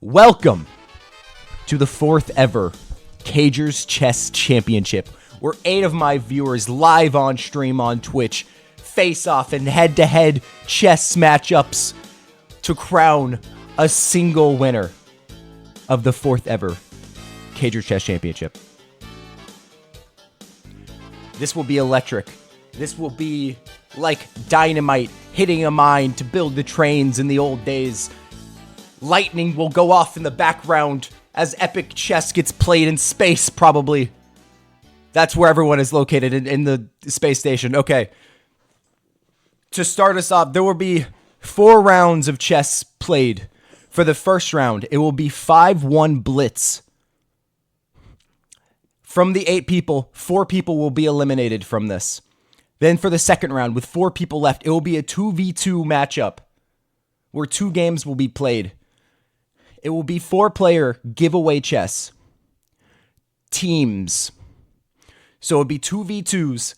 Welcome to the fourth ever Cagers Chess Championship, where 8 of my viewers live on stream on Twitch face off in head-to-head chess matchups to crown a single winner of the fourth ever Cagers Chess Championship. This will be electric. This will be like dynamite hitting a mine to build the trains in the old days. Lightning will go off in the background as epic chess gets played in space, probably. That's where everyone is located, in the space station. Okay. To start us off, there will be 4 rounds of chess played. For the first round, it will be 5-1 blitz. From the 8 people, 4 people will be eliminated from this. Then for the second round, with 4 people left, it will be a 2v2 matchup, where 2 games will be played. It will be 4-player giveaway chess. Teams. So it would be 2v2s.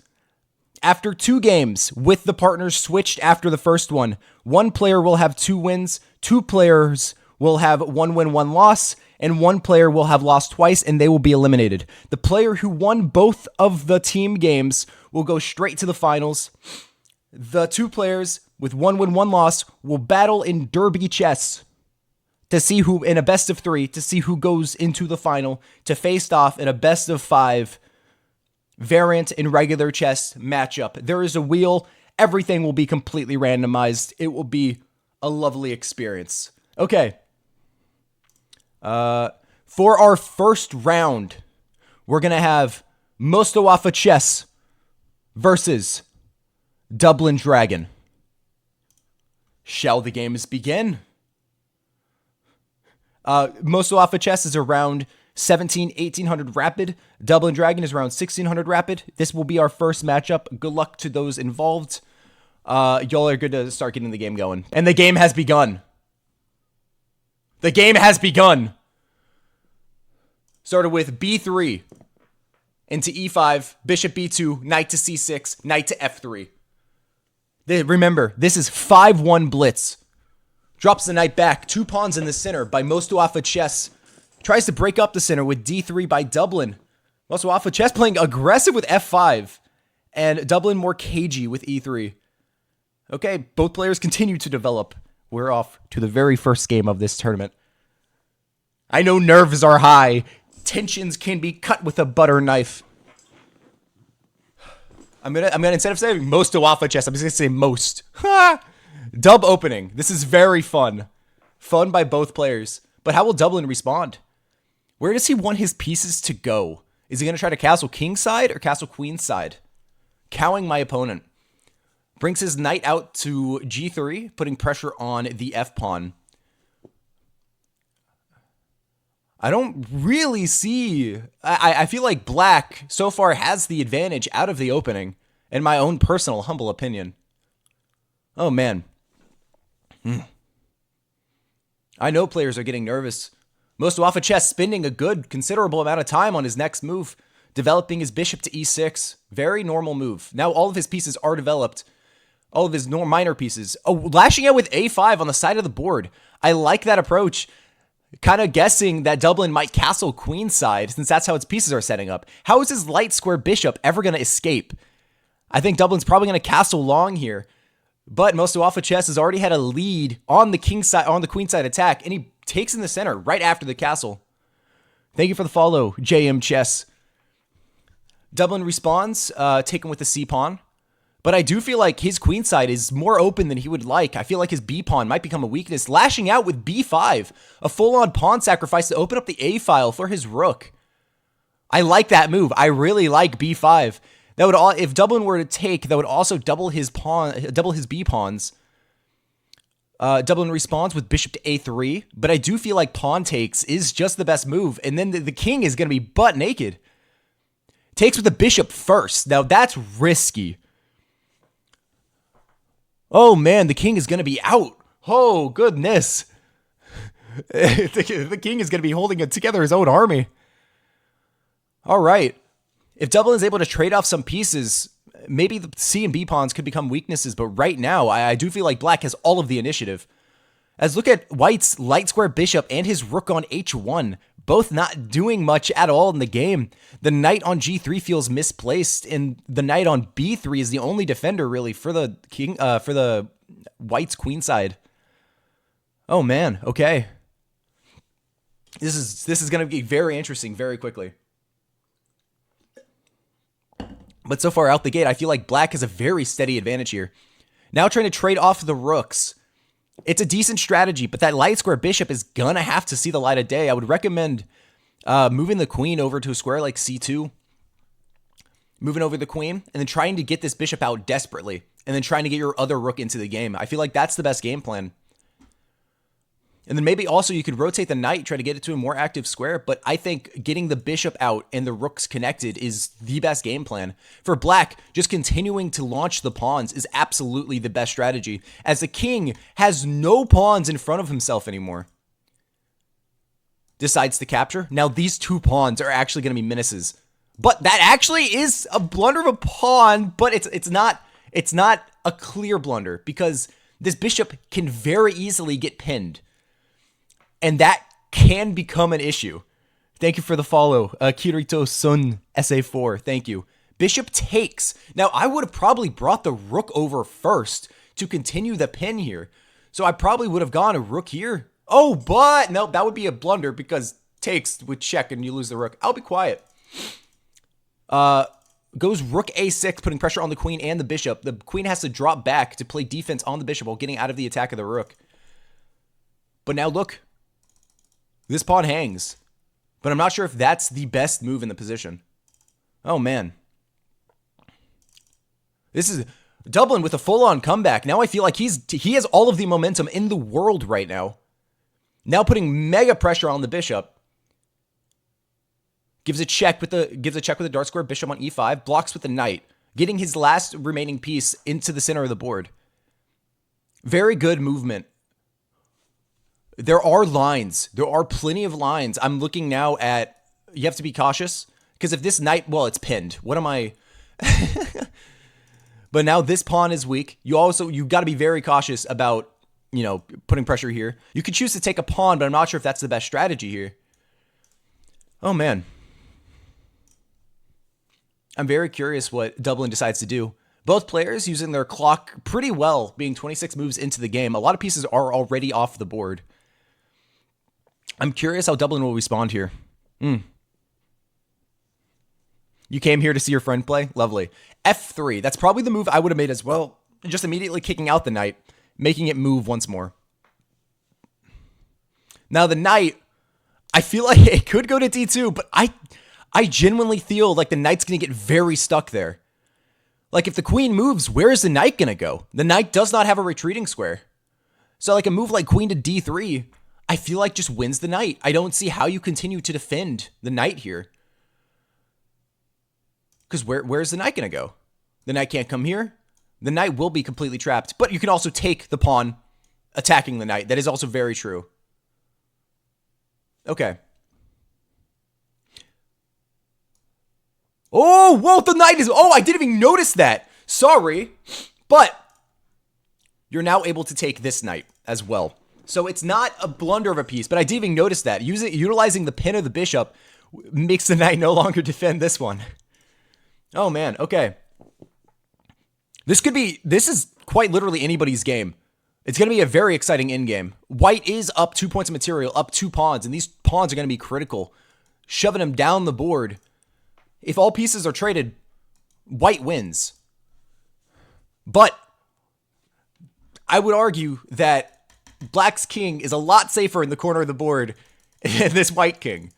After 2 games, with the partners switched after the first one, 1 player will have 2 wins, 2 players will have 1 win, 1 loss, and 1 player will have lost twice, and they will be eliminated. The player who won both of the team games will go straight to the finals. The 2 players with 1 win, 1 loss will battle in derby chess to see who, in a best of 3, to see who goes into the final to face off in a best of 5 variant in regular chess matchup. There is a wheel. Everything will be completely randomized. It will be a lovely experience. Okay. For our first round, we're going to have Mostawafa Chess versus Dublin Dragon. Shall the games begin? Mostawafa Chess is around 1800 rapid. Dublin Dragon is around 1600 rapid. This will be our first matchup. Good luck to those involved. Y'all are good to start getting the game going. And the game has begun. The game has begun. Started with b3 into e5, bishop b2, knight to c6, knight to f3. Remember, this is 5-1 blitz. Drops the knight back, 2 pawns in the center by Mostawafa Chess. Tries to break up the center with d3 by Dublin. Mostawafa Chess playing aggressive with f5. And Dublin more cagey with e3. Okay, both players continue to develop. We're off to the very first game of this tournament. I know nerves are high. Tensions can be cut with a butter knife. I'm gonna instead of saying Mostawafa Chess, I'm just gonna say most. Dub opening. This is very fun. Fun by both players. But how will Dublin respond? Where does he want his pieces to go? Is he going to try to castle king side or castle queen side? Cowing my opponent. Brings his knight out to g3, putting pressure on the f-pawn. I don't really see... I feel like black so far has the advantage out of the opening, in my own personal humble opinion. Oh, man. I know players are getting nervous. Mostawafa Chess spending a good, considerable amount of time on his next move, developing his bishop to e6. Very normal move. Now all of his pieces are developed. All of his minor pieces. Oh, lashing out with a5 on the side of the board. I like that approach. Kind of guessing that Dublin might castle queenside, since that's how its pieces are setting up. How is his light square bishop ever going to escape? I think Dublin's probably going to castle long here. But Mostawafa Chess has already had a lead on the king side, on the queen side attack, and he takes in the center right after the castle. Thank you for the follow, JM Chess. Dublin responds, taken with the c pawn. But I do feel like his queen side is more open than he would like. I feel like his b pawn might become a weakness. Lashing out with b5, a full-on pawn sacrifice to open up the a file for his rook. I like that move. I really like b5. That would all, if Dublin were to take, that would also double his b pawns. Dublin responds with bishop to a3, but I do feel like pawn takes is just the best move, and then the king is going to be butt naked. Takes with the bishop first. Now that's risky. Oh man, the king is going to be out. Oh goodness. The king is going to be holding together his own army. All right. If Dublin is able to trade off some pieces, maybe the C and B pawns could become weaknesses, but right now, I do feel like black has all of the initiative. As look at White's light square bishop and his rook on h1, both not doing much at all in the game. The knight on g3 feels misplaced, and the knight on b3 is the only defender really for the king, for the White's queen side. Oh man, okay. This is going to be very interesting very quickly. But so far out the gate, I feel like Black has a very steady advantage here. Now trying to trade off the rooks. It's a decent strategy, but that light square bishop is going to have to see the light of day. I would recommend moving the queen over to a square like c2. Moving over the queen, and then trying to get this bishop out desperately. And then trying to get your other rook into the game. I feel like that's the best game plan. And then maybe also you could rotate the knight, try to get it to a more active square. But I think getting the bishop out and the rooks connected is the best game plan. For Black, just continuing to launch the pawns is absolutely the best strategy, as the king has no pawns in front of himself anymore. Decides to capture. Now these two pawns are actually going to be menaces. But that actually is a blunder of a pawn, but it's not a clear blunder, because this bishop can very easily get pinned. And that can become an issue. Thank you for the follow. Kirito Sun SA4. Thank you. Bishop takes. Now, I would have probably brought the rook over first to continue the pin here. So I probably would have gone a rook here. Oh, but no, that would be a blunder, because takes would check and you lose the rook. I'll be quiet. Goes rook a6, putting pressure on the queen and the bishop. The queen has to drop back to play defense on the bishop while getting out of the attack of the rook. But now look. This pawn hangs, but I'm not sure if that's the best move in the position. Oh, man. This is Dublin with a full-on comeback. Now I feel like he has all of the momentum in the world right now. Now putting mega pressure on the bishop. Gives a check with the dark square bishop on e5. Blocks with the knight, getting his last remaining piece into the center of the board. Very good movement. There are lines. There are plenty of lines. I'm looking now at... You have to be cautious, because if this knight... Well, it's pinned. What am I... But now this pawn is weak. You got to be very cautious about, putting pressure here. You could choose to take a pawn, but I'm not sure if that's the best strategy here. Oh, man. I'm very curious what Dublin decides to do. Both players using their clock pretty well, being 26 moves into the game. A lot of pieces are already off the board. I'm curious how Dublin will respond here. You came here to see your friend play? Lovely. F3. That's probably the move I would have made as well. Just immediately kicking out the knight, making it move once more. Now the knight, I feel like it could go to d2, but I genuinely feel like the knight's going to get very stuck there. Like, if the queen moves, where is the knight going to go? The knight does not have a retreating square. So, like, a move like queen to d3, I feel like just wins the knight. I don't see how you continue to defend the knight here. Because where's the knight going to go? The knight can't come here. The knight will be completely trapped. But you can also take the pawn attacking the knight. That is also very true. Okay. Oh, whoa, the knight is... Oh, I didn't even notice that. Sorry. But you're now able to take this knight as well. So it's not a blunder of a piece, but I didn't even notice that. Utilizing the pin of the bishop makes the knight no longer defend this one. Oh, man. Okay. This is quite literally anybody's game. It's going to be a very exciting endgame. White is up 2 points of material, up 2 pawns, and these pawns are going to be critical. Shoving them down the board. If all pieces are traded, White wins. But I would argue that Black's king is a lot safer in the corner of the board than this White king,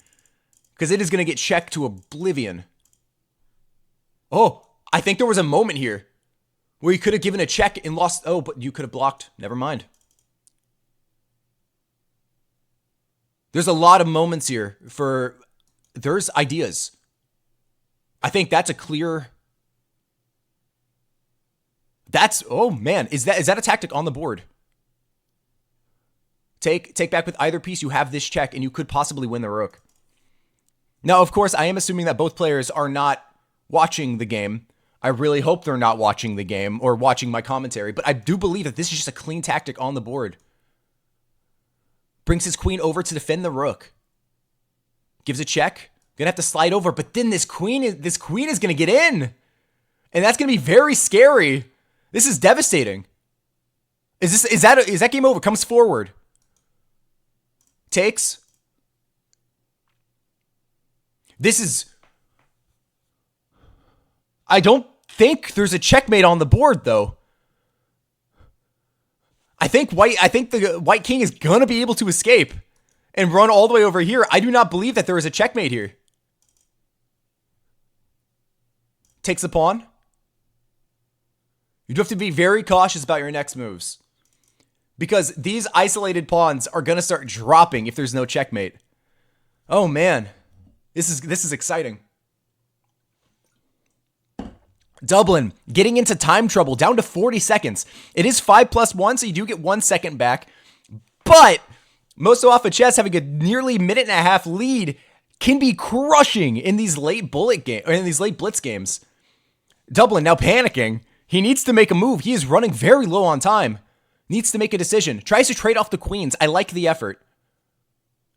because it is going to get checked to oblivion. Oh, I think there was a moment here where you could have given a check and lost. Oh, but you could have blocked. Never mind. There's a lot of moments here for... There's ideas. I think that's a clear... That's... Oh, man. Is that a tactic on the board? Take back with either piece. You have this check, and you could possibly win the rook. Now, of course, I am assuming that both players are not watching the game. I really hope they're not watching the game or watching my commentary, but I do believe that this is just a clean tactic on the board. Brings his queen over to defend the rook. Gives a check. Gonna have to slide over, but then this queen is gonna get in. And that's gonna be very scary. This is devastating. Is that game over? Comes forward. Takes. This is... I don't think there's a checkmate on the board, though. I think the white king is gonna be able to escape and run all the way over here. I do not believe that there is a checkmate here. Takes the pawn. You do have to be very cautious about your next moves, because these isolated pawns are gonna start dropping if there's no checkmate. Oh man, this is exciting. Dublin getting into time trouble, down to 40 seconds. It is 5+1, so you do get 1 second back. But most off of chess, having a nearly minute and a half lead can be crushing in these late blitz games. Dublin now panicking. He needs to make a move. He is running very low on time. Needs to make a decision. Tries to trade off the queens. I like the effort.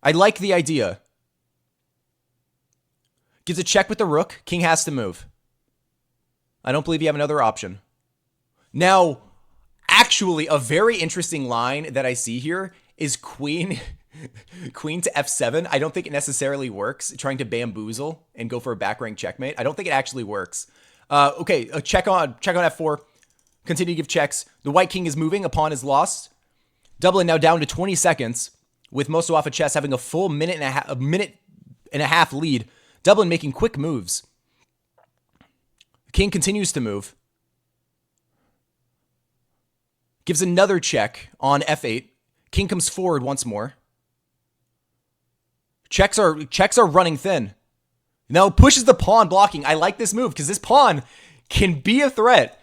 I like the idea. Gives a check with the rook. King has to move. I don't believe you have another option. Now, actually, a very interesting line that I see here is queen to f7. I don't think it necessarily works. Trying to bamboozle and go for a back rank checkmate. I don't think it actually works. Okay, check on f4. Continue to give checks. The white king is moving. A pawn is lost. Dublin now down to 20 seconds, with most off of chess having a full minute and a half lead. Dublin making quick moves. King continues to move. Gives another check on f8. King comes forward once more. Checks are running thin. Now pushes the pawn blocking. I like this move because this pawn can be a threat.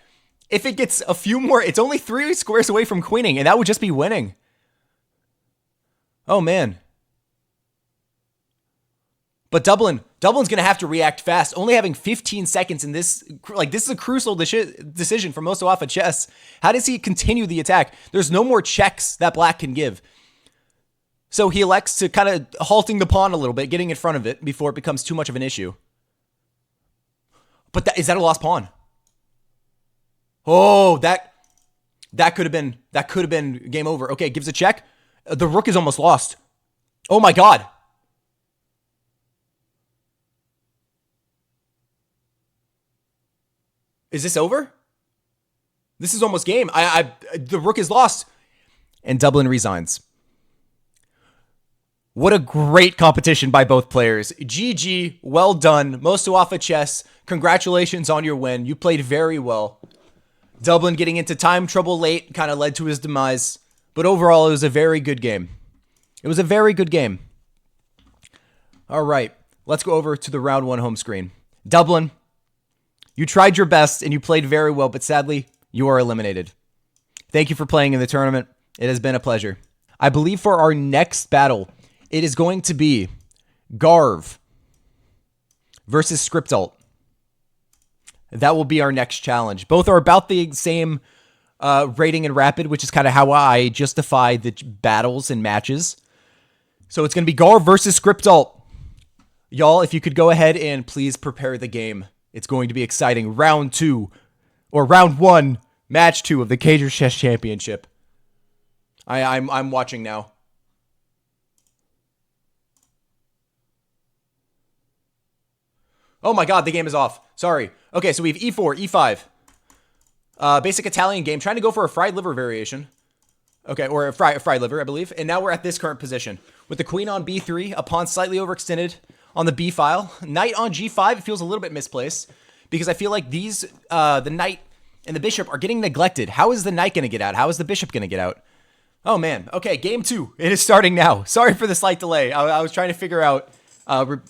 If it gets a few more, it's only 3 squares away from queening, and that would just be winning. Oh man. But Dublin's going to have to react fast. Only having 15 seconds in this, this is a crucial decision for Moso off of chess. How does he continue the attack? There's no more checks that black can give. So he elects to kind of halting the pawn a little bit, getting in front of it before it becomes too much of an issue. But is that a lost pawn? Oh, that could have been game over. Okay, gives a check. The rook is almost lost. Oh my god. Is this over? This is almost game. The rook is lost. And Dublin resigns. What a great competition by both players. GG, well done. Moso off of chess. Congratulations on your win. You played very well. Dublin getting into time trouble late kind of led to his demise. But overall, it was a very good game. It was a very good game. All right, let's go over to the round 1 home screen. Dublin, you tried your best and you played very well, but sadly, you are eliminated. Thank you for playing in the tournament. It has been a pleasure. I believe for our next battle, it is going to be Garv versus Scriptalt. That will be our next challenge. Both are about the same rating and rapid, which is kind of how I justify the battles and matches. So it's going to be Garv versus Scriptalt. Y'all, if you could go ahead and please prepare the game. It's going to be exciting. Round 1, match 2 of the TheCager Chess Championship. I'm watching now. Oh my god, the game is off. Sorry. Okay, so we have e4, e5. Basic Italian game. Trying to go for a fried liver variation. Okay, or a fried liver, I believe. And now we're at this current position. With the queen on b3, a pawn slightly overextended on the b file. Knight on g5, it feels a little bit misplaced. Because I feel like these, the knight and the bishop are getting neglected. How is the knight going to get out? How is the bishop going to get out? Oh man. Okay, game 2. It is starting now. Sorry for the slight delay. I was trying to figure out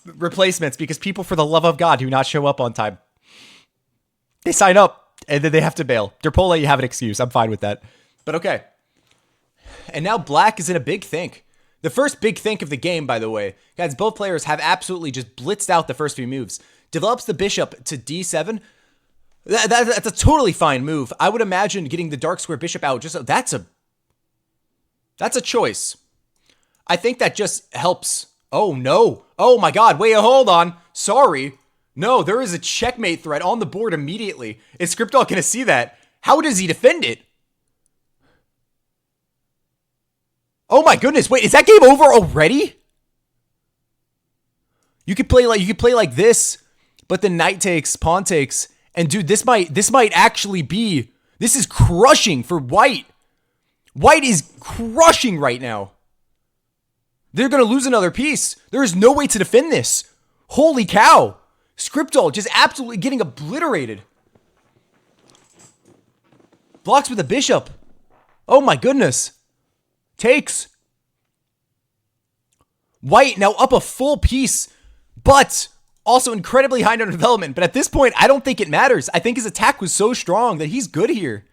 replacements because people, for the love of God, do not show up on time. They sign up and then they have to bail. Derpola, you have an excuse. I'm fine with that. But okay. And now black is in a big think. The first big think of the game, by the way. Guys, both players have absolutely just blitzed out the first few moves. Develops the bishop to d7. That's a totally fine move. I would imagine getting the dark square bishop out. That's a choice. I think that just helps. Oh, no. Oh, my God. Wait, hold on. Sorry. No, there is a checkmate threat on the board immediately. Is Scriptall going to see that? How does he defend it? Oh, my goodness. Wait, is that game over already? You could play like this, but the knight takes, pawn takes, and dude, this might actually be. This is crushing for white. White is crushing right now. They're going to lose another piece. There is no way to defend this. Holy cow. Scriptall just absolutely getting obliterated. Blocks with a bishop. Oh my goodness. Takes. White now up a full piece, but also incredibly high on development. But at this point, I don't think it matters. I think his attack was so strong that he's good here.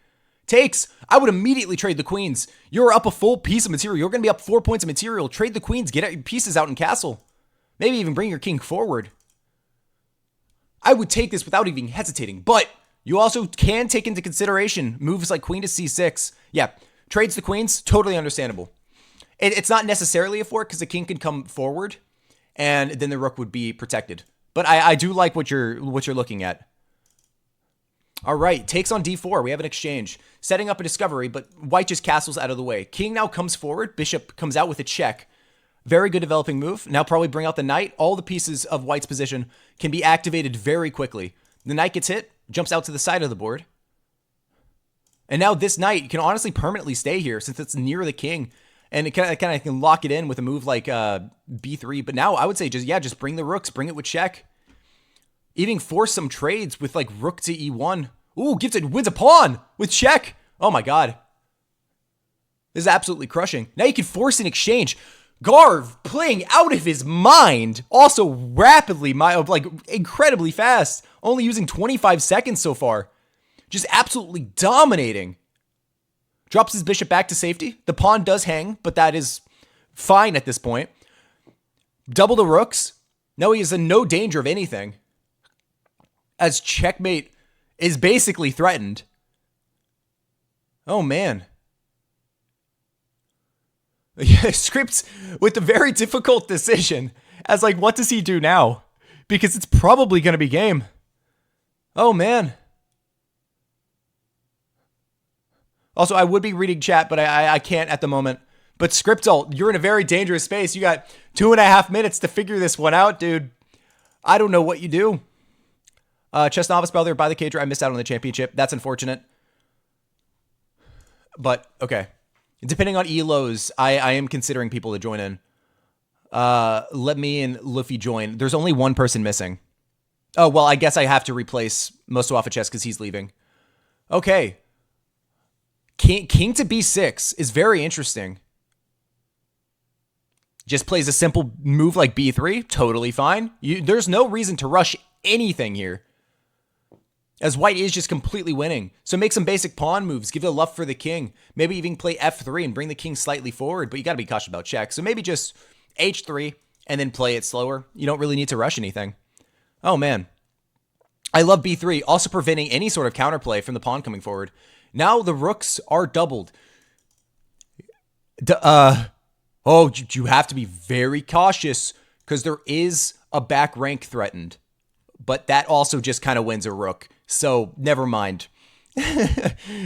Takes. I would immediately trade the queens. You're up a full piece of material. You're going to be up 4 points of material. Trade the queens. Get your pieces out in castle. Maybe even bring your king forward. I would take this without even hesitating. But you also can take into consideration moves like queen to c6. Yeah, trades the queens. Totally understandable. It's not necessarily a fork because the king can come forward, and then the rook would be protected. But I do like what you're looking at. All right, takes on d4. We have an exchange. Setting up a discovery, but white just castles out of the way. King now comes forward. Bishop comes out with a check. Very good developing move. Now probably bring out the knight. All the pieces of white's position can be activated very quickly. The knight gets hit, jumps out to the side of the board. And now this knight can honestly permanently stay here since it's near the king. And it kind of can lock it in with a move like b3. But now I would say just bring the rooks. Bring it with check. Even force some trades with like rook to e1. Ooh, wins a pawn with check. Oh my god. This is absolutely crushing. Now you can force an exchange. Garv playing out of his mind. Also rapidly, like incredibly fast. Only using 25 seconds so far. Just absolutely dominating. Drops his bishop back to safety. The pawn does hang, but that is fine at this point. Double the rooks. Now he is in no danger of anything. As checkmate is basically threatened. Oh, man. Yeah, Scripts with a very difficult decision. As like, what does he do now? Because it's probably going to be game. Oh, man. Also, I would be reading chat, but I can't at the moment. But Scriptall, you're in a very dangerous space. You got 2.5 minutes to figure this one out, dude. I don't know what you do. Chess Novice Brother by TheCager. I missed out on the championship. That's unfortunate. But, okay. Depending on ELOs, I am considering people to join in. Let me and Luffy join. There's only one person missing. Oh, well, I guess I have to replace Mosuafa Chess because he's leaving. Okay. King to b6 is very interesting. Just plays a simple move like b3. Totally fine. There's no reason to rush anything here. As white is just completely winning. So make some basic pawn moves. Give it a luff for the king. Maybe even play f3 and bring the king slightly forward. But you got to be cautious about check. So maybe just h3 and then play it slower. You don't really need to rush anything. Oh, man. I love b3. Also preventing any sort of counterplay from the pawn coming forward. Now the rooks are doubled. You have to be very cautious because there is a back rank threatened. But that also just kind of wins a rook. So, never mind.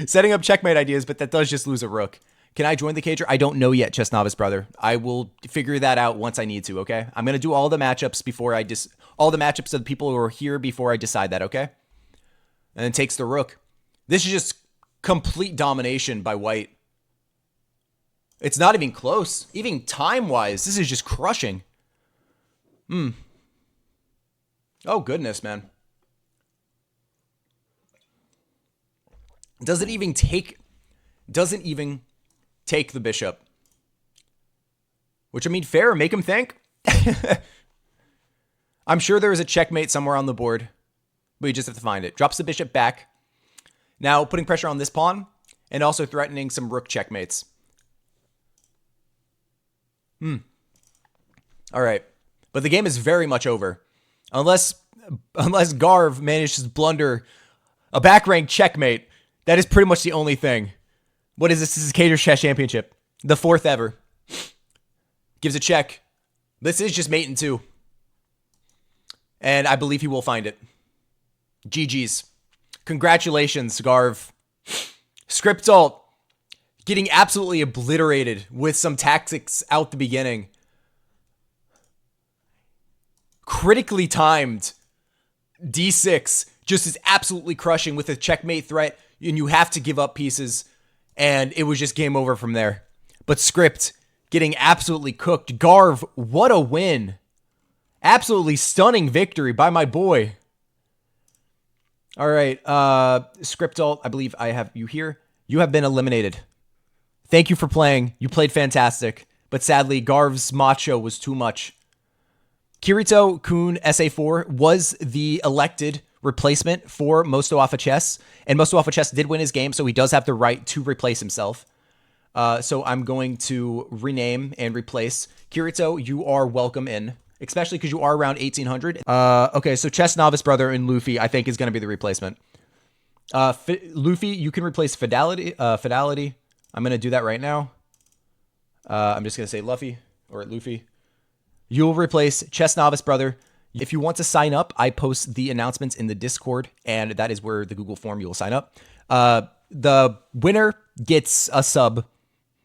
Setting up checkmate ideas, but that does just lose a rook. Can I join TheCager? I don't know yet, Chess Novice Brother. I will figure that out once I need to, okay? I'm going to do all the matchups before all the matchups of the people who are here before I decide that, okay? And then takes the rook. This is just complete domination by white. It's not even close. Even time-wise, this is just crushing. Oh, goodness, man. Doesn't even take the bishop. Which, I mean, fair. Make him think. I'm sure there is a checkmate somewhere on the board. But you just have to find it. Drops the bishop back. Now, putting pressure on this pawn. And also threatening some rook checkmates. All right. But the game is very much over. Unless Garv manages to blunder a back rank checkmate. That is pretty much the only thing. What is this? This is TheCager Chess Championship. The 4th ever. Gives a check. This is just mate in 2. And I believe he will find it. GG's. Congratulations, Garv. Script ult. Getting absolutely obliterated with some tactics out the beginning. Critically timed. D6 just is absolutely crushing with a checkmate threat, and you have to give up pieces, and it was just game over from there. But Script getting absolutely cooked. Garv, what a win. Absolutely stunning victory by my boy. All right, Script ult, I believe I have you here. You have been eliminated. Thank you for playing. You played fantastic. But sadly, Garv's macho was too much. Kirito Kun SA4 was the elected replacement for Mosto Alpha Chess. And Mosto Alpha Chess did win his game, so he does have the right to replace himself. So I'm going to rename and replace. Kirito, you are welcome in. Especially because you are around 1800. Okay, so Chess Novice Brother and Luffy, I think, is going to be the replacement. Luffy, you can replace Fidelity. I'm going to do that right now. I'm just going to say Luffy or Luffy. You'll replace Chess Novice Brother. If you want to sign up, I post the announcements in the Discord, and that is where the Google form you will sign up. The winner gets a sub.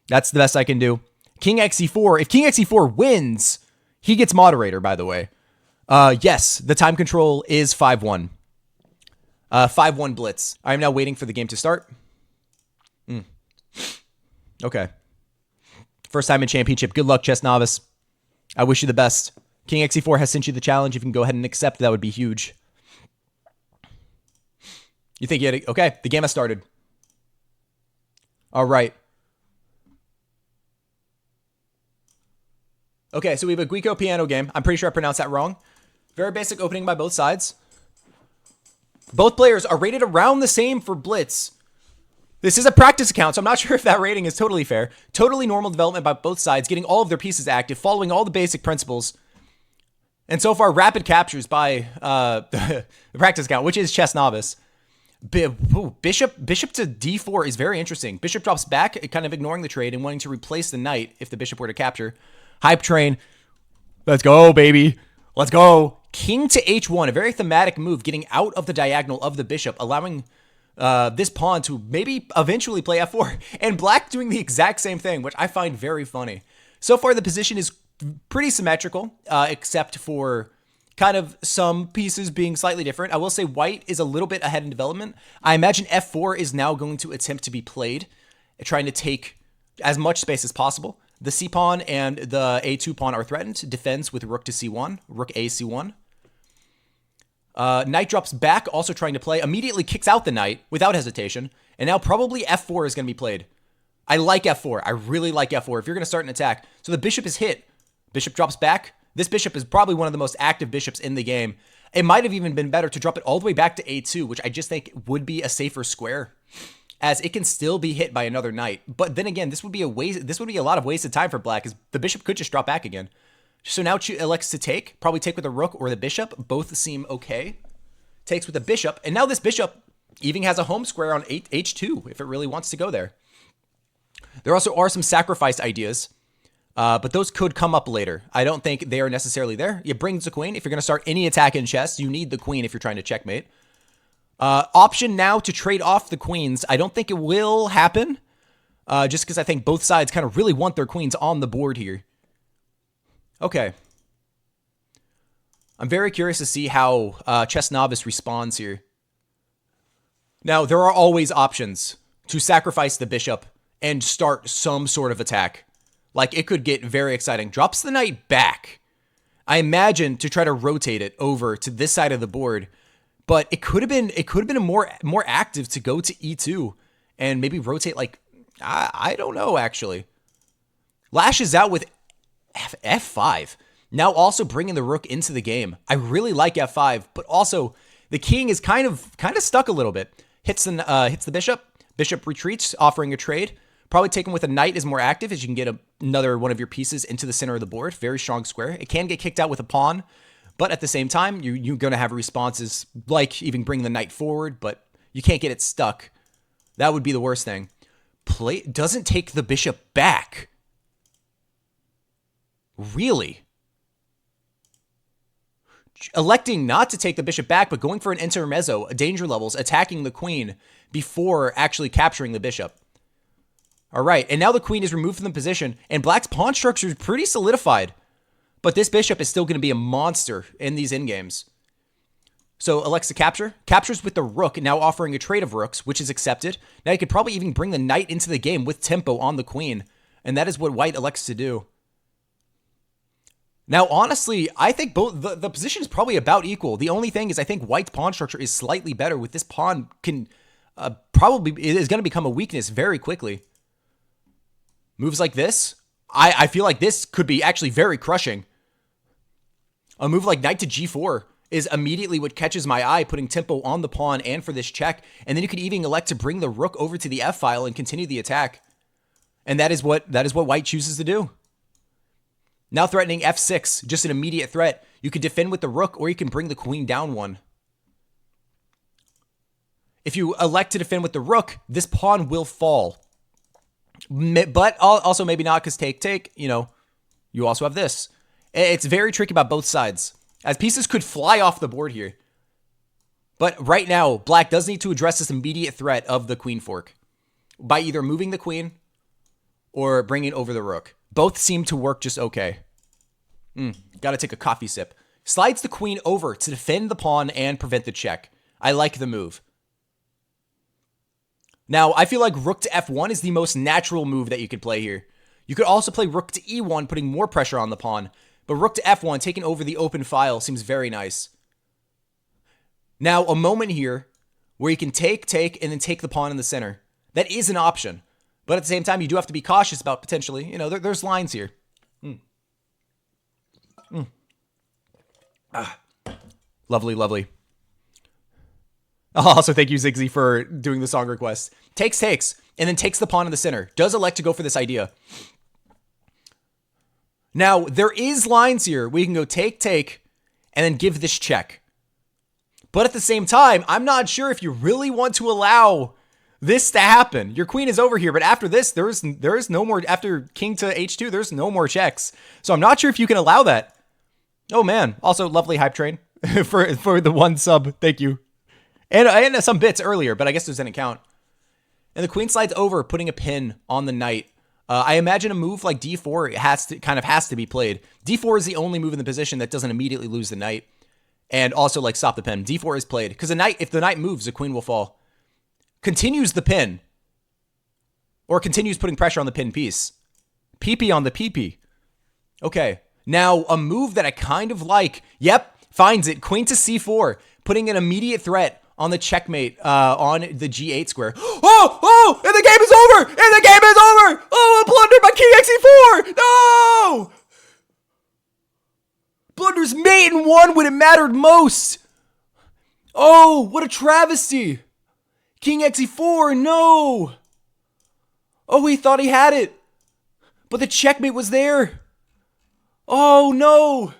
That's the best I can do. King XE4. If King XE4 wins, he gets moderator, by the way. Yes, the time control is 5-1. 5-1 blitz. I am now waiting for the game to start. Okay. First time in championship. Good luck, Chess Novice. I wish you the best. King XE4 has sent you the challenge. If you can go ahead and accept, that would be huge. You think you had a... Okay, the game has started. All right. Okay, so we have a Guico piano game. I'm pretty sure I pronounced that wrong. Very basic opening by both sides. Both players are rated around the same for Blitz. This is a practice account, so I'm not sure if that rating is totally fair. Totally normal development by both sides, getting all of their pieces active, following all the basic principles. And so far, rapid captures by the practice account, which is Chess Novice. Bishop to d4 is very interesting. Bishop drops back, kind of ignoring the trade and wanting to replace the knight if the bishop were to capture. Hype train. Let's go, baby. Let's go. King to h1, a very thematic move, getting out of the diagonal of the bishop, allowing this pawn to maybe eventually play f4. And black doing the exact same thing, which I find very funny. So far, the position is pretty symmetrical, except for kind of some pieces being slightly different. I will say white is a little bit ahead in development. I imagine f4 is now going to attempt to be played, trying to take as much space as possible. The c pawn and the a2 pawn are threatened. Defends with rook to c1, rook a c1. Knight drops back, also trying to play. Immediately kicks out the knight without hesitation. And now probably f4 is going to be played. I like f4. I really like f4 if you're going to start an attack. So the bishop is hit. Bishop drops back. This bishop is probably one of the most active bishops in the game. It might have even been better to drop it all the way back to a2, which I just think would be a safer square, as it can still be hit by another knight. But then again, this would be a lot of wasted time for black, as the bishop could just drop back again. So now elects to take, probably take with the rook or the bishop. Both seem okay. Takes with the bishop, and now this bishop even has a home square on h2 if it really wants to go there. There also are some sacrifice ideas, but those could come up later. I don't think they are necessarily there. It brings the queen. If you're going to start any attack in chess, you need the queen if you're trying to checkmate. Option now to trade off the queens. I don't think it will happen, just because I think both sides kind of really want their queens on the board here. Okay. I'm very curious to see how Chess Novice responds here. Now, there are always options to sacrifice the bishop and start some sort of attack. Like, it could get very exciting. Drops the knight back. I imagine to try to rotate it over to this side of the board. But it could have been a more active to go to e2 and maybe rotate, like, I don't know, actually. Lashes out with f5. Now also bringing the rook into the game. I really like f5, but also the king is kind of stuck a little bit. Hits the bishop. Bishop retreats, offering a trade. Probably taken with a knight is more active, as you can get another one of your pieces into the center of the board. Very strong square. It can get kicked out with a pawn, but at the same time, you're going to have responses like even bringing the knight forward, but you can't get it stuck. That would be the worst thing. Doesn't take the bishop back. Really? Electing not to take the bishop back, but going for an intermezzo, danger levels, attacking the queen before actually capturing the bishop. All right, and now the queen is removed from the position, and black's pawn structure is pretty solidified. But this bishop is still going to be a monster in these endgames. So elects to capture. Captures with the rook, now offering a trade of rooks, which is accepted. Now you could probably even bring the knight into the game with tempo on the queen. And that is what white elects to do. Now, honestly, I think both the position is probably about equal. The only thing is I think white's pawn structure is slightly better with this pawn can probably is going to become a weakness very quickly. Moves like this, I feel like this could be actually very crushing. A move like knight to g4 is immediately what catches my eye, putting tempo on the pawn and for this check. And then you could even elect to bring the rook over to the f-file and continue the attack. And that is what white chooses to do. Now threatening f6, just an immediate threat. You could defend with the rook, or you can bring the queen down one. If you elect to defend with the rook, this pawn will fall. But also maybe not, because take, you know, you also have this. It's very tricky about both sides, as pieces could fly off the board here. But right now, black does need to address this immediate threat of the queen fork by either moving the queen or bringing over the rook. Both seem to work just okay. Gotta take a coffee sip. Slides the queen over to defend the pawn and prevent the check. I like the move. Now, I feel like rook to f1 is the most natural move that you could play here. You could also play rook to e1, putting more pressure on the pawn. But rook to f1, taking over the open file, seems very nice. Now, a moment here where you can take, and then take the pawn in the center. That is an option. But at the same time, you do have to be cautious about potentially, you know, there's lines here. Lovely, lovely. Also, thank you, Zigzy, for doing the song request. Takes, and then takes the pawn in the center. Does elect to go for this idea. Now, there is lines here where you can go take, and then give this check. But at the same time, I'm not sure if you really want to allow this to happen. Your queen is over here, but after this, there is no more. After king to h2, there's no more checks. So I'm not sure if you can allow that. Oh man! Also, lovely hype train for the one sub. Thank you. And some bits earlier, but I guess those didn't count. And the queen slides over, putting a pin on the knight. I imagine a move like d4 has to be played. d4 is the only move in the position that doesn't immediately lose the knight, and also like stop the pin. d4 is played because if the knight moves, the queen will fall. Continues the pin, or continues putting pressure on the pin piece. PP on the PP. Okay, now a move that I kind of like. Yep, finds it. Queen to c4, putting an immediate threat on the checkmate on the g8 square. Oh, and the game is over! And the game is over! Oh, blundered by king x4! No! Blunders mate and won when it mattered most. Oh, what a travesty! King xe4, no! Oh, he thought he had it. But the checkmate was there. Oh, no!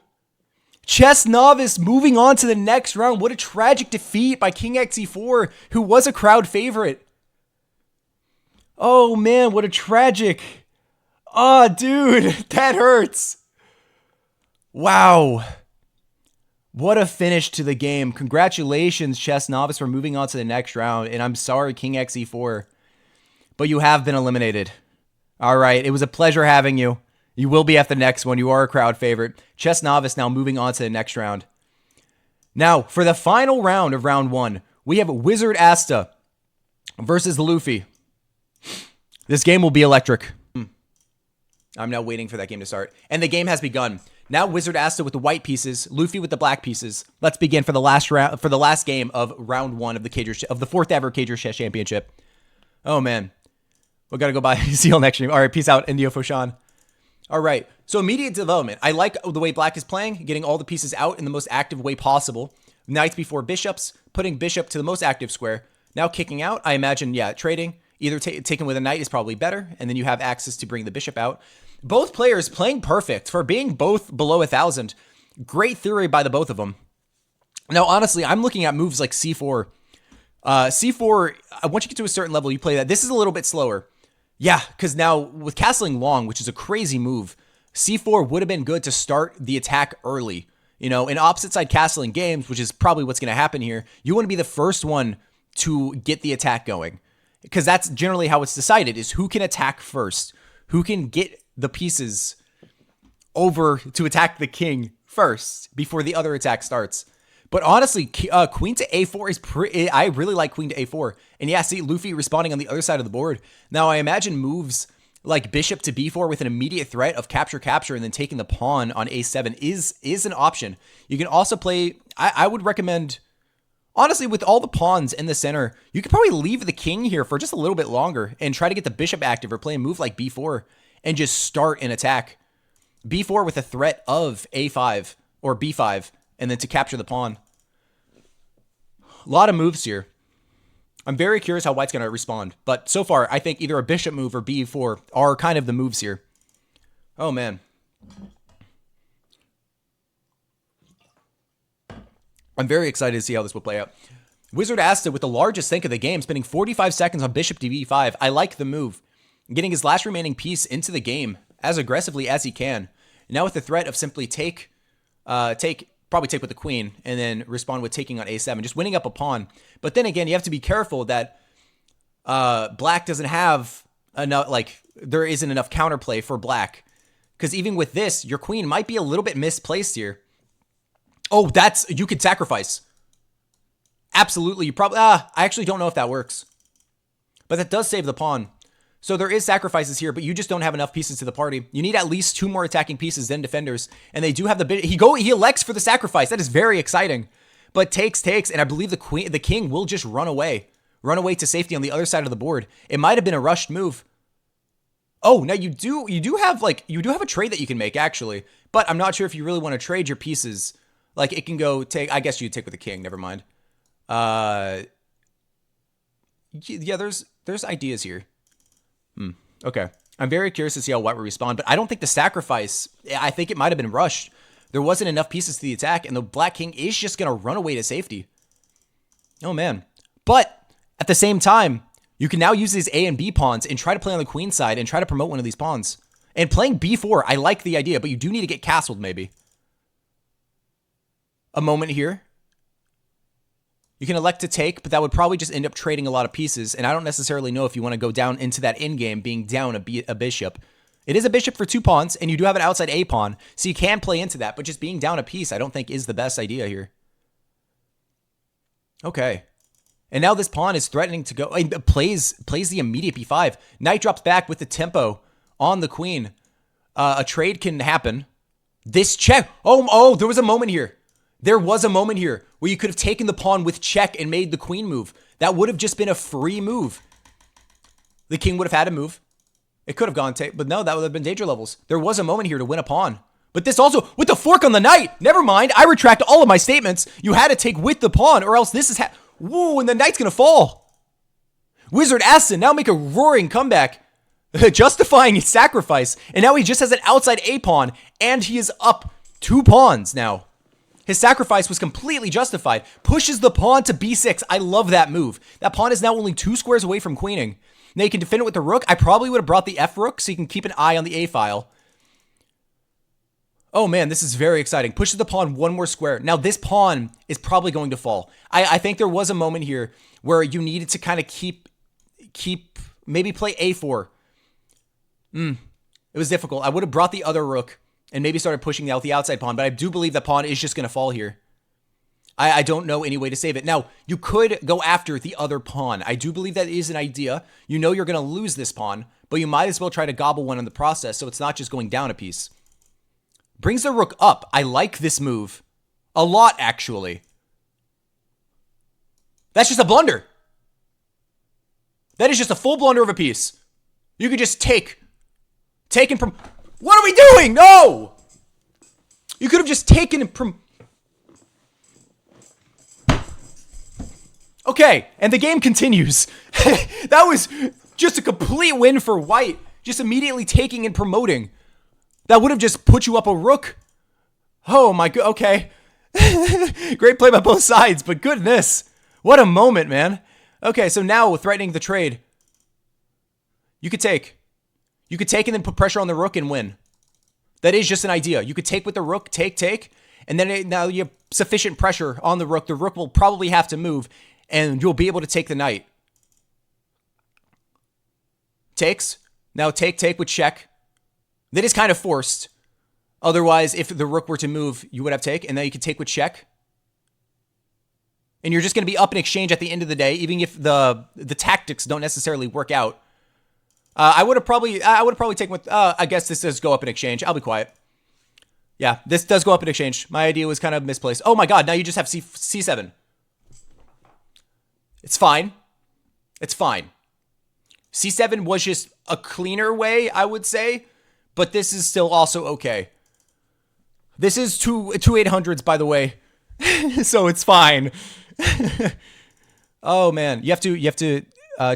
Chess novice moving on to the next round. What a tragic defeat by King xe4, who was a crowd favorite. Oh, man, what a tragic. Oh, dude, that hurts. Wow. What a finish to the game. Congratulations, Chess Novice, for moving on to the next round. And I'm sorry, King xe4, but you have been eliminated. All right, it was a pleasure having you. You will be at the next one. You are a crowd favorite. Chess Novice now moving on to the next round. Now, for the final round of round one, we have Wizard Asta versus Luffy. This game will be electric. I'm now waiting for that game to start. And the game has begun. Now Wizard Asta with the white pieces, Luffy with the black pieces. Let's begin for the last round, for the last game of round one of the fourth ever Cager Chess Championship. Oh man, we gotta go by. See you all next stream. All right, peace out, Indio Foshan. All right, so immediate development. I like the way black is playing, getting all the pieces out in the most active way possible. Knights before bishops, putting bishop to the most active square. Now kicking out. I imagine, yeah, trading. Either taking with a knight is probably better, and then you have access to bring the bishop out. Both players playing perfect for being both below 1,000. Great theory by the both of them. Now, honestly, I'm looking at moves like c4. C4, once you get to a certain level, you play that. This is a little bit slower. Yeah, because now with castling long, which is a crazy move, c4 would have been good to start the attack early. You know, in opposite side castling games, which is probably what's going to happen here, you want to be the first one to get the attack going. Because that's generally how it's decided, is who can attack first. Who can get the pieces over to attack the king first before the other attack starts. But honestly, queen to a4 is pretty... I really like queen to a4. And yeah, see, Luffy responding on the other side of the board. Now, I imagine moves like bishop to b4 with an immediate threat of capture, and then taking the pawn on a7 is an option. You can also play... I would recommend... Honestly, with all the pawns in the center, you could probably leave the king here for just a little bit longer and try to get the bishop active or play a move like b4 and just start an attack. b4 with a threat of a5 or b5 and then to capture the pawn. A lot of moves here. I'm very curious how white's going to respond. But so far, I think either a bishop move or b4 are kind of the moves here. Oh, man. I'm very excited to see how this will play out. Wizard Asta with the largest think of the game, spending 45 seconds on bishop to b5. I like the move. Getting his last remaining piece into the game as aggressively as he can. Now with the threat of simply probably take with the queen, and then respond with taking on a7, just winning up a pawn. But then again, you have to be careful that black doesn't have enough, like, there isn't enough counterplay for black. Because even with this, your queen might be a little bit misplaced here. Oh, you could sacrifice. Absolutely, you probably, I actually don't know if that works. But that does save the pawn. So there is sacrifices here, but you just don't have enough pieces to the party. You need at least 2 more attacking pieces than defenders. And they do have he elects for the sacrifice. That is very exciting. But takes, and I believe the king will just run away. Run away to safety on the other side of the board. It might have been a rushed move. Oh, now you do have a trade that you can make, actually. But I'm not sure if you really want to trade your pieces. Like, it can go take, I guess you'd take with the king, never mind. Yeah, there's ideas here. Okay. I'm very curious to see how white will respond, but I don't think the sacrifice, I think it might have been rushed. There wasn't enough pieces to the attack, and the black king is just going to run away to safety. Oh, man. But at the same time, you can now use these A and B pawns and try to play on the queen side and try to promote one of these pawns. And playing b4, I like the idea, but you do need to get castled, maybe. A moment here. You can elect to take, but that would probably just end up trading a lot of pieces, and I don't necessarily know if you want to go down into that endgame being down a bishop. It is a bishop for 2 pawns, and you do have an outside A pawn, so you can play into that, but just being down a piece I don't think is the best idea here. Okay. And now this pawn is threatening to go, plays the immediate b5. Knight drops back with the tempo on the queen. A trade can happen. This check. Oh, there was a moment here. There was a moment here where you could have taken the pawn with check and made the queen move. That would have just been a free move. The king would have had to move. It could have gone take, but no, that would have been danger levels. There was a moment here to win a pawn. But this also, with the fork on the knight, never mind. I retract all of my statements. You had to take with the pawn or else this is, whoa, and the knight's going to fall. Wizard Aston now make a roaring comeback, justifying his sacrifice. And now he just has an outside A pawn and he is up 2 pawns now. His sacrifice was completely justified. Pushes the pawn to b6. I love that move. That pawn is now only 2 squares away from queening. Now you can defend it with the rook. I probably would have brought the f rook so you can keep an eye on the a file. Oh man, this is very exciting. Pushes the pawn 1 more square. Now this pawn is probably going to fall. I think there was a moment here where you needed to kind of keep maybe play a4. It was difficult. I would have brought the other rook and maybe started pushing out the outside pawn, but I do believe the pawn is just going to fall here. I don't know any way to save it. Now, you could go after the other pawn. I do believe that is an idea. You know you're going to lose this pawn, but you might as well try to gobble one in the process so it's not just going down a piece. Brings the rook up. I like this move. A lot, actually. That's just a blunder. That is just a full blunder of a piece. You could just take and from... What are we doing? No! You could have just taken and Okay, and the game continues. That was just a complete win for white. Just immediately taking and promoting. That would have just put you up a rook. Oh my god, okay. Great play by both sides, but goodness. What a moment, man. Okay, so now threatening the trade. You could take. You could take and then put pressure on the rook and win. That is just an idea. You could take with the rook, take, and then now you have sufficient pressure on the rook. The rook will probably have to move, and you'll be able to take the knight. Takes. Now take with check. That is kind of forced. Otherwise, if the rook were to move, you would have take, and now you could take with check. And you're just going to be up in exchange at the end of the day, even if the tactics don't necessarily work out. I would have probably taken with, I guess this does go up in exchange. I'll be quiet. Yeah, this does go up in exchange. My idea was kind of misplaced. Oh my god, now you just have C7. It's fine. It's fine. C7 was just a cleaner way, I would say, but this is still also okay. This is two 800s, by the way, so it's fine. Oh man, you have to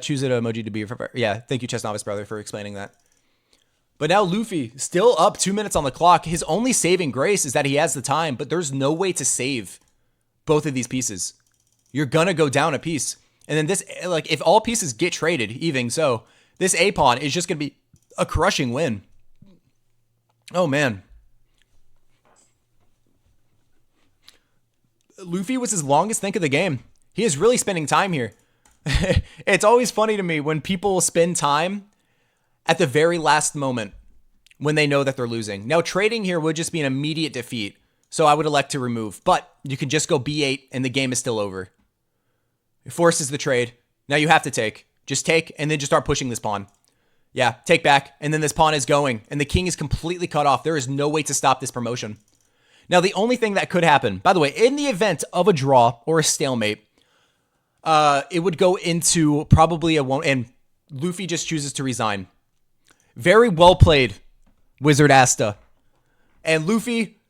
choose an emoji to be prepared. Yeah, thank you, Chess Novice Brother, for explaining that. But now Luffy, still up 2 minutes on the clock. His only saving grace is that he has the time, but there's no way to save both of these pieces. You're gonna go down a piece. And then this, like, if all pieces get traded, even so, this A pawn is just gonna be a crushing win. Oh man. Luffy was his longest think of the game. He is really spending time here. It's always funny to me when people spend time at the very last moment when they know that they're losing. Now, trading here would just be an immediate defeat, so I would elect to remove. But you can just go B8 and the game is still over. It forces the trade. Now you have to take. Just take and then just start pushing this pawn. Yeah, take back. And then this pawn is going and the king is completely cut off. There is no way to stop this promotion. Now, the only thing that could happen, by the way, in the event of a draw or a stalemate, it would go into probably a one, and Luffy just chooses to resign. Very well played, Wizard Asta. And Luffy,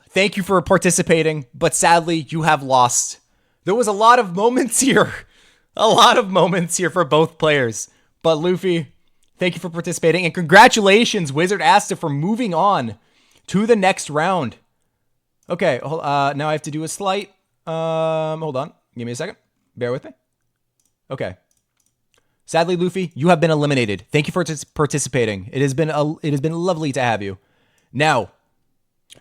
thank you for participating, but sadly, you have lost. There was a lot of moments here. A lot of moments here for both players. But Luffy, thank you for participating, and congratulations, Wizard Asta, for moving on to the next round. Okay, now I have to do a slight, hold on, give me a second, bear with me. Okay. Sadly, Luffy, you have been eliminated. Thank you for participating. It has been lovely to have you. Now,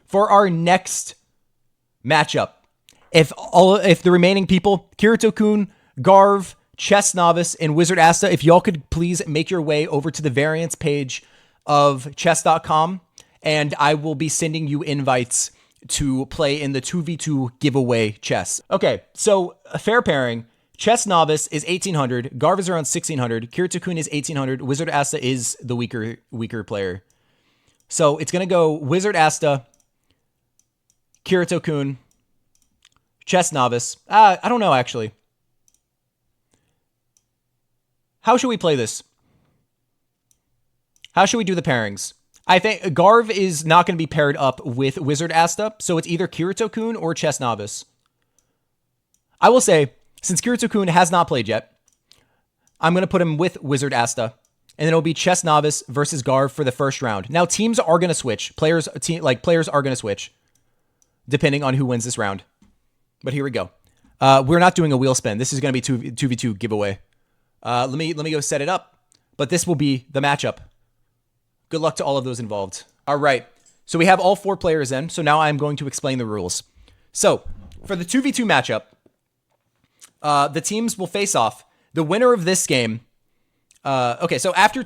for our next matchup, if the remaining people, Kirito-kun, Garv, Chess Novice, and Wizard Asta, if y'all could please make your way over to the variants page of chess.com, and I will be sending you invites to play in the 2v2 giveaway chess. Okay, so a fair pairing. Chess Novice is 1800, Garv is around 1600, Kirito-kun is 1800, Wizard Asta is the weaker player. So it's going to go Wizard Asta, Kirito-kun, Chess Novice. I don't know, actually. How should we play this? How should we do the pairings? I think Garv is not going to be paired up with Wizard Asta, so it's either Kirito-kun or Chess Novice. I will say, since Kirito-kun has not played yet, I'm going to put him with Wizard Asta, and then it'll be Chess Novice versus Garv for the first round. Now, teams are going to switch. Players are going to switch, depending on who wins this round. But here we go. We're not doing a wheel spin. This is going to be 2v2 giveaway. Let me go set it up, but this will be the matchup. Good luck to all of those involved. All right, so we have all 4 players in, so now I'm going to explain the rules. So, for the 2v2 matchup, the teams will face off. The winner of this game, so after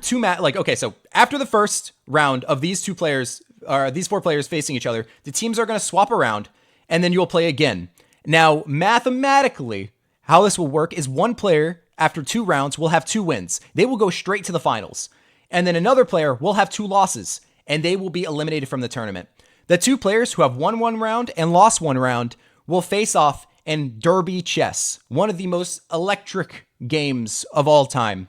after the first round of these 2 players, or these 4 players facing each other, the teams are going to swap around, and then you'll play again. Now, mathematically, how this will work is one player, after 2 rounds, will have 2 wins. They will go straight to the finals. And then another player will have 2 losses, and they will be eliminated from the tournament. The 2 players who have won 1 round and lost 1 round will face off in Derby Chess, one of the most electric games of all time.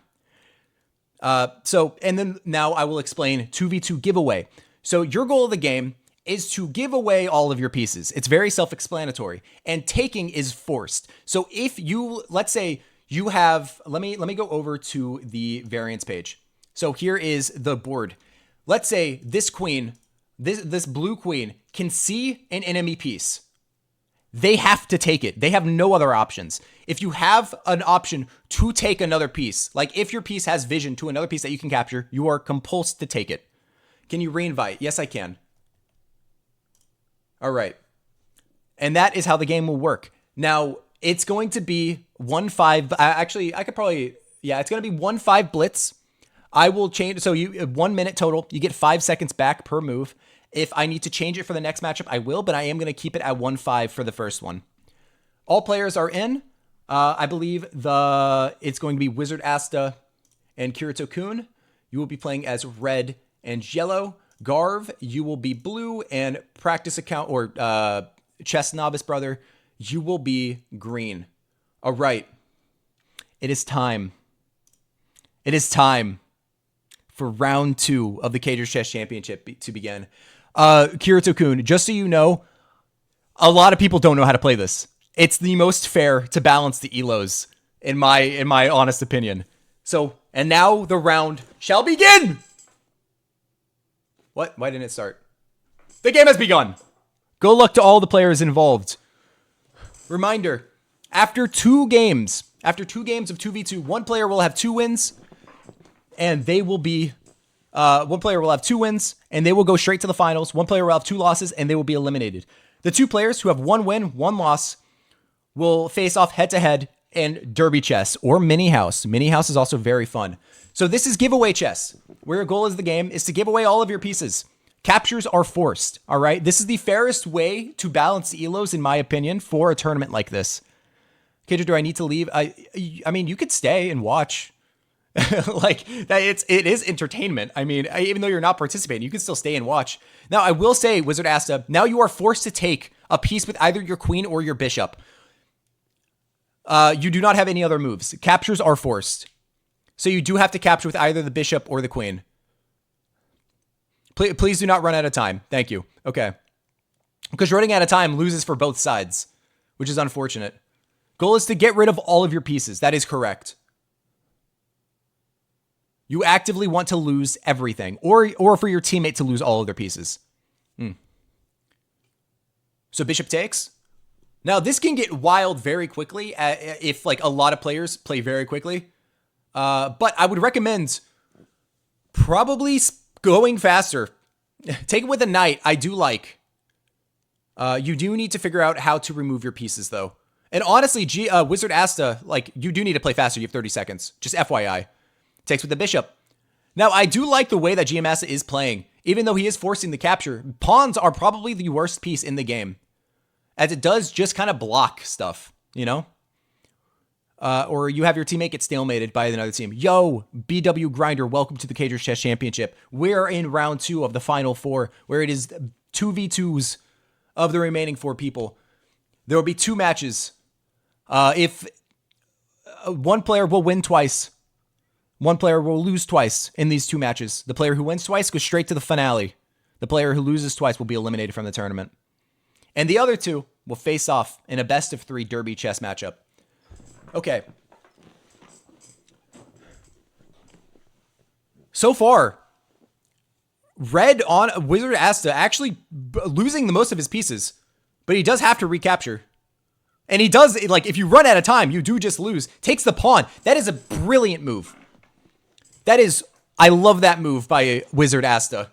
And then now I will explain 2v2 giveaway. So your goal of the game is to give away all of your pieces. It's very self-explanatory, and taking is forced. So if you, let's say you have, let me go over to the variants page. So here is the board. Let's say this queen, this blue queen can see an enemy piece. They have to take it. They have no other options. If you have an option to take another piece, like if your piece has vision to another piece that you can capture, you are compulsed to take it. Can you reinvite? Yes, I can. All right. And that is how the game will work. Now, it's going to be 1-5. Actually, I could probably, yeah, it's going to be 1-5 blitz. I will change. So 1 minute total. You get 5 seconds back per move. If I need to change it for the next matchup, I will, but I am going to keep it at 1-5 for the first one. All players are in. I believe it's going to be Wizard Asta and Kirito-kun. You will be playing as red and yellow. Garv, you will be blue, and practice account or chess novice brother, you will be green. All right. It is time. It is time for round 2 of the TheCager Chess Championship to begin. Kirito-kun, just so you know, a lot of people don't know how to play this. It's the most fair to balance the elos, in my honest opinion. So, and now the round shall begin! What? Why didn't it start? The game has begun! Good luck to all the players involved. Reminder, after two games of 2v2, one player will have 2 wins, and they will be, one player will have 2 wins, and they will go straight to the finals. One player will have 2 losses, and they will be eliminated. The 2 players who have 1 win, 1 loss, will face off head-to-head in Derby Chess or Mini House. Mini House is also very fun. So this is giveaway chess, where your goal is the game is to give away all of your pieces. Captures are forced, all right? This is the fairest way to balance the elos, in my opinion, for a tournament like this. TheCager, do I need to leave? I mean, you could stay and watch. Like, it is entertainment. I mean, even though you're not participating, you can still stay and watch. Now, I will say, Wizard Asta, now you are forced to take a piece with either your queen or your bishop. You do not have any other moves. Captures are forced. So you do have to capture with either the bishop or the queen. Please do not run out of time. Thank you. Okay. Because running out of time loses for both sides, which is unfortunate. Goal is to get rid of all of your pieces. That is correct. You actively want to lose everything, or for your teammate to lose all of their pieces. So bishop takes. Now, this can get wild very quickly if like a lot of players play very quickly. But I would recommend probably going faster. Take it with a knight. I do like. You do need to figure out how to remove your pieces, though. And honestly, Wizard Asta, like, you do need to play faster. You have 30 seconds. Just FYI. Takes with the bishop. Now, I do like the way that GM Asta is playing. Even though he is forcing the capture, pawns are probably the worst piece in the game, as it does just kind of block stuff, you know? Or you have your teammate get stalemated by another team. Yo, BW Grinder, welcome to the TheCager Chess Championship. We're in round 2 of the final 4, where it is 2v2s of the remaining 4 people. There will be 2 matches. If one player will win twice, one player will lose twice in these 2 matches. The player who wins twice goes straight to the finale. The player who loses twice will be eliminated from the tournament. And the other 2 will face off in a best-of-3 Derby chess matchup. Okay. So far, red on Wizard Asta actually losing the most of his pieces, but he does have to recapture. And he does, like, if you run out of time, you do just lose. Takes the pawn. That is a brilliant move. I love that move by Wizard Asta.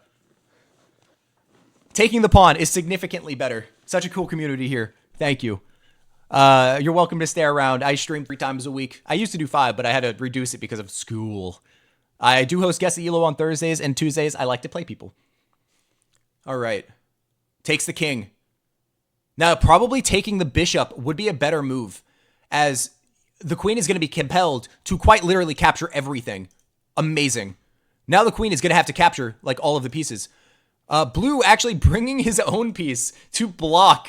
Taking the pawn is significantly better. Such a cool community here. Thank you. You're welcome to stay around. I stream 3 times a week. I used to do 5, but I had to reduce it because of school. I do host Guess the Elo on Thursdays, and Tuesdays I like to play people. All right. Takes the king. Now, probably taking the bishop would be a better move, as the queen is going to be compelled to quite literally capture everything. Amazing. Now the queen is going to have to capture, like, all of the pieces. Blue actually bringing his own piece to block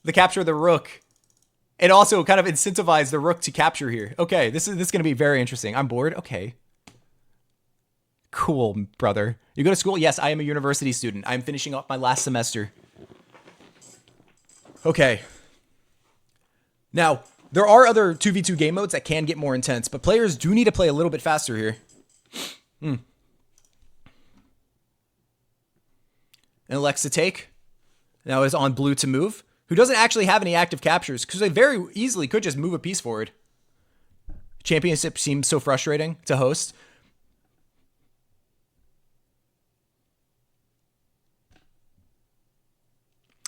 the capture of the rook. And also kind of incentivize the rook to capture here. Okay, this is going to be very interesting. I'm bored. Okay. Cool, brother. You go to school? Yes, I am a university student. I'm finishing up my last semester. Okay. Now, there are other 2v2 game modes that can get more intense, but players do need to play a little bit faster here. And Alexa take. Now is on blue to move, who doesn't actually have any active captures, because they very easily could just move a piece forward. Championship seems so frustrating to host.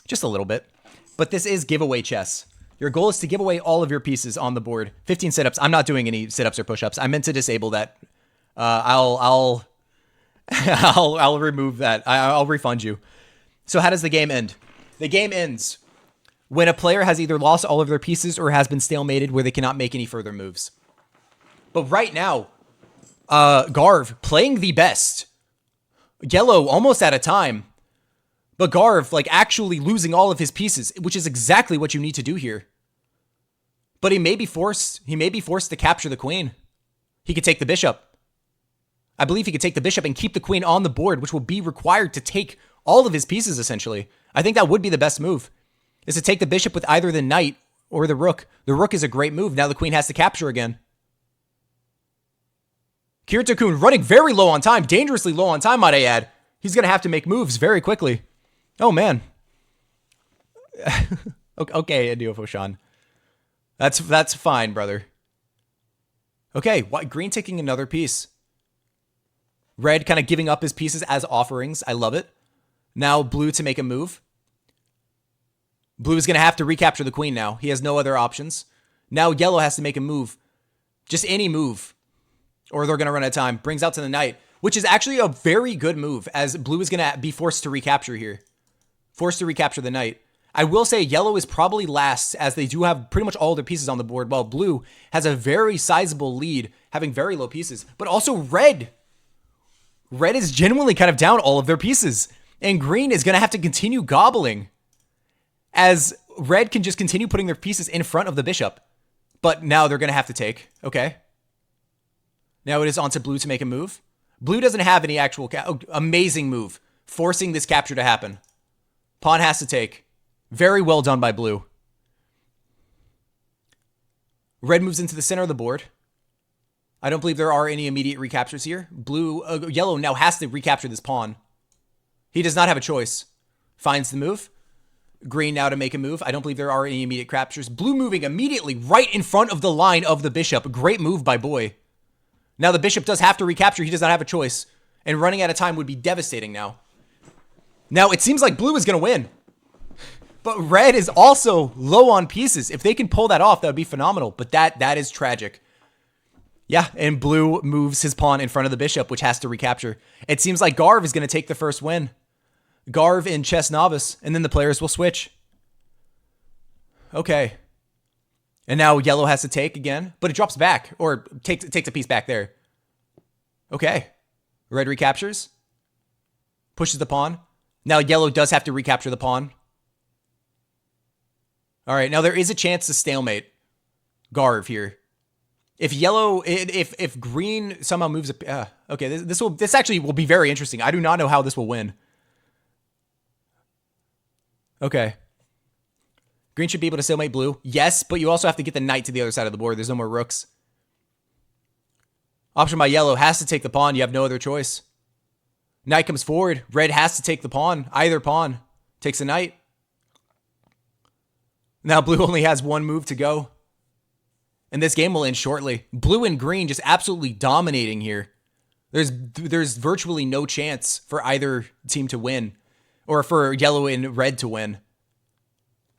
Just a little bit. But this is giveaway chess. Your goal is to give away all of your pieces on the board. 15 sit-ups. I'm not doing any sit-ups or push-ups. I meant to disable that. I'll remove that. I'll refund you. So how does the game end? The game ends when a player has either lost all of their pieces or has been stalemated where they cannot make any further moves. But right now, Garv playing the best. Yellow almost out of time. But Garv, like, actually losing all of his pieces, which is exactly what you need to do here. But he may be forced to capture the queen. He could take the bishop. I believe he could take the bishop and keep the queen on the board, which will be required to take all of his pieces, essentially. I think that would be the best move, is to take the bishop with either the knight or the rook. The rook is a great move. Now the queen has to capture again. Kirito-kun running very low on time, dangerously low on time, might I add. He's going to have to make moves very quickly. Oh, man. Okay, Adiofoshan. That's fine, brother. Okay, green taking another piece. Red kind of giving up his pieces as offerings. I love it. Now blue to make a move. Blue is going to have to recapture the queen now. He has no other options. Now yellow has to make a move. Just any move, or they're going to run out of time. Brings out to the knight, which is actually a very good move, as blue is going to be forced to recapture here. Forced to recapture the knight. I will say yellow is probably last, as they do have pretty much all their pieces on the board, while blue has a very sizable lead, having very low pieces. But also red. Red is genuinely kind of down all of their pieces. And green is going to have to continue gobbling, as red can just continue putting their pieces in front of the bishop. But now they're going to have to take. Okay. Now it is on to blue to make a move. Blue doesn't have any actual... amazing move. Forcing this capture to happen. Pawn has to take. Very well done by blue. Red moves into the center of the board. I don't believe there are any immediate recaptures here. Yellow now has to recapture this pawn. He does not have a choice. Finds the move. Green now to make a move. I don't believe there are any immediate captures. Blue moving immediately right in front of the line of the bishop. Great move by boy. Now the bishop does have to recapture. He does not have a choice. And running out of time would be devastating now. Now it seems like blue is going to win. But red is also low on pieces. If they can pull that off, that would be phenomenal. But that is tragic. Yeah, and blue moves his pawn in front of the bishop, which has to recapture. It seems like Garv is going to take the first win. Garv in Chess Novice, and then the players will switch. Okay. And now yellow has to take again, but it drops back, or takes a piece back there. Okay. Red recaptures. Pushes the pawn. Now yellow does have to recapture the pawn. All right, now there is a chance to stalemate Garv here. If green somehow moves okay, this actually will be very interesting. I do not know how this will win. Okay. Green should be able to stalemate blue. Yes, but you also have to get the knight to the other side of the board. There's no more rooks. Option by yellow has to take the pawn. You have no other choice. Knight comes forward. Red has to take the pawn. Either pawn takes a knight. Now blue only has one move to go. And this game will end shortly. Blue and green just absolutely dominating here. There's virtually no chance for either team to win, or for yellow and red to win.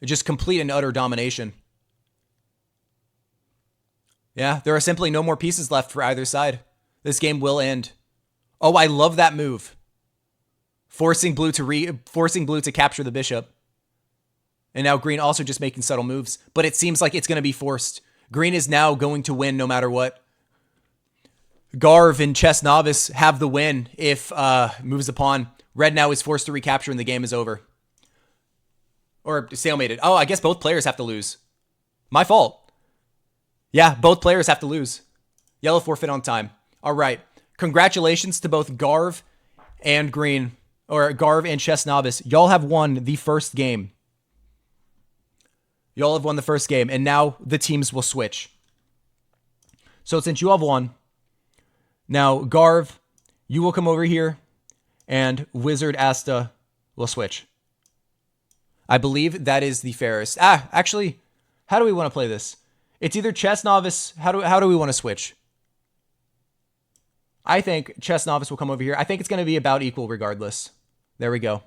Just complete and utter domination. Yeah, there are simply no more pieces left for either side. This game will end. Oh, I love that move. Forcing blue to capture the bishop. And now green also just making subtle moves, but it seems like it's going to be forced. Green is now going to win no matter what. Garv and Chess Novice have the win if moves the pawn. Red now is forced to recapture and the game is over. Or stalemated. Oh, I guess both players have to lose. My fault. Yeah, both players have to lose. Yellow forfeit on time. All right. Congratulations to both Garv and Green, or Garv and Chess Novice. Y'all have won the first game. Y'all have won the first game, and now the teams will switch. So since you have won, now Garv, you will come over here, and Wizard Asta will switch. I believe that is the fairest. Actually, how do we want to play this? It's either Chess Novice. How do we want to switch? I think Chess Novice will come over here. I think it's going to be about equal regardless. There we go.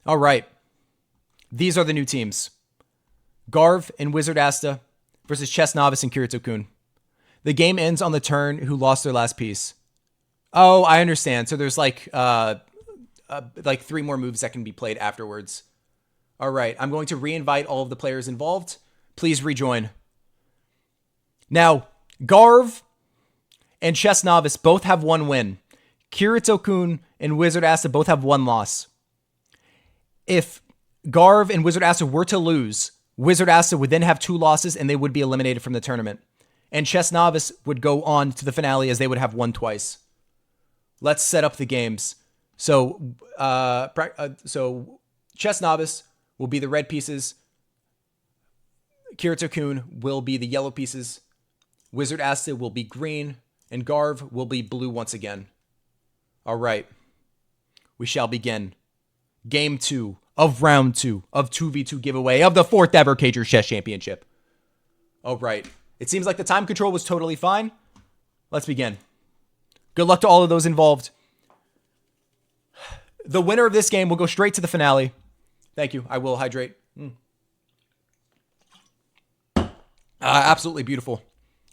All right. These are the new teams. Garv and Wizard Asta versus Chess Novice and Kirito-kun. The game ends on the turn who lost their last piece. Oh, I understand. So there's like 3 more moves that can be played afterwards. All right, I'm going to re-invite all of the players involved. Please rejoin. Now, Garv and Chess Novice both have 1 win. Kirito-kun and Wizard Asta both have 1 loss. If Garv and Wizard Asta were to lose, Wizard Asta would then have 2 losses and they would be eliminated from the tournament. And Chess Novice would go on to the finale as they would have won twice. Let's set up the games. So Chess Novice will be the red pieces. Kirito-kun will be the yellow pieces. Wizard Asta will be green. And Garv will be blue once again. All right. We shall begin. Game 2 of round 2 of 2v2 giveaway of the 4th ever Cager Chess Championship. All right. It seems like the time control was totally fine. Let's begin. Good luck to all of those involved. The winner of this game will go straight to the finale. Thank you. I will hydrate. Absolutely beautiful.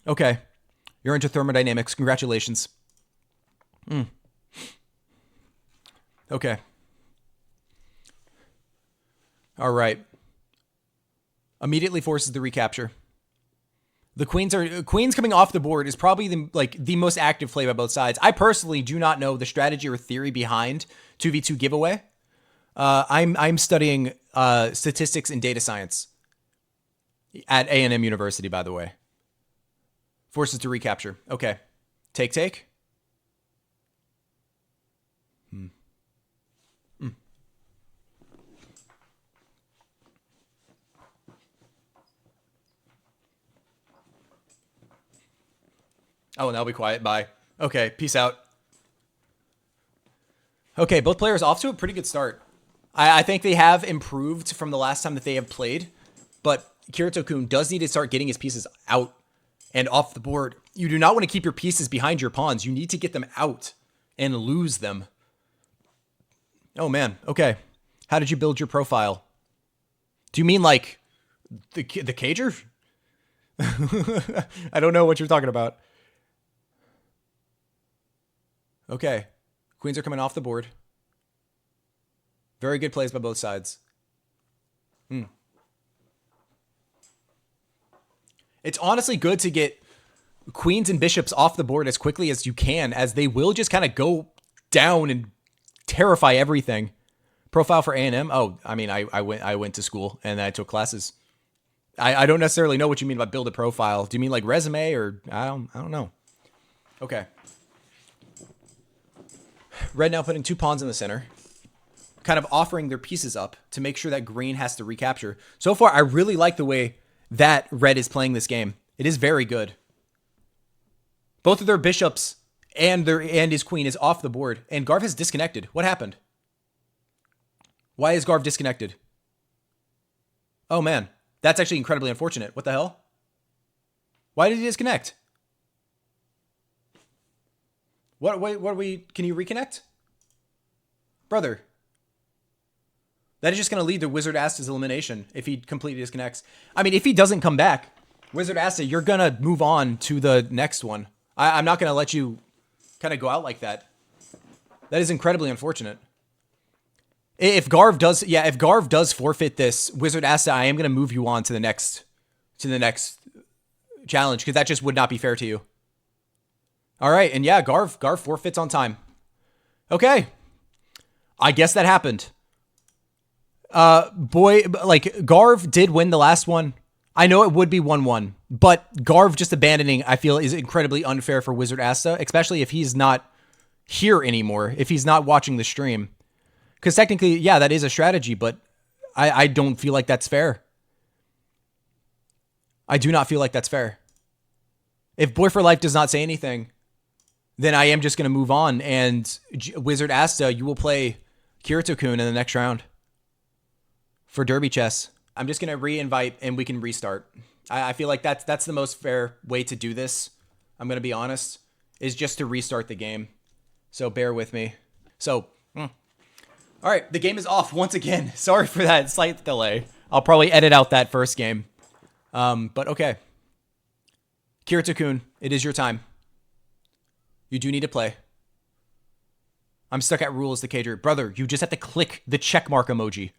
Okay. You're into thermodynamics. Congratulations. Okay. All right. Immediately forces the recapture. The queens coming off the board is probably the most active play by both sides. I personally do not know the strategy or theory behind 2v2 giveaway. I'm studying statistics and data science at A&M University, by the way. Forces to recapture. Okay. Take. Oh, and I'll be quiet. Bye. Okay, peace out. Okay, both players off to a pretty good start. I think they have improved from the last time that they have played, but Kirito-kun does need to start getting his pieces out and off the board. You do not want to keep your pieces behind your pawns. You need to get them out and lose them. Oh, man. Okay. How did you build your profile? Do you mean like the Cager? I don't know what you're talking about. Okay. Queens are coming off the board. Very good plays by both sides. It's honestly good to get queens and bishops off the board as quickly as you can, as they will just kind of go down and terrify everything. Profile for A&M? Oh, I mean, I went to school and I took classes. I don't necessarily know what you mean by build a profile. Do you mean like resume or I don't know. Okay. Red now putting 2 pawns in the center, kind of offering their pieces up to make sure that green has to recapture. So far, I really like the way that red is playing this game. It is very good. Both of their bishops and his queen is off the board, and Garv has disconnected. What happened? Why is Garv disconnected? Oh man, that's actually incredibly unfortunate. What the hell? Why did he disconnect? What can you reconnect? Brother. That is just going to lead to Wizard Asta's elimination if he completely disconnects. I mean, if he doesn't come back, Wizard Asta, you're going to move on to the next one. I'm not going to let you kind of go out like that. That is incredibly unfortunate. If Garv does forfeit this, Wizard Asta, I am going to move you on to the next challenge, because that just would not be fair to you. All right, and yeah, Garv forfeits on time. Okay. I guess that happened. Garv did win the last one. I know it would be 1-1, but Garv just abandoning, I feel, is incredibly unfair for Wizard Asta, especially if he's not here anymore, if he's not watching the stream. Because technically, yeah, that is a strategy, but I don't feel like that's fair. I do not feel like that's fair. If Boy for Life does not say anything, then I am just going to move on, and Wizard Asta, you will play Kirito-kun in the next round for Derby Chess. I'm just going to re-invite, and we can restart. I feel like that's the most fair way to do this, I'm going to be honest, is just to restart the game. So bear with me. So, all All right, the game is off once again. Sorry for that slight delay. I'll probably edit out that first game. But okay. Kirito-kun, it is your time. You do need to play. I'm stuck at rules, TheCager. Brother, you just have to click the checkmark emoji.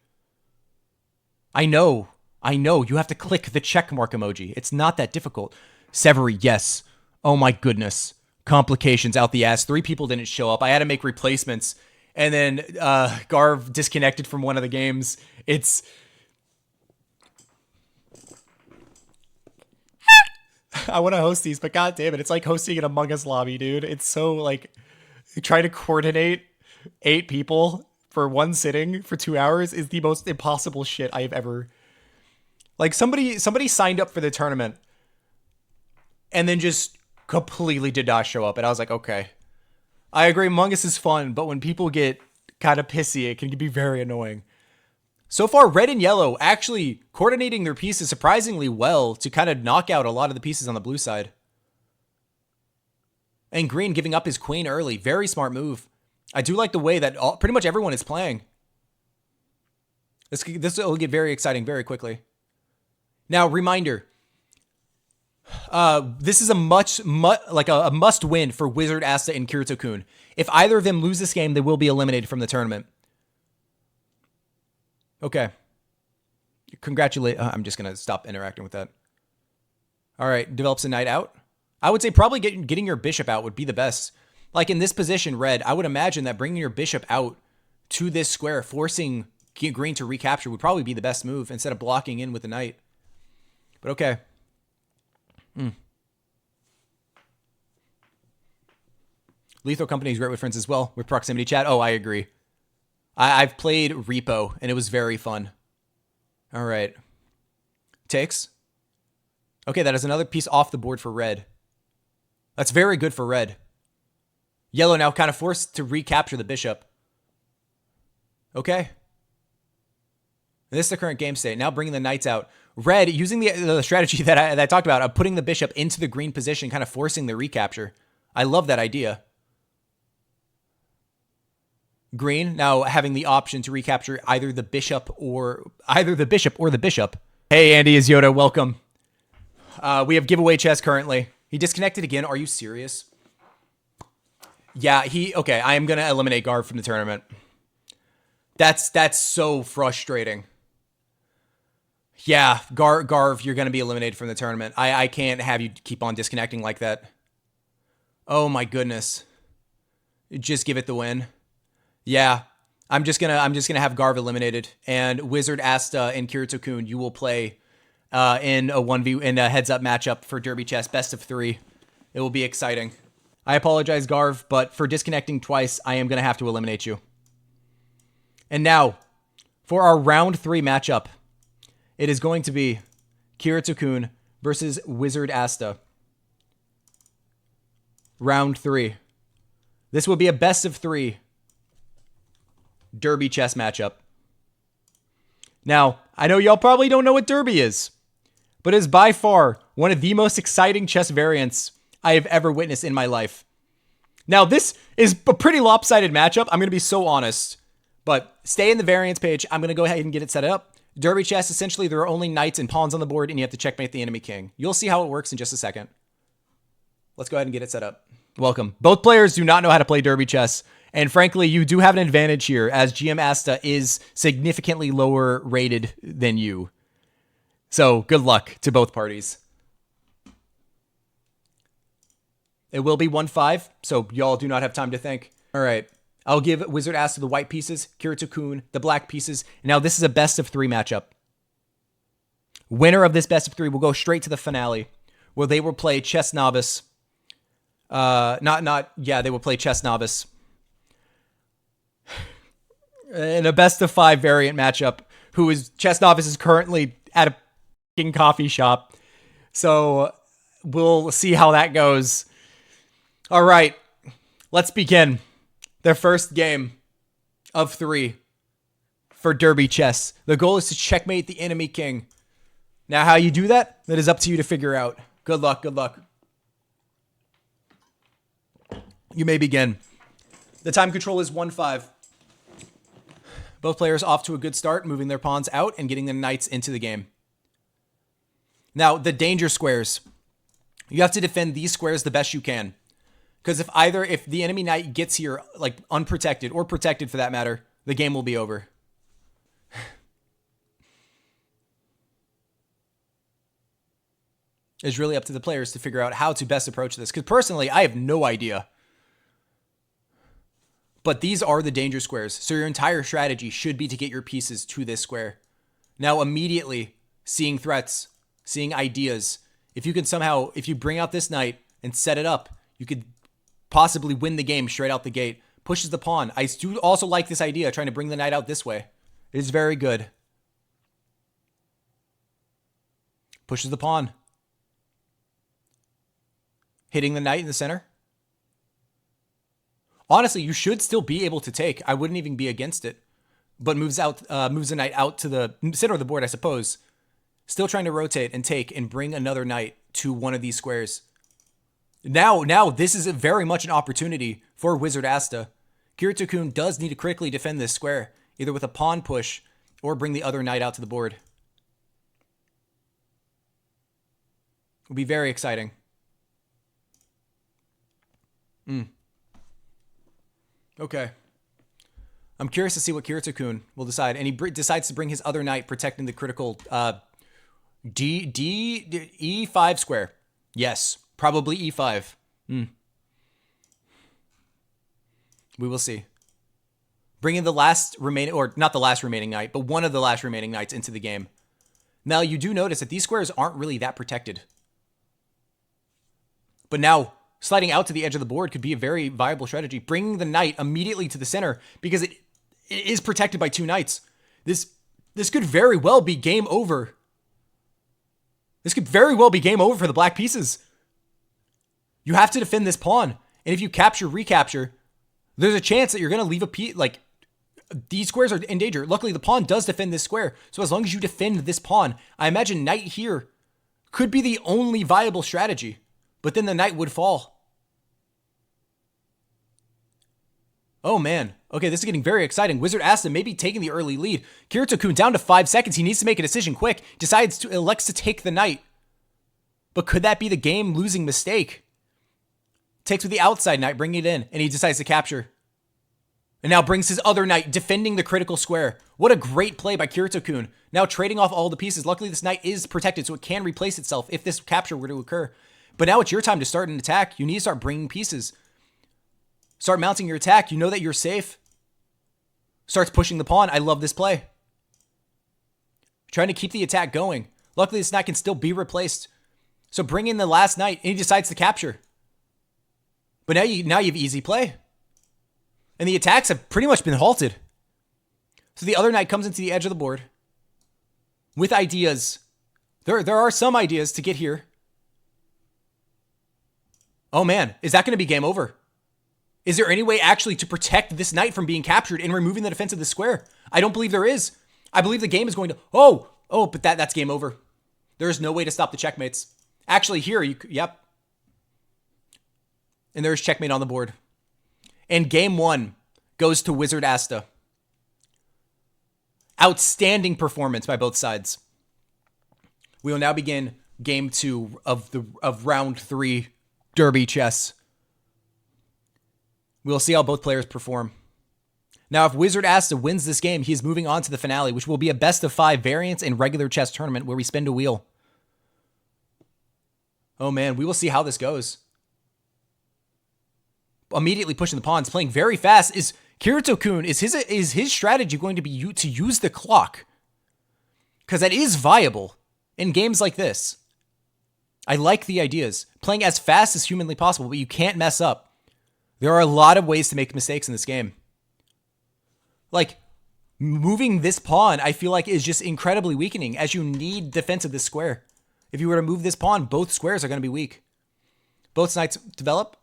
I know. You have to click the checkmark emoji. It's not that difficult. Severy, yes. Oh my goodness. Complications out the ass. 3 people didn't show up. I had to make replacements. And then Garv disconnected from one of the games. It's... I want to host these, but god damn it, it's like hosting an Among Us lobby, dude. It's so like trying to coordinate 8 people for one sitting for 2 hours is the most impossible shit I have ever. Like somebody signed up for the tournament and then just completely did not show up, and I was like, okay. I agree, Among Us is fun, but when people get kind of pissy, it can be very annoying. So far, red and yellow actually coordinating their pieces surprisingly well to kind of knock out a lot of the pieces on the blue side. And green giving up his queen early. Very smart move. I do like the way that pretty much everyone is playing. This will get very exciting very quickly. Now, reminder. This is a a must win for Wizard Asta and Kirito-kun. If either of them lose this game, they will be eliminated from the tournament. Okay. Congratulate. I'm just going to stop interacting with that. All right. Develops a knight out. I would say probably getting your bishop out would be the best. Like in this position, red, I would imagine that bringing your bishop out to this square, forcing green to recapture would probably be the best move instead of blocking in with the knight. But okay. Lethal Company is great with friends as well, with proximity chat. Oh, I agree. I've played Repo, and it was very fun. All right. Takes. Okay, that is another piece off the board for red. That's very good for red. Yellow now kind of forced to recapture the bishop. Okay. And this is the current game state. Now bringing the knights out. Red, using the strategy that I talked about of putting the bishop into the green position, kind of forcing the recapture. I love that idea. Green now having the option to recapture either the bishop or the bishop. Hey, Andy is Yoda. Welcome. We have giveaway chess currently. He disconnected again. Are you serious? Yeah, okay. I am going to eliminate Garv from the tournament. That's so frustrating. Yeah, Garv, you're going to be eliminated from the tournament. I can't have you keep on disconnecting like that. Oh my goodness. Just give it the win. Yeah, I'm just gonna have Garv eliminated, and Wizard Asta and Kirito-kun, you will play in a heads-up matchup for Derby Chess, best of 3. It will be exciting. I apologize, Garv, but for disconnecting twice, I am gonna have to eliminate you. And now, for our round 3 matchup, it is going to be Kirito-kun versus Wizard Asta. Round 3. This will be a best of 3. Derby chess matchup. Now, I know y'all probably don't know what Derby is, but it is by far one of the most exciting chess variants I have ever witnessed in my life. Now, this is a pretty lopsided matchup. I'm going to be so honest, but stay in the variants page. I'm going to go ahead and get it set up. Derby chess, essentially, there are only knights and pawns on the board, and you have to checkmate the enemy king. You'll see how it works in just a second. Let's go ahead and get it set up. Welcome. Both players do not know how to play Derby chess. And frankly, you do have an advantage here, as GM Asta is significantly lower rated than you. So good luck to both parties. It will be 1-5, so y'all do not have time to think. All right. I'll give Wizard Asta the white pieces, Kirito-kun the black pieces. Now this is a best of 3 matchup. Winner of this best of 3 will go straight to the finale, where they will play Chess Novice. They will play Chess Novice. In a best of 5 variant matchup, Chess Novice is currently at a fucking coffee shop. So we'll see how that goes. All right, let's begin. The first game of 3 for Derby chess. The goal is to checkmate the enemy king. Now, how you do that is up to you to figure out. Good luck, good luck. You may begin. The time control is 1-5. Both players off to a good start, moving their pawns out and getting the knights into the game. Now, the danger squares. You have to defend these squares the best you can. Because if the enemy knight gets here, like, unprotected, or protected for that matter, the game will be over. It's really up to the players to figure out how to best approach this. Because personally, I have no idea. But these are the danger squares. So your entire strategy should be to get your pieces to this square. Now, immediately seeing threats, seeing ideas. If you bring out this knight and set it up, you could possibly win the game straight out the gate. Pushes the pawn. I do also like this idea, trying to bring the knight out this way. It is very good. Pushes the pawn. Hitting the knight in the center. Honestly, you should still be able to take. I wouldn't even be against it. But moves the knight out to the center of the board, I suppose. Still trying to rotate and take and bring another knight to one of these squares. Now this is very much an opportunity for Wizard Asta. Kirito-kun does need to critically defend this square, either with a pawn push or bring the other knight out to the board. It will be very exciting. Okay. I'm curious to see what Kirito-kun will decide. And he decides to bring his other knight, protecting the critical E5 square. Yes, probably E5. We will see. Bringing the last remaining, or not the last remaining knight, but one of the last remaining knights into the game. Now, you do notice that these squares aren't really that protected. But now, sliding out to the edge of the board could be a very viable strategy. Bringing the knight immediately to the center because it is protected by two knights. This could very well be game over. This could very well be game over for the black pieces. You have to defend this pawn. And if you recapture, there's a chance that you're going to leave a piece, like, these squares are in danger. Luckily, the pawn does defend this square. So as long as you defend this pawn, I imagine knight here could be the only viable strategy. But then the knight would fall. Oh, man. Okay, this is getting very exciting. Wizard Asta may be taking the early lead. Kirito-kun down to 5 seconds. He needs to make a decision quick. Elects to take the knight. But could that be the game-losing mistake? Takes with the outside knight, bringing it in, and he decides to capture. And now brings his other knight, defending the critical square. What a great play by Kirito-kun. Now trading off all the pieces. Luckily, this knight is protected, so it can replace itself if this capture were to occur. But now it's your time to start an attack. You need to start bringing pieces. Start mounting your attack. You know that you're safe. Starts pushing the pawn. I love this play. Trying to keep the attack going. Luckily, this knight can still be replaced. So bring in the last knight, and he decides to capture. But now you have easy play. And the attacks have pretty much been halted. So the other knight comes into the edge of the board. With ideas. There are some ideas to get here. Oh man, is that going to be game over? Is there any way actually to protect this knight from being captured and removing the defense of the square? I don't believe there is. I believe the game is going to... Oh, but that's game over. There is no way to stop the checkmates. Actually, here, yep. And there's checkmate on the board. And game 1 goes to Wizard Asta. Outstanding performance by both sides. We will now begin game 2 of round 3 Derby chess. We'll see how both players perform. Now, if Wizard Asta wins this game, he is moving on to the finale, which will be a best of 5 variance and regular chess tournament where we spin a wheel. Oh man, we will see how this goes. Immediately pushing the pawns, playing very fast. Is Kirito-kun, is his strategy going to be to use the clock? Because that is viable in games like this. I like the ideas. Playing as fast as humanly possible, but you can't mess up. There are a lot of ways to make mistakes in this game. Like, moving this pawn, I feel like, is just incredibly weakening, as you need defense of this square. If you were to move this pawn, both squares are going to be weak. Both knights develop.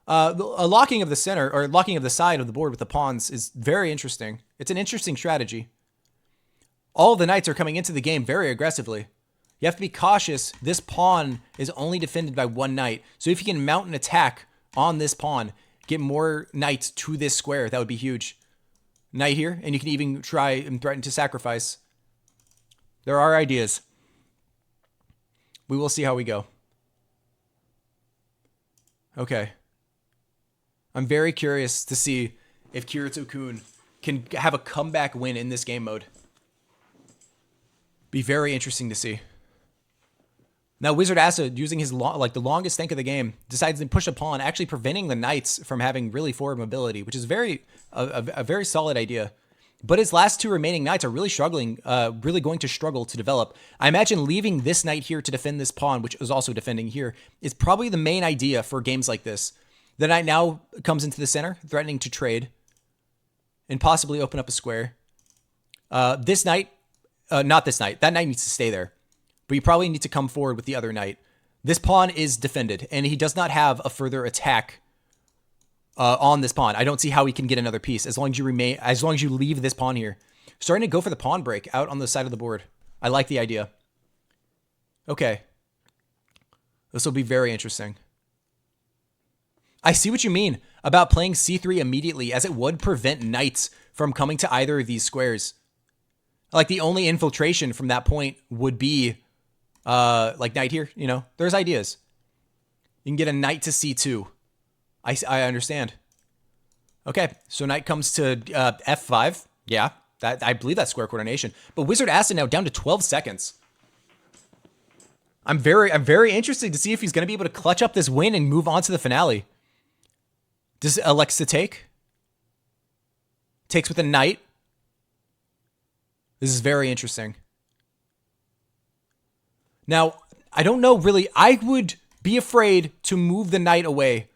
A locking of the center, or locking of the side of the board with the pawns is very interesting. It's an interesting strategy. All the knights are coming into the game very aggressively. You have to be cautious. This pawn is only defended by one knight. So if you can mount an attack on this pawn, get more knights to this square, that would be huge. Knight here, and you can even try and threaten to sacrifice. There are ideas. We will see how we go. Okay. I'm very curious to see if Kirito-kun can have a comeback win in this game mode. Be very interesting to see. Now, Wizard Acid, using his the longest think of the game, decides to push a pawn, actually preventing the knights from having really forward mobility, which is a very solid idea. But his last two remaining knights are really struggling, really going to struggle to develop. I imagine leaving this knight here to defend this pawn, which is also defending here, is probably the main idea for games like this. The knight now comes into the center, threatening to trade, and possibly open up a square. This knight, not this knight. That knight needs to stay there. But you probably need to come forward with the other knight. This pawn is defended, and he does not have a further attack on this pawn. I don't see how he can get another piece as long as you leave this pawn here. Starting to go for the pawn break out on the side of the board. I like the idea. Okay. This will be very interesting. I see what you mean about playing c3 immediately, as it would prevent knights from coming to either of these squares. Like, the only infiltration from that point would be like knight here, you know. There's ideas. You can get a knight to c2. I understand. Okay, so knight comes to f5. Yeah, I believe that's square coordination. But Wizard Acid now down to 12 seconds. I'm very interested to see if he's going to be able to clutch up this win and move on to the finale. Does Alexa take? Takes with a knight. This is very interesting. Now, I don't know really. I would be afraid to move the knight away,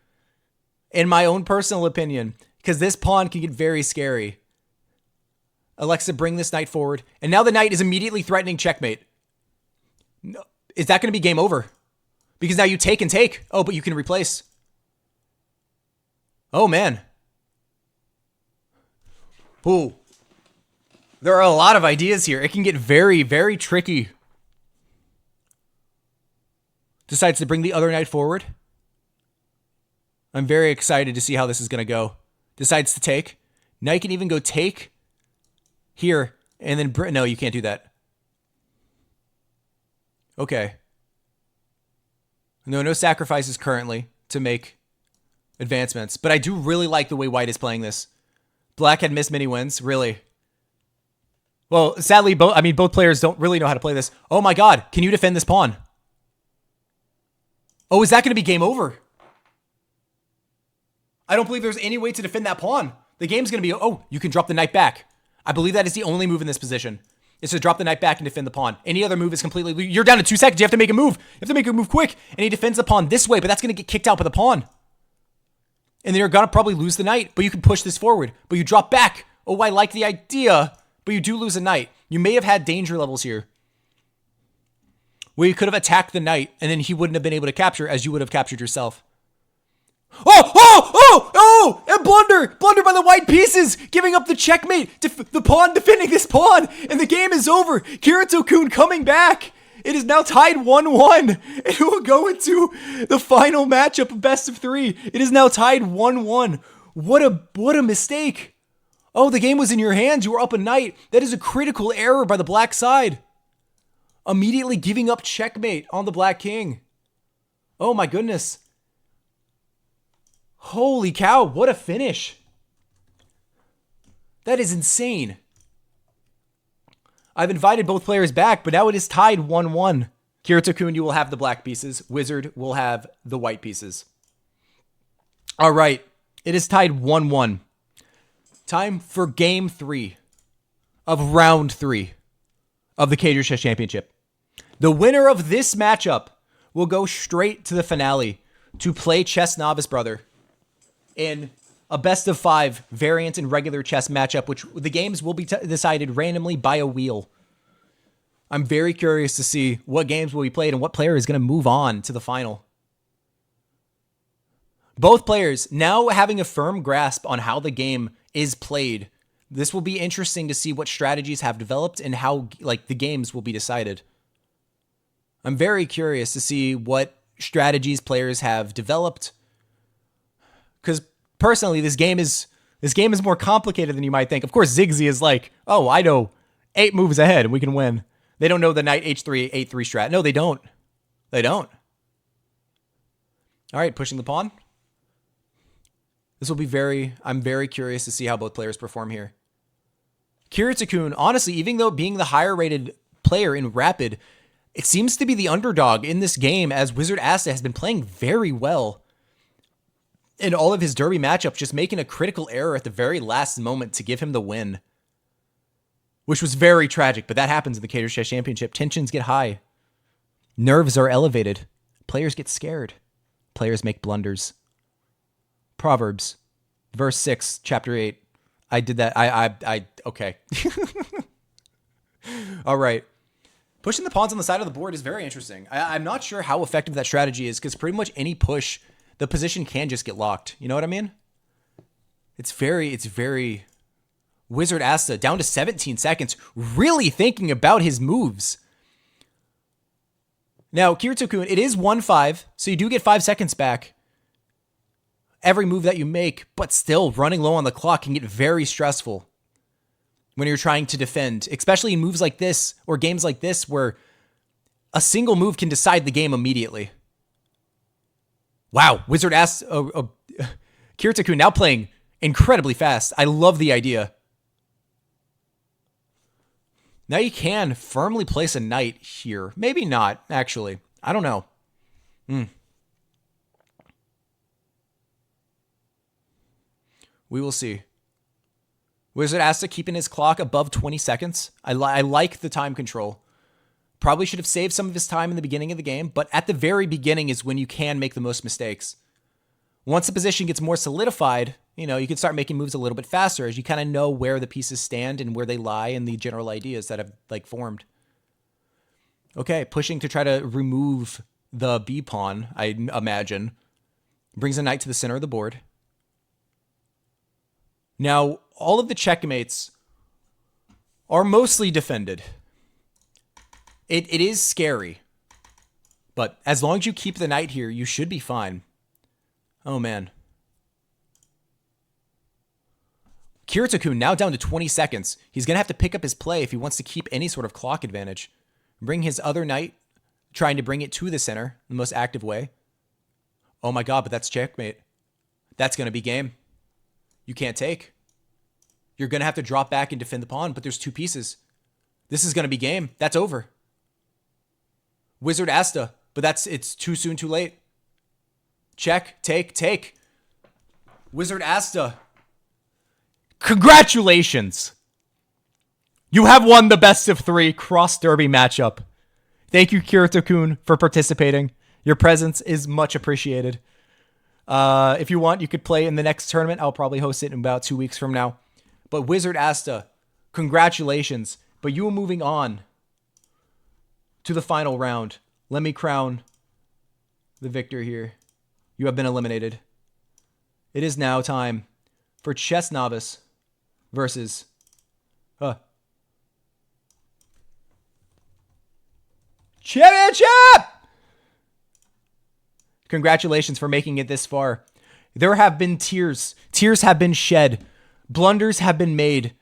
in my own personal opinion, because this pawn can get very scary. Alexa, bring this knight forward. And now the knight is immediately threatening checkmate. No, is that going to be game over? Because now you take and take. Oh, but you can replace. Oh, man. Ooh. There are a lot of ideas here. It can get very, very tricky. Decides to bring the other knight forward. I'm very excited to see how this is going to go. Decides to take. Knight can even go take here. And then, no, you can't do that. Okay. No sacrifices currently to make advancements. But I do really like the way white is playing this. Black had missed many wins, really. Well, sadly, both players don't really know how to play this. Oh my god, can you defend this pawn? Oh, is that going to be game over? I don't believe there's any way to defend that pawn. The game's going to be, oh, you can drop the knight back. I believe that is the only move in this position. Is to drop the knight back and defend the pawn. Any other move is completely, you're down to 2 seconds. You have to make a move. You have to make a move quick. And he defends the pawn this way, but that's going to get kicked out by the pawn. And then you're going to probably lose the knight, but you can push this forward. But you drop back. Oh, I like the idea. But you do lose a knight. You may have had danger levels here, where you could have attacked the knight, and then he wouldn't have been able to capture as you would have captured yourself. And blunder by the white pieces, giving up the checkmate, the pawn defending this pawn, and the game is over. Kirito-kun coming back. It is now tied 1-1, and it will go into the final matchup of best of 3. It is now tied 1-1. What a mistake. Oh, the game was in your hands. You were up a knight. That is a critical error by the black side. Immediately giving up checkmate on the black king. Oh my goodness. Holy cow, what a finish. That is insane. I've invited both players back, but now it is tied 1-1. Kirito-kun, you will have the black pieces. Wizard will have the white pieces. All right, it is tied 1-1. Time for game 3 of round 3 of the TheCager Chess Championship. The winner of this matchup will go straight to the finale to play Chess Novice Brother in a best of 5 variant and regular chess matchup, which the games will be decided randomly by a wheel. I'm very curious to see what games will be played and what player is going to move on to the final. Both players now having a firm grasp on how the game is played. This will be interesting to see what strategies have developed and how the games will be decided. I'm very curious to see what strategies players have developed, because personally this game is This game is more complicated than you might think. Of course, Ziggsy is like, oh, I know 8 moves ahead. We can win. They don't know the knight h3, 8-3 strat. No, they don't. They don't. All right, pushing the pawn. This will be I'm very curious to see how both players perform here. Kirita-kun, honestly, even though being the higher rated player in Rapid, it seems to be the underdog in this game as Wizard Asta has been playing very well in all of his derby matchups, just making a critical error at the very last moment to give him the win, which was very tragic, but that happens in the Cager Chess Championship. Tensions get high. Nerves are elevated. Players get scared. Players make blunders. Proverbs, verse 6, chapter 8. I did that. Okay. All right. Pushing the pawns on the side of the board is very interesting. I'm not sure how effective that strategy is because pretty much any push, the position can just get locked. You know what I mean? It's very Wizard Asta down to 17 seconds, really thinking about his moves. Now, Kirito-kun, it is 1-5, so you do get 5 seconds back every move that you make, but still running low on the clock can get very stressful when you're trying to defend, especially in moves like this or games like this where a single move can decide the game immediately. Wow, Wizard asks Kirito-kun now playing incredibly fast. I love the idea. Now you can firmly place a knight here. Maybe not, actually. I don't know. We will see. Wizard Asta keeping his clock above 20 seconds. I like the time control. Probably should have saved some of his time in the beginning of the game, but at the very beginning is when you can make the most mistakes. Once the position gets more solidified, you can start making moves a little bit faster as you kind of know where the pieces stand and where they lie and the general ideas that have formed. Okay, pushing to try to remove the B pawn, I imagine. Brings a knight to the center of the board. Now, all of the checkmates are mostly defended. It is scary. But as long as you keep the knight here, you should be fine. Oh, man. Kirito-kun now down to 20 seconds. He's going to have to pick up his play if he wants to keep any sort of clock advantage. Bring his other knight, trying to bring it to the center, the most active way. Oh my god, but that's checkmate. That's going to be game. You can't take. You're going to have to drop back and defend the pawn, but there's 2 pieces. This is going to be game. That's over. Wizard Asta, but it's too soon, too late. Check, take. Wizard Asta. Congratulations. You have won the best of 3 cross derby matchup. Thank you, Kirito-kun, for participating. Your presence is much appreciated. If you want, you could play in the next tournament. I'll probably host it in about 2 weeks from now. But Wizard Asta, congratulations. But you are moving on to the final round. Let me crown the victor here. You have been eliminated. It is now time for Chess Novice versus Championship! Congratulations for making it this far. There have been tears. Tears have been shed. Blunders have been made.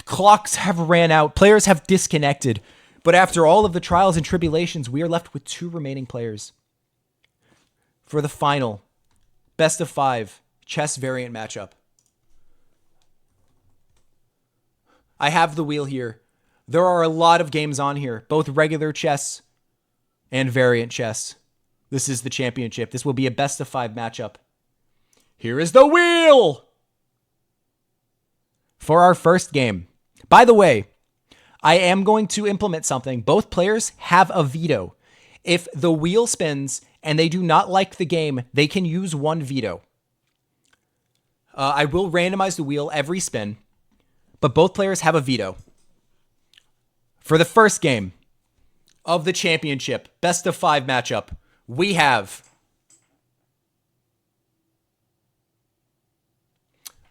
Clocks have ran out. Players have disconnected. But after all of the trials and tribulations, we are left with 2 remaining players for the final best of 5 chess variant matchup. I have the wheel here. There are a lot of games on here, both regular chess and variant chess. This is the championship. This will be a best of 5 matchup. Here is the wheel for our first game. By the way, I am going to implement something. Both players have a veto. If the wheel spins and they do not like the game, they can use 1 veto. I will randomize the wheel every spin, but both players have a veto. For the first game of the championship, best of 5 matchup, we have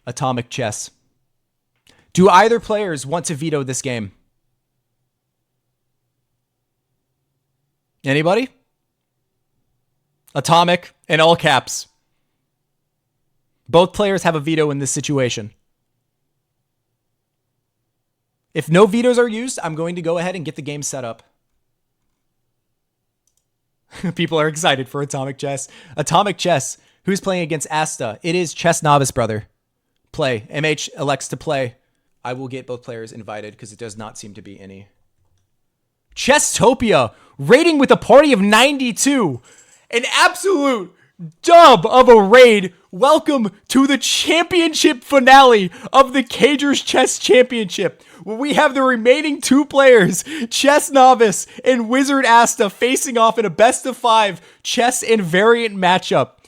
Atomic Chess. Do either players want to veto this game? Anybody? Atomic in all caps. Both players have a veto in this situation. If no vetoes are used, I'm going to go ahead and get the game set up. People are excited for Atomic Chess. Atomic Chess. Who's playing against Asta? It is Chess Novice Brother. Play. MH elects to play. I will get both players invited because it does not seem to be any. Chesstopia raiding with a party of 92. An absolute dub of a raid. Welcome to the championship finale of the TheCager's Chess Championship, where we have the remaining two players, Chess Novice and Wizard Asta, facing off in a best-of-5 chess and variant matchup.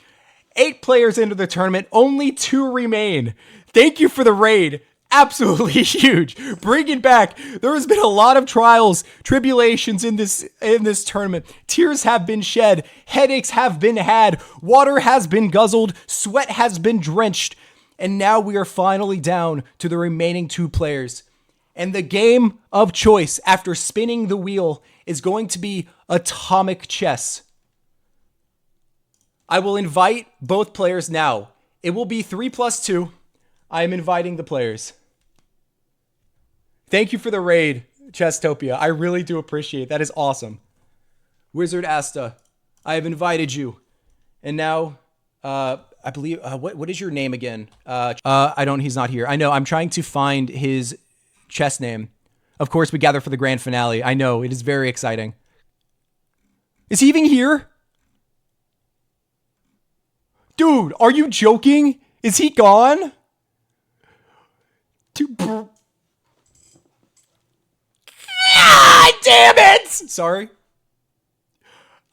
8 players into the tournament, only 2 remain. Thank you for the raid. Absolutely huge. Bring it back. There has been a lot of trials, tribulations in this tournament. Tears have been shed. Headaches have been had. Water has been guzzled. Sweat has been drenched. And now we are finally down to the remaining 2 players. And the game of choice after spinning the wheel is going to be Atomic Chess. I will invite both players now. It will be 3+2. I am inviting the players. Thank you for the raid, Chesstopia. I really do appreciate it. That is awesome. Wizard Asta, I have invited you. And now, I believe, what is your name again? He's not here. I know, I'm trying to find his chess name. Of course, we gather for the grand finale. I know, it is very exciting. Is he even here? Dude, are you joking? Is he gone? Dude, damn it! Sorry.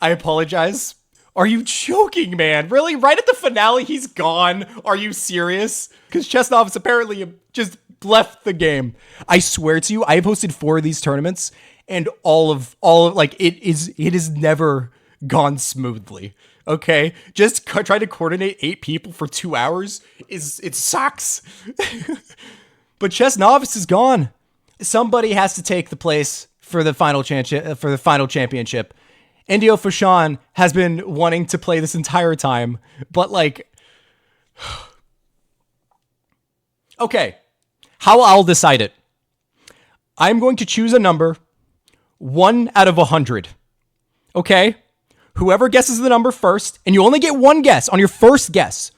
I apologize. Are you joking, man? Really? Right at the finale, he's gone? Are you serious? Because Chess Novice apparently just left the game. I swear to you, I have hosted 4 of these tournaments, and all of like it has never gone smoothly. Okay, just try to coordinate 8 people for 2 hours it sucks. But Chess Novice is gone. Somebody has to take the place for the final championship. Indio Fashan has been wanting to play this entire time, but like, okay, how I'll decide it. I'm going to choose a number 1 out of 100. Okay, whoever guesses the number first, and you only get 1 guess on your first guess.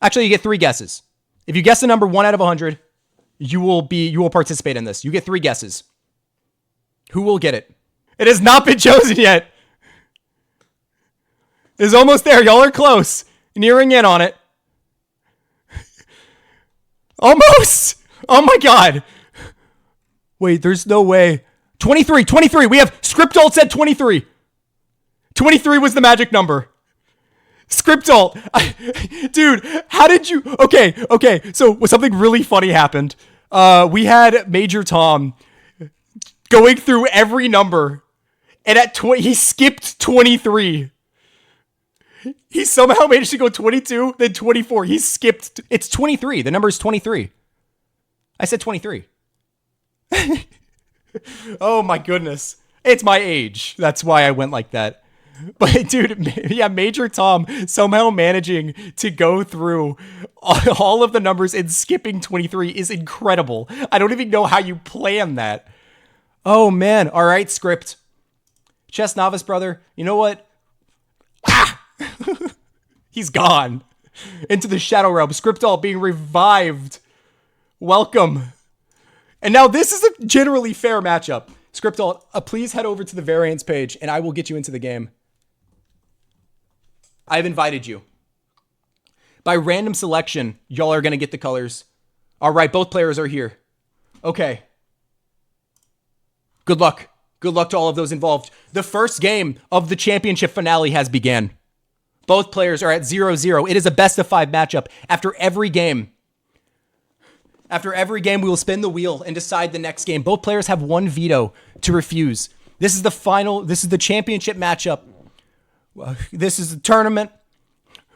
Actually, you get 3 guesses. If you guess the number 1 out of 100, you will participate in this. You get 3 guesses. Who will get it? It has not been chosen yet. It's almost there. Y'all are close. Nearing in on it. Almost. Oh my god. Wait, there's no way. 23. We have Scriptalt said 23. 23 was the magic number. Scriptalt. Dude, how did you... Okay. So something really funny happened. We had Major Tom going through every number, and at he skipped 23. He somehow managed to go 22, then 24. He skipped... It's 23. The number is 23. I said 23. Oh my goodness. It's my age. That's why I went like that. But dude, yeah, Major Tom somehow managing to go through all of the numbers and skipping 23 is incredible. I don't even know how you plan that. Oh man. All right, script. Chess Novice Brother, you know what? Ah! He's gone into the Shadow Realm. Scriptalt being revived. Welcome. And now this is a generally fair matchup. Scriptalt, please head over to the variants page and I will get you into the game. I've invited you. By random selection, y'all are going to get the colors. All right, both players are here. Okay. Good luck. Good luck to all of those involved. The first game of the championship finale has begun. Both players are at 0-0. It is a best-of-5 matchup. After every game, we will spin the wheel and decide the next game. Both players have 1 veto to refuse. This is the championship matchup. This is the tournament.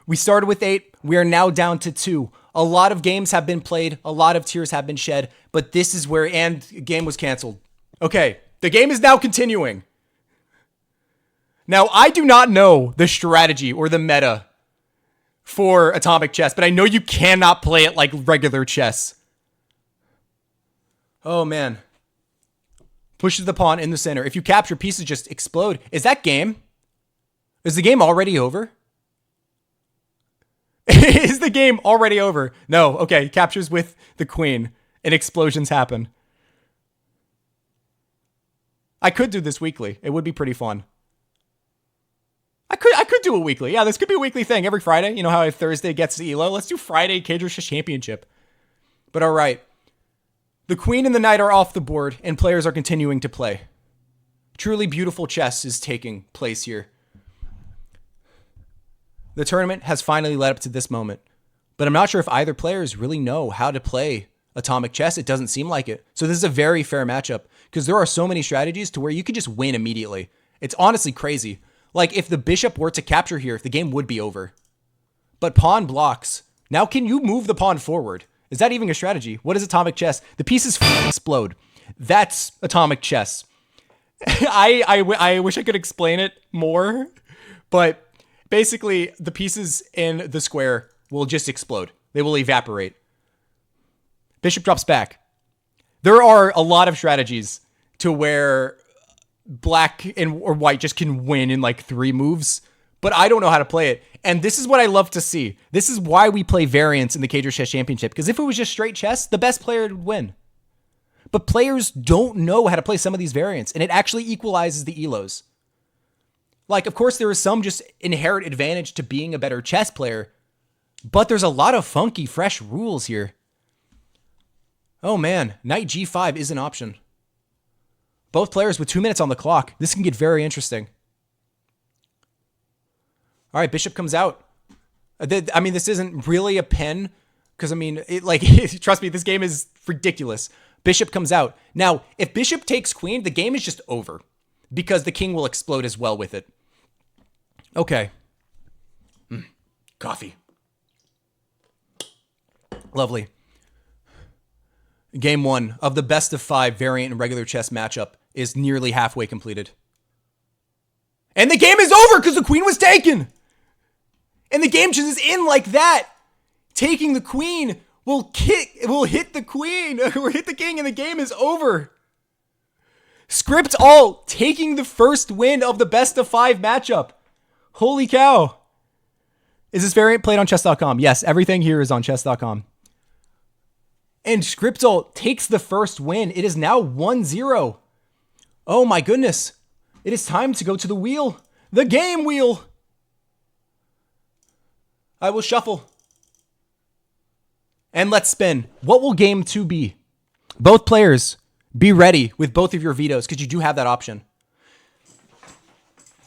We started with 8. We are now down to 2. A lot of games have been played. A lot of tears have been shed. But this is where, and game was canceled. Okay, the game is now continuing. Now, I do not know the strategy or the meta for atomic chess, but I know you cannot play it like regular chess. Oh, man. Pushes the pawn in the center. If you capture, pieces just explode. Is that game? Is the game already over? Is the game already over? No. Okay. Captures with the queen and explosions happen. I could do this weekly. It would be pretty fun. I could do it weekly. Yeah, this could be a weekly thing every Friday. You know how Thursday gets the ELO? Let's do Friday TheCager Championship. But all right. The queen and the knight are off the board and players are continuing to play. Truly beautiful chess is taking place here. The tournament has finally led up to this moment, but I'm not sure if either players really know how to play atomic chess. It doesn't seem like it. So this is a very fair matchup because there are so many strategies to where you could just win immediately. It's honestly crazy. Like if the bishop were to capture here, the game would be over. But pawn blocks. Now can you move the pawn forward? Is that even a strategy? What is atomic chess? The pieces explode. That's atomic chess. I wish I could explain it more, but basically the pieces in the square will just explode. They will evaporate. Bishop drops back. There are a lot of strategies to where black or white just can win in like 3 moves, but I don't know how to play it. And this is what I love to see. This is why we play variants in the TheCager Chess Championship, because if it was just straight chess, the best player would win. But players don't know how to play some of these variants, and it actually equalizes the elos. Like, of course, there is some just inherent advantage to being a better chess player, but there's a lot of funky, fresh rules here. Oh man, knight g5 is an option. Both players with 2 minutes on the clock. This can get very interesting. All right, bishop comes out. I mean, this isn't really a pen because, I mean, trust me, this game is ridiculous. Bishop comes out. Now, if bishop takes queen, the game is just over because the king will explode as well with it. Okay. Coffee. Lovely. Game 1 of the best of 5 variant and regular chess matchup is nearly halfway completed. And the game is over because the queen was taken. And the game just is in like that. Taking the queen will hit the queen or hit the king and the game is over. Script all taking the first win of the best of 5 matchup. Holy cow. Is this variant played on chess.com? Yes, everything here is on chess.com. And Scriptal takes the first win. It is now 1-0. Oh my goodness. It is time to go to the wheel. The game wheel. I will shuffle. And let's spin. What will game 2 be? Both players, be ready with both of your vetoes because you do have that option.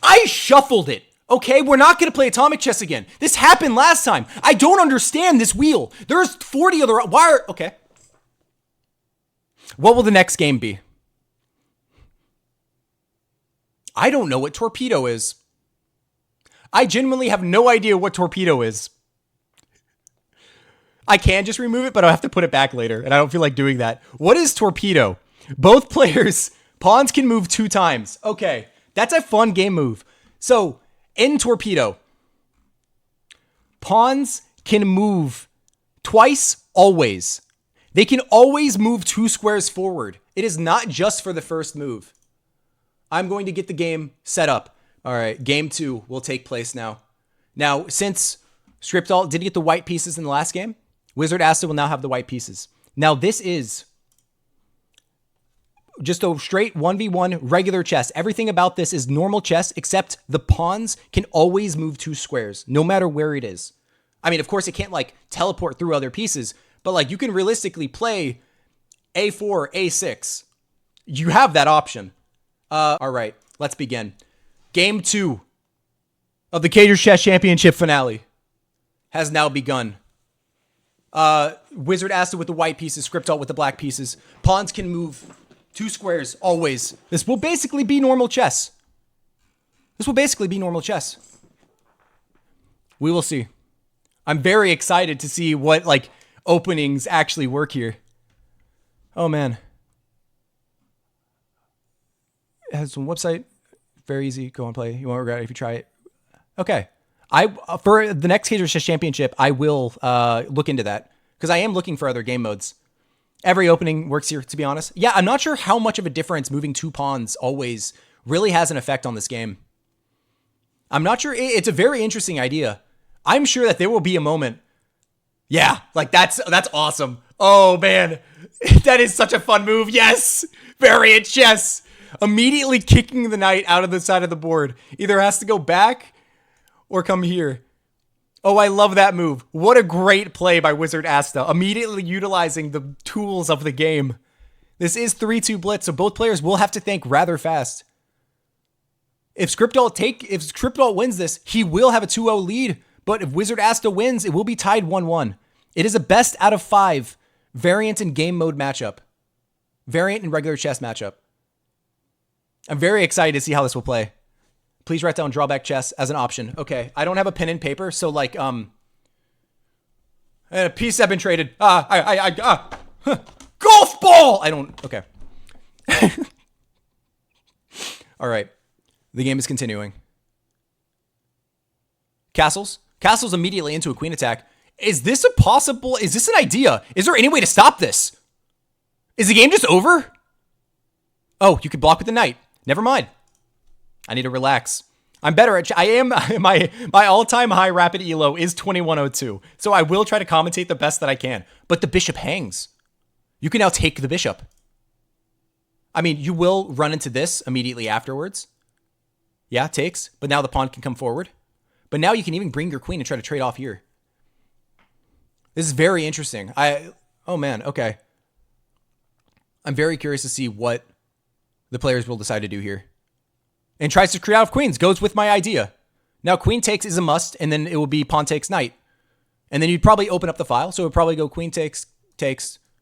I shuffled it. Okay, we're not going to play atomic chess again. This happened last time. I don't understand this wheel. There's 40 other... Okay. What will the next game be? I don't know what torpedo is. I genuinely have no idea what torpedo is. I can just remove it, but I'll have to put it back later, and I don't feel like doing that. What is torpedo? Both players, pawns can move 2 times. Okay, that's a fun game move. So, in torpedo, pawns can move twice, always. They can always move 2 squares forward. It is not just for the first move. I'm going to get the game set up. All right, game 2 will take place now. Now, since Scriptalt did get the white pieces in the last game, Wizard Asta will now have the white pieces. Now, this is just a straight 1v1 regular chess. Everything about this is normal chess, except the pawns can always move 2 squares, no matter where it is. I mean, of course, it can't, like, teleport through other pieces, but, like, you can realistically play a4, a6. You have that option. All right, let's begin. Game 2 of the TheCager Chess Championship finale has now begun. Wizard Asta with the white pieces, Scriptalt with the black pieces. Pawns can move 2 squares always. This will basically be normal chess. We will see. I'm very excited to see what, like, openings actually work here. Oh, man. It has some website. Very easy. Go and play. You won't regret it if you try it. Okay. For the next Cager Chess Championship, I will look into that because I am looking for other game modes. Every opening works here, to be honest. Yeah, I'm not sure how much of a difference moving 2 pawns always really has an effect on this game. I'm not sure. It's a very interesting idea. I'm sure that there will be a moment. Yeah, like that's awesome. Oh man, that is such a fun move. Yes, variant chess. Immediately kicking the knight out of the side of the board. Either has to go back or come here. Oh, I love that move. What a great play by Wizard Asta. Immediately utilizing the tools of the game. This is 3-2 blitz, so both players will have to think rather fast. If Scriptalt wins this, he will have a 2-0 lead. But if Wizard Asta wins, it will be tied 1-1. It is a best out of 5 variant and game mode matchup. Variant and regular chess matchup. I'm very excited to see how this will play. Please write down drawback chess as an option. Okay, I don't have a pen and paper, so like, a piece have been traded. Golf ball! I don't, okay. All right, the game is continuing. Castles. Castles immediately into a queen attack. Is this an idea? Is there any way to stop this? Is the game just over? Oh, you could block with the knight. Never mind. I need to relax. I'm better at, my all-time high rapid elo is 2102. So I will try to commentate the best that I can. But the bishop hangs. You can now take the bishop. I mean, you will run into this immediately afterwards. Yeah, takes. But now the pawn can come forward. But now you can even bring your queen and try to trade off here. This is very interesting. Oh man, okay. I'm very curious to see what the players will decide to do here. And tries to create out of queens. Goes with my idea. Now queen takes is a must, and then it will be pawn takes knight. And then you'd probably open up the file. So it would probably go queen takes,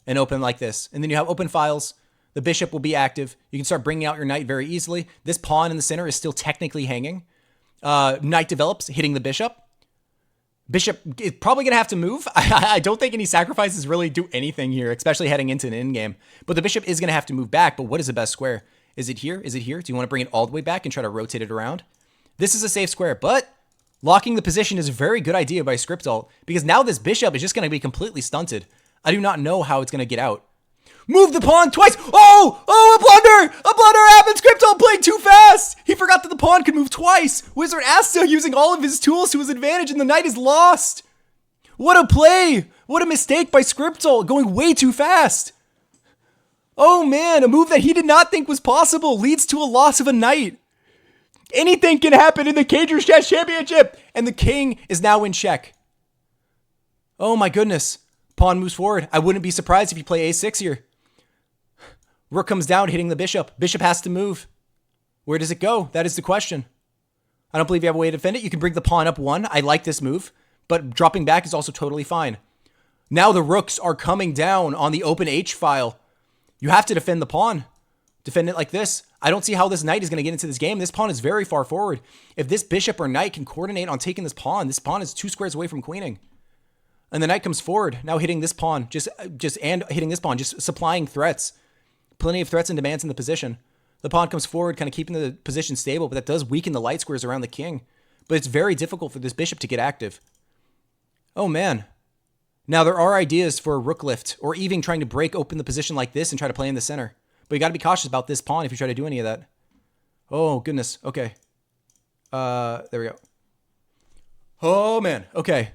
and open like this. And then you have open files. The bishop will be active. You can start bringing out your knight very easily. This pawn in the center is still technically hanging. Knight develops, hitting the bishop. Bishop is probably going to have to move. I don't think any sacrifices really do anything here, especially heading into an endgame. But the bishop is going to have to move back. But what is the best square? Is it here? Is it here? Do you want to bring it all the way back and try to rotate it around? This is a safe square, but locking the position is a very good idea by Scriptalt because now this bishop is just going to be completely stunted. I do not know how it's going to get out. Move the pawn twice. Oh, a blunder. A blunder happened. Scriptalt playing too fast. He forgot that the pawn could move twice. Wizard Asta using all of his tools to his advantage and the knight is lost. What a play. What a mistake by Scriptalt going way too fast. Oh man, a move that he did not think was possible leads to a loss of a knight. Anything can happen in the Cager Chess Championship. And the king is now in check. Oh my goodness. Pawn moves forward. I wouldn't be surprised if you play a6 here. Rook comes down, hitting the bishop. Bishop has to move. Where does it go? That is the question. I don't believe you have a way to defend it. You can bring the pawn up 1. I like this move. But dropping back is also totally fine. Now the rooks are coming down on the open H file. You have to defend the pawn. Defend it like this. I don't see how this knight is going to get into this game. This pawn is very far forward. If this bishop or knight can coordinate on taking this pawn is 2 squares away from queening. And the knight comes forward, now hitting this pawn, just hitting this pawn, just supplying threats. Plenty of threats and demands in the position. The pawn comes forward, kind of keeping the position stable, but that does weaken the light squares around the king. But it's very difficult for this bishop to get active. Oh man. Now there are ideas for a rook lift, or even trying to break open the position like this and try to play in the center. But you got to be cautious about this pawn if you try to do any of that. Oh goodness, okay. There we go. Oh man, okay.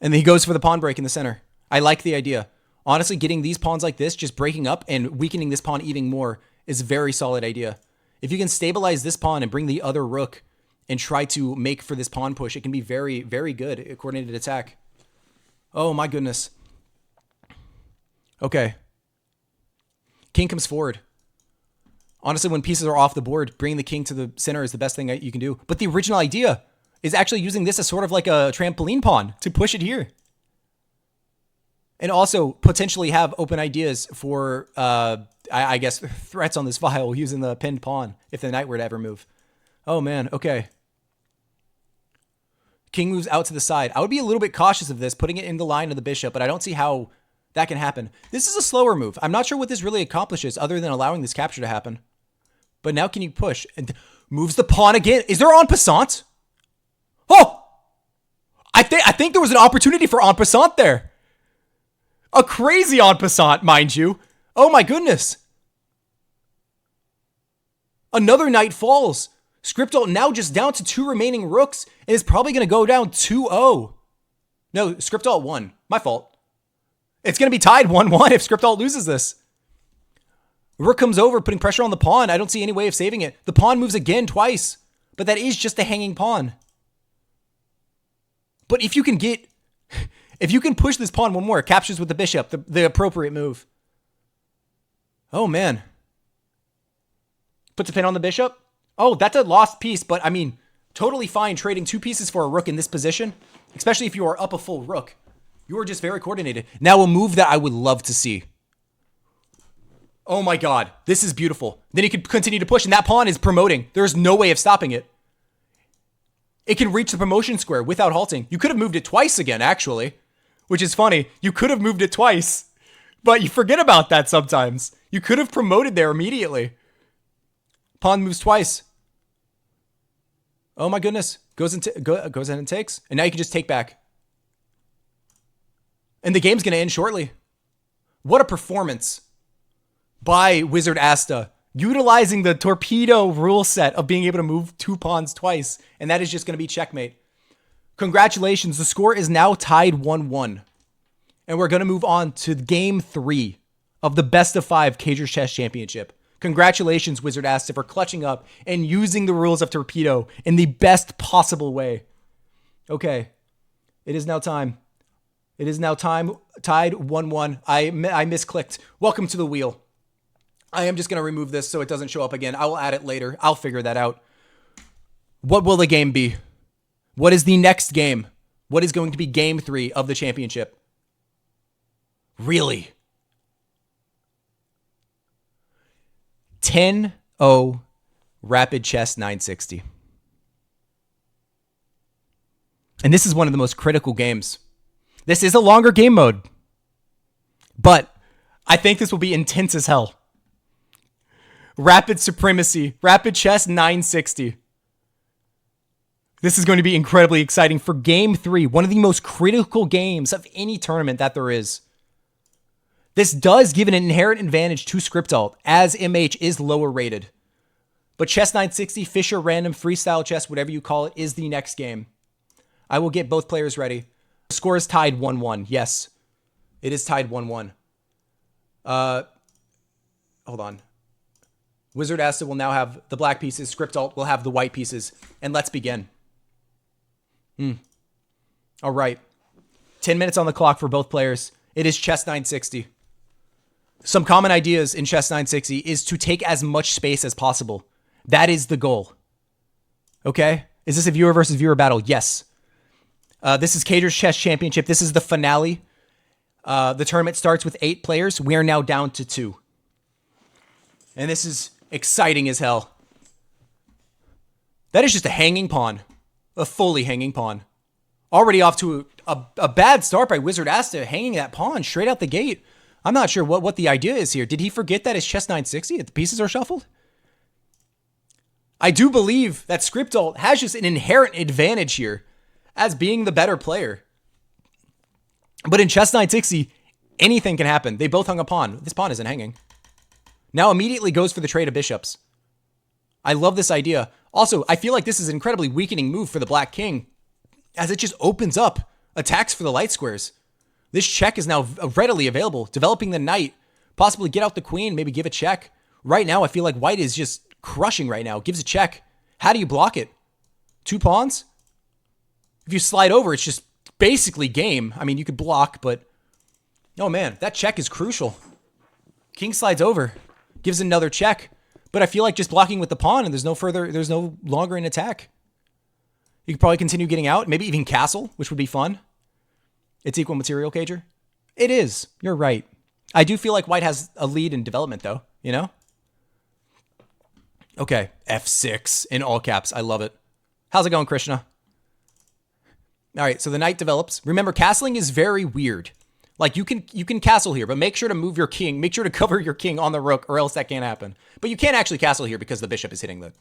And then he goes for the pawn break in the center. I like the idea. Honestly, getting these pawns like this, just breaking up and weakening this pawn even more is a very solid idea. If you can stabilize this pawn and bring the other rook and try to make for this pawn push, it can be very, very good at coordinated attack. Oh my goodness. Okay. King comes forward. Honestly, when pieces are off the board, bringing the king to the center is the best thing you can do. But the original idea is actually using this as sort of like a trampoline pawn to push it here. And also potentially have open ideas for, I guess, threats on this file using the pinned pawn if the knight were to ever move. Oh man, okay. King moves out to the side. I would be a little bit cautious of this, putting it in the line of the bishop, but I don't see how that can happen. This is a slower move. I'm not sure what this really accomplishes other than allowing this capture to happen. But now can you push? And moves the pawn again. Is there en passant? Oh! I think there was an opportunity for en passant there. A crazy en passant, mind you. Oh my goodness. Another knight falls. Scriptalt now just down to 2 remaining rooks and is probably going to go down 2-0. No, Scriptalt won. My fault. It's going to be tied 1-1 if Scriptalt loses this. Rook comes over, putting pressure on the pawn. I don't see any way of saving it. The pawn moves again twice, but that is just a hanging pawn. But if you can push this pawn one more, captures with the bishop, the appropriate move. Oh, man. Puts a pin on the bishop. Oh, that's a lost piece, but I mean, totally fine trading 2 pieces for a rook in this position, especially if you are up a full rook. You are just very coordinated. Now, a move that I would love to see. Oh my god, this is beautiful. Then he could continue to push, and that pawn is promoting. There's no way of stopping it. It can reach the promotion square without halting. You could have moved it twice again, actually, which is funny. You could have moved it twice, but you forget about that sometimes. You could have promoted there immediately. Pawn moves twice. Oh my goodness. Goes ahead and takes. And now you can just take back. And the game's going to end shortly. What a performance by Wizard Asta, utilizing the torpedo rule set of being able to move 2 pawns twice. And that is just going to be checkmate. Congratulations. The score is now tied 1-1. And we're going to move on to game 3 of the best of 5 Cager Chess Championship. Congratulations, Wizard Asta, for clutching up and using the rules of torpedo in the best possible way. Okay. It is now time. It is now time. Tied 1-1. I misclicked. Welcome to the wheel. I am just going to remove this so it doesn't show up again. I will add it later. I'll figure that out. What will the game be? What is the next game? What is going to be game 3 of the championship? Really? 10-0 Rapid Chess 960. And this is one of the most critical games. This is a longer game mode, but I think this will be intense as hell. Rapid Supremacy, Rapid Chess 960. This is going to be incredibly exciting for game 3, one of the most critical games of any tournament that there is. This does give an inherent advantage to Scriptalt, as MH is lower rated. But Chess 960, Fisher Random, Freestyle Chess, whatever you call it, is the next game. I will get both players ready. The score is tied 1-1. Yes, it is tied 1-1. Hold on. Wizard Asta will now have the black pieces. Scriptalt will have the white pieces. And let's begin. All right. 10 minutes on the clock for both players. It is Chess 960. Some common ideas in Chess 960 is to take as much space as possible. That is the goal. Okay? Is this a viewer versus viewer battle? Yes. This is Cager's Chess Championship. This is the finale. The tournament starts with 8 players. We are now down to 2. And this is exciting as hell. That is just a hanging pawn. A fully hanging pawn. Already off to a bad start by Wizard Asta, hanging that pawn straight out the gate. I'm not sure what the idea is here. Did he forget that it's Chess 960? That the pieces are shuffled? I do believe that Scriptalt has just an inherent advantage here as being the better player. But in Chess 960, anything can happen. They both hung a pawn. This pawn isn't hanging. Now immediately goes for the trade of bishops. I love this idea. Also, I feel like this is an incredibly weakening move for the Black King, as it just opens up attacks for the light squares. This check is now readily available. Developing the knight, possibly get out the queen, maybe give a check. Right now, I feel like white is just crushing right now. Gives a check. How do you block it? 2 pawns? If you slide over, it's just basically game. I mean, you could block, but... Oh man, that check is crucial. King slides over. Gives another check. But I feel like just blocking with the pawn and there's no longer an attack. You could probably continue getting out. Maybe even castle, which would be fun. It's equal material, Cager. It is. You're right. I do feel like white has a lead in development, though. You know? Okay. F6 in all caps. I love it. How's it going, Krishna? All right. So the knight develops. Remember, castling is very weird. Like, you can castle here, but make sure to move your king. Make sure to cover your king on the rook, or else that can't happen. But you can't actually castle here because the bishop is hitting the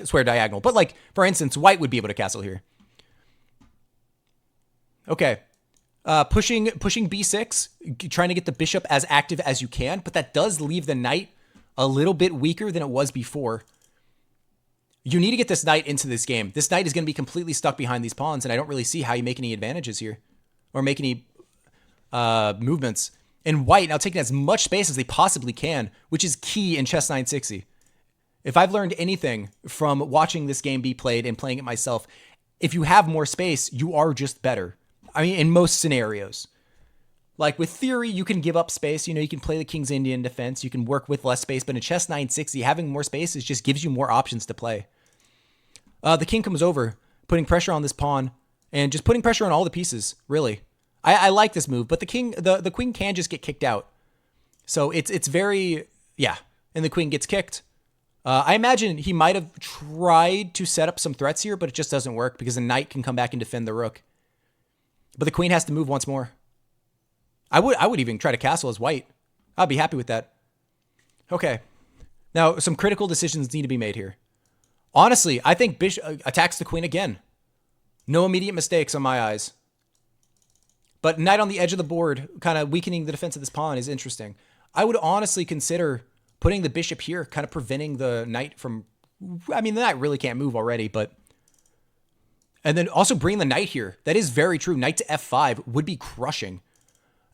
square diagonal. But, like, for instance, white would be able to castle here. Okay. Pushing b6, trying to get the bishop as active as you can, but that does leave the knight a little bit weaker than it was before. You need to get this knight into this game. This knight is going to be completely stuck behind these pawns, and I don't really see how you make any advantages here or make any movements. And white now taking as much space as they possibly can, which is key in chess 960. If I've learned anything from watching this game be played and playing it myself, if you have more space, you are just better. I mean, in most scenarios. Like with theory, you can give up space. You can play the King's Indian defense. You can work with less space. But in chess 960, having more space just gives you more options to play. The king comes over, putting pressure on this pawn and just putting pressure on all the pieces, really. I like this move, but the queen can just get kicked out. So it's very, yeah. And the queen gets kicked. I imagine he might have tried to set up some threats here, but it just doesn't work because the knight can come back and defend the rook. But the queen has to move once more. I would even try to castle as white. I'd be happy with that. Okay. Now, some critical decisions need to be made here. Honestly, I think bishop attacks the queen again. No immediate mistakes on my eyes. But knight on the edge of the board, kind of weakening the defense of this pawn is interesting. I would honestly consider putting the bishop here, kind of preventing the knight from... I mean, the knight really can't move already, but... And then also bring the knight here. That is very true. Knight to f5 would be crushing.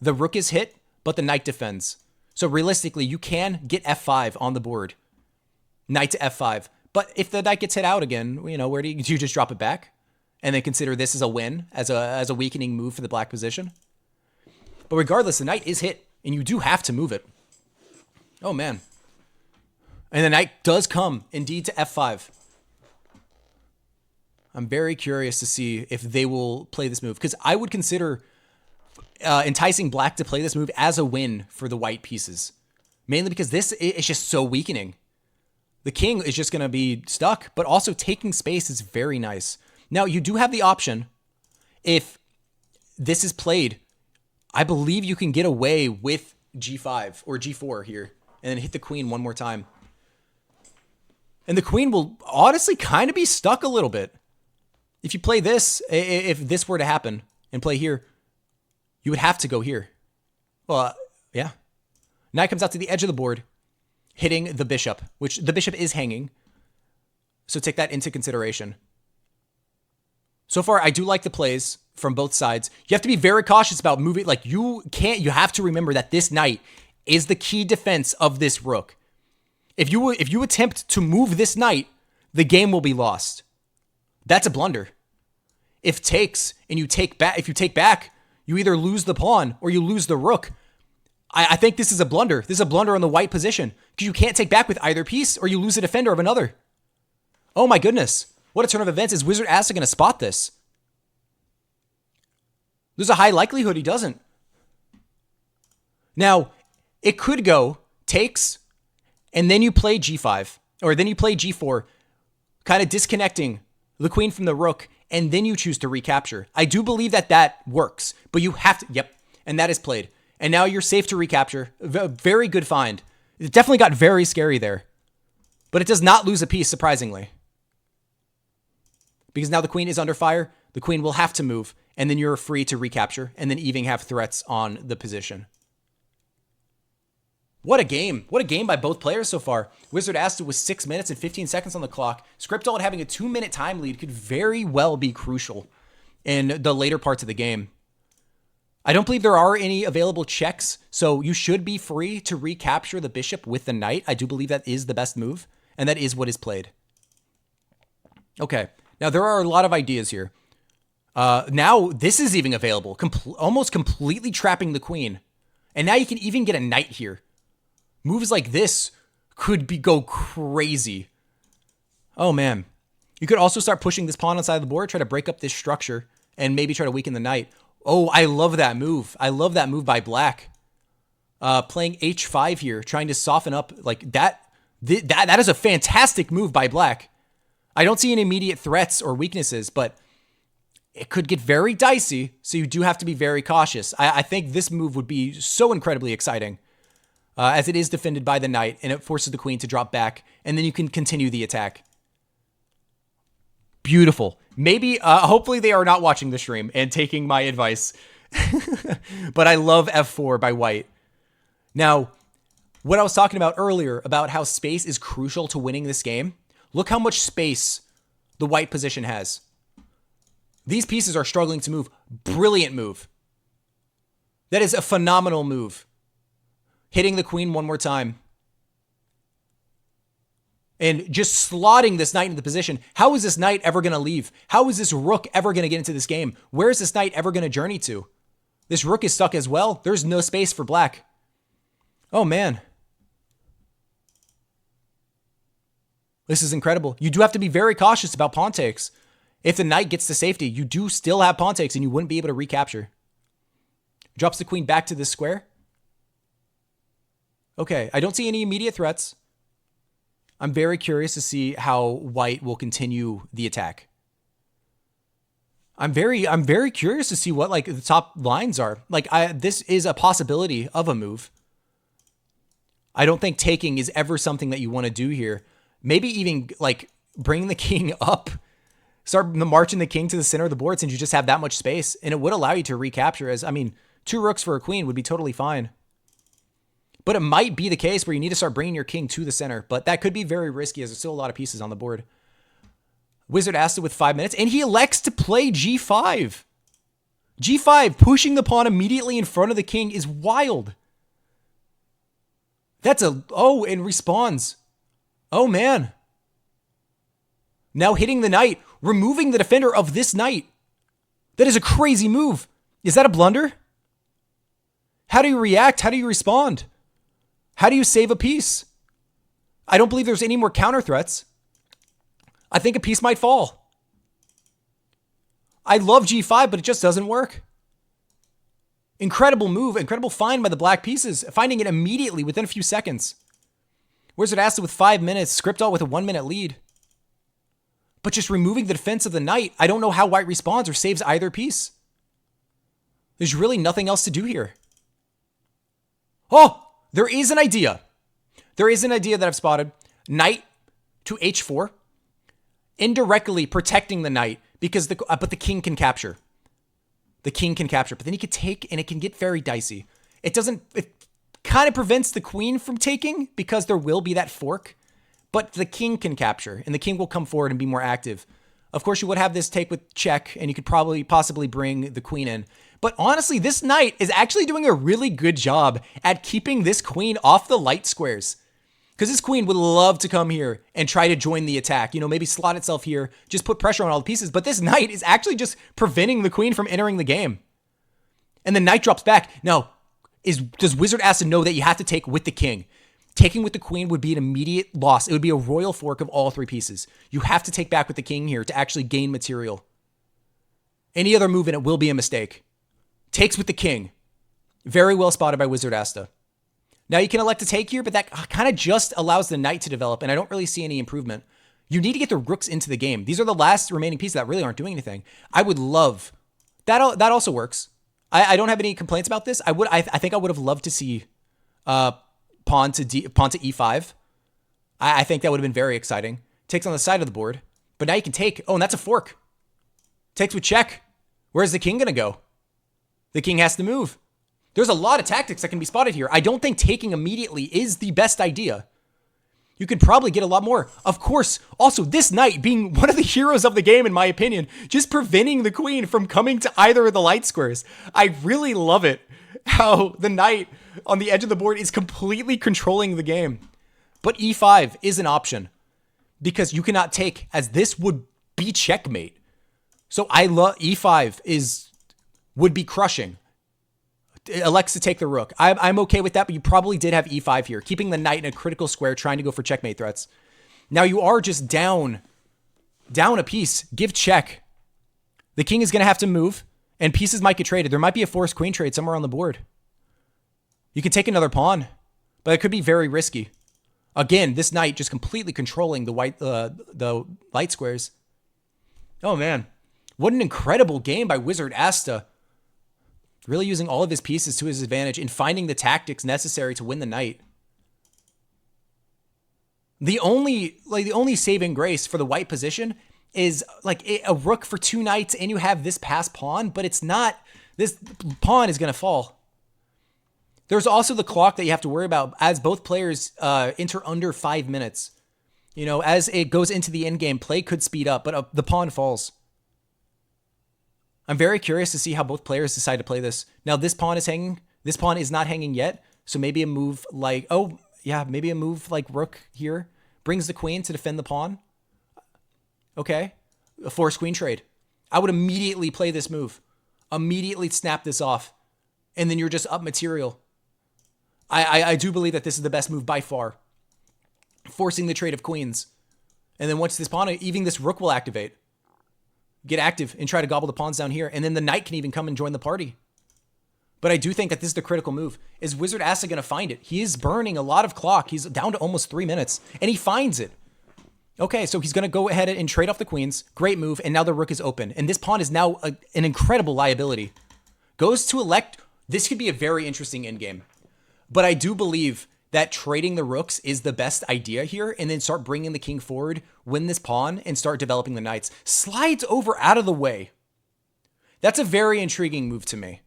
The rook is hit, but the knight defends. So realistically, you can get f5 on the board. Knight to f5. But if the knight gets hit out again, where do you just drop it back? And then consider this as a win, as a weakening move for the black position. But regardless, the knight is hit, and you do have to move it. Oh, man. And the knight does come, indeed, to f5. I'm very curious to see if they will play this move, because I would consider enticing black to play this move as a win for the white pieces. Mainly because this is just so weakening. The king is just going to be stuck, but also taking space is very nice. Now, you do have the option, if this is played, I believe you can get away with g5 or g4 here, and then hit the queen one more time. And the queen will honestly kind of be stuck a little bit. If you play this, if this were to happen and play here, you would have to go here. Well, yeah. Knight comes out to the edge of the board, hitting the bishop, which the bishop is hanging. So take that into consideration. So far, I do like the plays from both sides. You have to be very cautious about moving. Like, you have to remember that this knight is the key defense of this rook. If you attempt to move this knight, the game will be lost. That's a blunder. If takes and you take back, you either lose the pawn or you lose the rook. I think this is a blunder. This is a blunder on the white position because you can't take back with either piece or you lose a defender of another. Oh my goodness. What a turn of events. Is Wizard Asta going to spot this? There's a high likelihood he doesn't. Now, it could go takes, and then you play g5, or then you play g4, kind of disconnecting the queen from the rook, and then you choose to recapture. I do believe that works, but you have to, yep, and that is played. And now you're safe to recapture. Very good find. It definitely got very scary there, but it does not lose a piece, surprisingly. Because now the queen is under fire, the queen will have to move, and then you're free to recapture, and then even have threats on the position. What a game. What a game by both players so far. Wizard Asta with 6 minutes and 15 seconds on the clock. Skriptald having a 2-minute time lead could very well be crucial in the later parts of the game. I don't believe there are any available checks, so you should be free to recapture the bishop with the knight. I do believe that is the best move, and that is what is played. Okay. Now, there are a lot of ideas here. Now, this is even available, almost completely trapping the queen. And now you can even get a knight here. Moves like this could go crazy. Oh, man. You could also start pushing this pawn inside the board, try to break up this structure, and maybe try to weaken the knight. Oh, I love that move. I love that move by black. Playing h5 here, trying to soften up like that. That is a fantastic move by black. I don't see any immediate threats or weaknesses, but it could get very dicey, so you do have to be very cautious. I think this move would be so incredibly exciting, as it is defended by the knight, and it forces the queen to drop back, and then you can continue the attack. Beautiful. Maybe, hopefully they are not watching the stream and taking my advice. But I love f4 by white. Now, what I was talking about earlier about how space is crucial to winning this game, look how much space the white position has. These pieces are struggling to move. Brilliant move. That is a phenomenal move. Hitting the queen one more time. And just slotting this knight into position. How is this knight ever going to leave? How is this rook ever going to get into this game? Where is this knight ever going to journey to? This rook is stuck as well. There's no space for black. Oh, man. This is incredible. You do have to be very cautious about pawn takes. If the knight gets to safety, you do still have pawn takes and you wouldn't be able to recapture. Drops the queen back to this square. Okay, I don't see any immediate threats. I'm very curious to see how white will continue the attack. I'm very curious to see what like the top lines are. Like this is a possibility of a move. I don't think taking is ever something that you want to do here. Maybe even like bring the king up. Start marching the king to the center of the board since you just have that much space. And it would allow you to recapture as, I mean, 2 rooks for a queen would be totally fine. But it might be the case where you need to start bringing your king to the center. But that could be very risky as there's still a lot of pieces on the board. Wizard asked it with 5 minutes. And he elects to play g5. g5, pushing the pawn immediately in front of the king is wild. That's a... Oh, and responds. Oh, man. Now hitting the knight. Removing the defender of this knight. That is a crazy move. Is that a blunder? How do you react? How do you respond? How do you save a piece? I don't believe there's any more counter threats. I think a piece might fall. I love g5, but it just doesn't work. Incredible move. Incredible find by the black pieces. Finding it immediately within a few seconds. Wizard asked it with 5 minutes. Script all with a 1-minute lead. But just removing the defense of the knight, I don't know how white responds or saves either piece. There's really nothing else to do here. Oh, there is an idea. There is an idea that I've spotted. Knight to h4. Indirectly protecting the knight because but the king can capture. The king can capture, but then he could take and it can get very dicey. It kind of prevents the queen from taking because there will be that fork, but the king can capture and the king will come forward and be more active. Of course, you would have this take with check and you could possibly bring the queen in. But honestly, this knight is actually doing a really good job at keeping this queen off the light squares. Because this queen would love to come here and try to join the attack. You know, maybe slot itself here, just put pressure on all the pieces. But this knight is actually just preventing the queen from entering the game. And the knight drops back. Now, does Wizard ask to know that you have to take with the king? Taking with the queen would be an immediate loss. It would be a royal fork of all 3 pieces. You have to take back with the king here to actually gain material. Any other move and it will be a mistake. Takes with the king. Very well spotted by Wizard Asta. Now you can elect to take here, but that kind of just allows the knight to develop, and I don't really see any improvement. You need to get the rooks into the game. These are the last remaining pieces that really aren't doing anything. I would love... That also works. I don't have any complaints about this. I think I would have loved to see pawn to e5. I think that would have been very exciting. Takes on the side of the board. But now you can take... Oh, and that's a fork. Takes with check. Where's the king going to go? The king has to move. There's a lot of tactics that can be spotted here. I don't think taking immediately is the best idea. You could probably get a lot more. Of course, also this knight being one of the heroes of the game, in my opinion, just preventing the queen from coming to either of the light squares. I really love it how the knight on the edge of the board is completely controlling the game. But e5 is an option because you cannot take, as this would be checkmate. So I love e5 would be crushing. Elects to take the rook. I'm okay with that, but you probably did have e5 here, keeping the knight in a critical square, trying to go for checkmate threats. Now you are just down a piece. Give check. The king is going to have to move, and pieces might get traded. There might be a forced queen trade somewhere on the board. You can take another pawn, but it could be very risky. Again, this knight just completely controlling the light squares. Oh man, what an incredible game by Wizard Asta. Really using all of his pieces to his advantage and finding the tactics necessary to win the knight. The only saving grace for the white position is like a rook for 2 knights and you have this passed pawn, but it's not. This pawn is going to fall. There's also the clock that you have to worry about as both players enter under 5 minutes. You know, as it goes into the end game, play could speed up, but the pawn falls. I'm very curious to see how both players decide to play this. Now, this pawn is hanging. This pawn is not hanging yet. So maybe a move like, oh, yeah, maybe a move like rook here brings the queen to defend the pawn. Okay. A forced queen trade. I would immediately play this move. Immediately snap this off. And then you're just up material. I do believe that this is the best move by far. Forcing the trade of queens. And then once this pawn, even this rook will activate. Get active and try to gobble the pawns down here. And then the knight can even come and join the party. But I do think that this is the critical move. Is Wizard Asa going to find it? He is burning a lot of clock. He's down to almost 3 minutes. And he finds it. Okay, so he's going to go ahead and trade off the queens. Great move. And now the rook is open. And this pawn is now an incredible liability. Goes to elect. This could be a very interesting endgame. But I do believe that trading the rooks is the best idea here, and then start bringing the king forward, win this pawn, and start developing the knights. Slides over out of the way. That's a very intriguing move to me.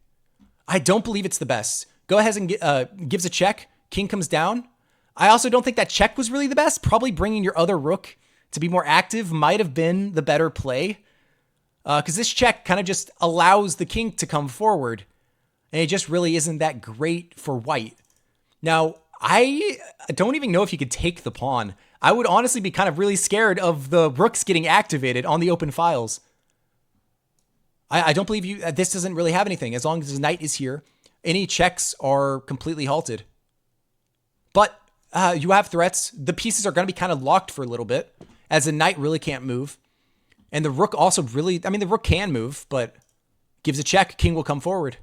I don't believe it's the best. Go ahead and gives a check. King comes down. I also don't think that check was really the best. Probably bringing your other rook to be more active might have been the better play. Because this check kind of just allows the king to come forward. And it just really isn't that great for white. Now, I don't even know if you could take the pawn. I would honestly be kind of really scared of the rooks getting activated on the open files. I don't believe this doesn't really have anything. As long as the knight is here, any checks are completely halted. But you have threats. The pieces are going to be kind of locked for a little bit, as the knight really can't move. And the rook also really, I mean, the rook can move, but gives a check. King will come forward.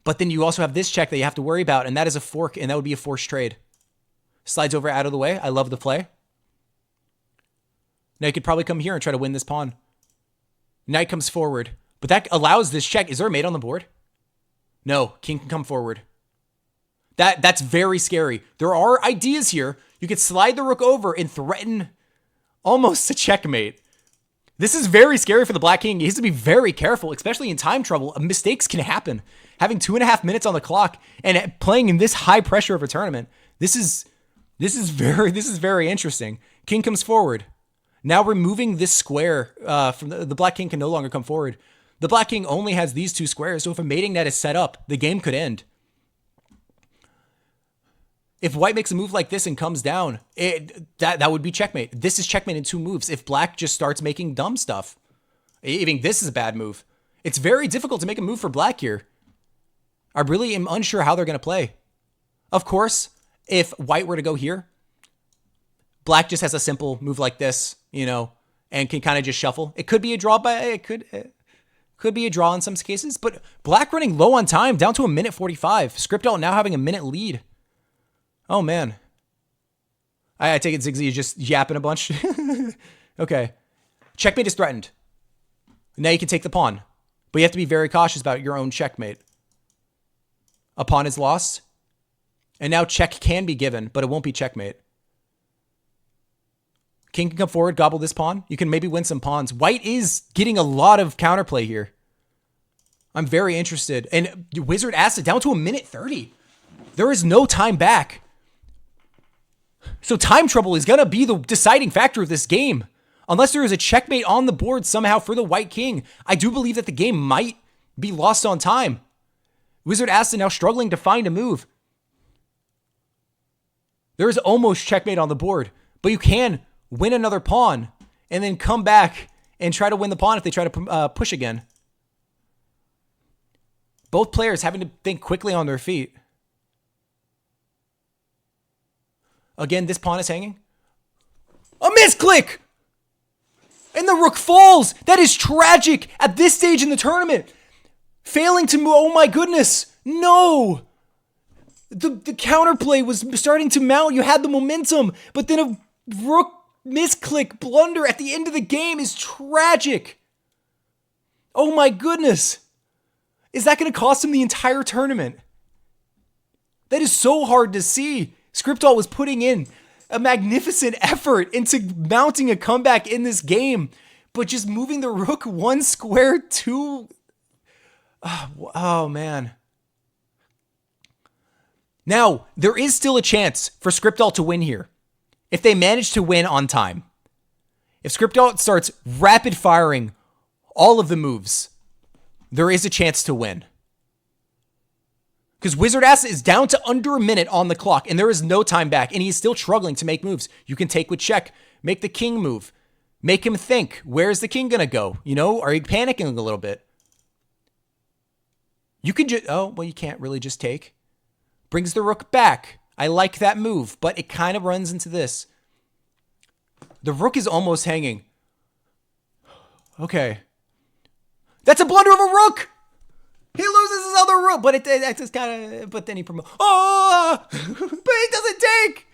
But then you also have this check that you have to worry about, and that is a fork, and that would be a forced trade. Slides over out of the way. I love the play. Now you could probably come here and try to win this pawn. Knight comes forward, but that allows this check. Is there a mate on the board? No, king can come forward. That's very scary. There are ideas here. You could slide the rook over and threaten almost a checkmate. This is very scary for the black king. He has to be very careful, especially in time trouble. Mistakes can happen. Having 2.5 minutes on the clock and playing in this high pressure of a tournament. This is very interesting. King comes forward. Now removing this square from the black king can no longer come forward. The black king only has these 2 squares, so if a mating net is set up, the game could end. If white makes a move like this and comes down, that would be checkmate. This is checkmate in 2 moves. If black just starts making dumb stuff, even this is a bad move. It's very difficult to make a move for black here. I really am unsure how they're going to play. Of course, if white were to go here, black just has a simple move like this, you know, and can kind of just shuffle. It could be a draw, it could be a draw in some cases, but black running low on time, down to 1:45. Script out now having a minute lead. Oh, man. I take it Ziggy is just yapping a bunch. Okay. Checkmate is threatened. Now you can take the pawn, but you have to be very cautious about your own checkmate. A pawn is lost, and now check can be given, but it won't be checkmate. King can come forward, gobble this pawn. You can maybe win some pawns. White is getting a lot of counterplay here. I'm very interested. And Wizard Asa down to 1:30. There is no time back. So time trouble is going to be the deciding factor of this game. Unless there is a checkmate on the board somehow for the white king, I do believe that the game might be lost on time. Wizard Asa now struggling to find a move. There is almost checkmate on the board, but you can win another pawn and then come back and try to win the pawn if they try to push again. Both players having to think quickly on their feet. Again, this pawn is hanging. A misclick! And the rook falls! That is tragic at this stage in the tournament. Failing to move. Oh my goodness. No! The counterplay was starting to mount. You had the momentum, but then a rook misclick blunder at the end of the game is tragic. Oh my goodness. Is that going to cost him the entire tournament? That is so hard to see. Scriptall was putting in a magnificent effort into mounting a comeback in this game, but just moving the rook one square too. Oh man. Now, there is still a chance for Skripal to win here if they manage to win on time. If Skripal starts rapid firing all of the moves, there is a chance to win. Because Wizard Ass is down to under a minute on the clock, and there is no time back, and he's still struggling to make moves. You can take with check, make the king move, make him think, where's the king going to go? You know, are you panicking a little bit? You can just, oh, well, you can't really just take. Brings the rook back. I like that move, but it kind of runs into this. The rook is almost hanging. Okay. That's a blunder of a rook! He loses his other rook, but it just kind of, but then he promotes. Oh! But he doesn't take!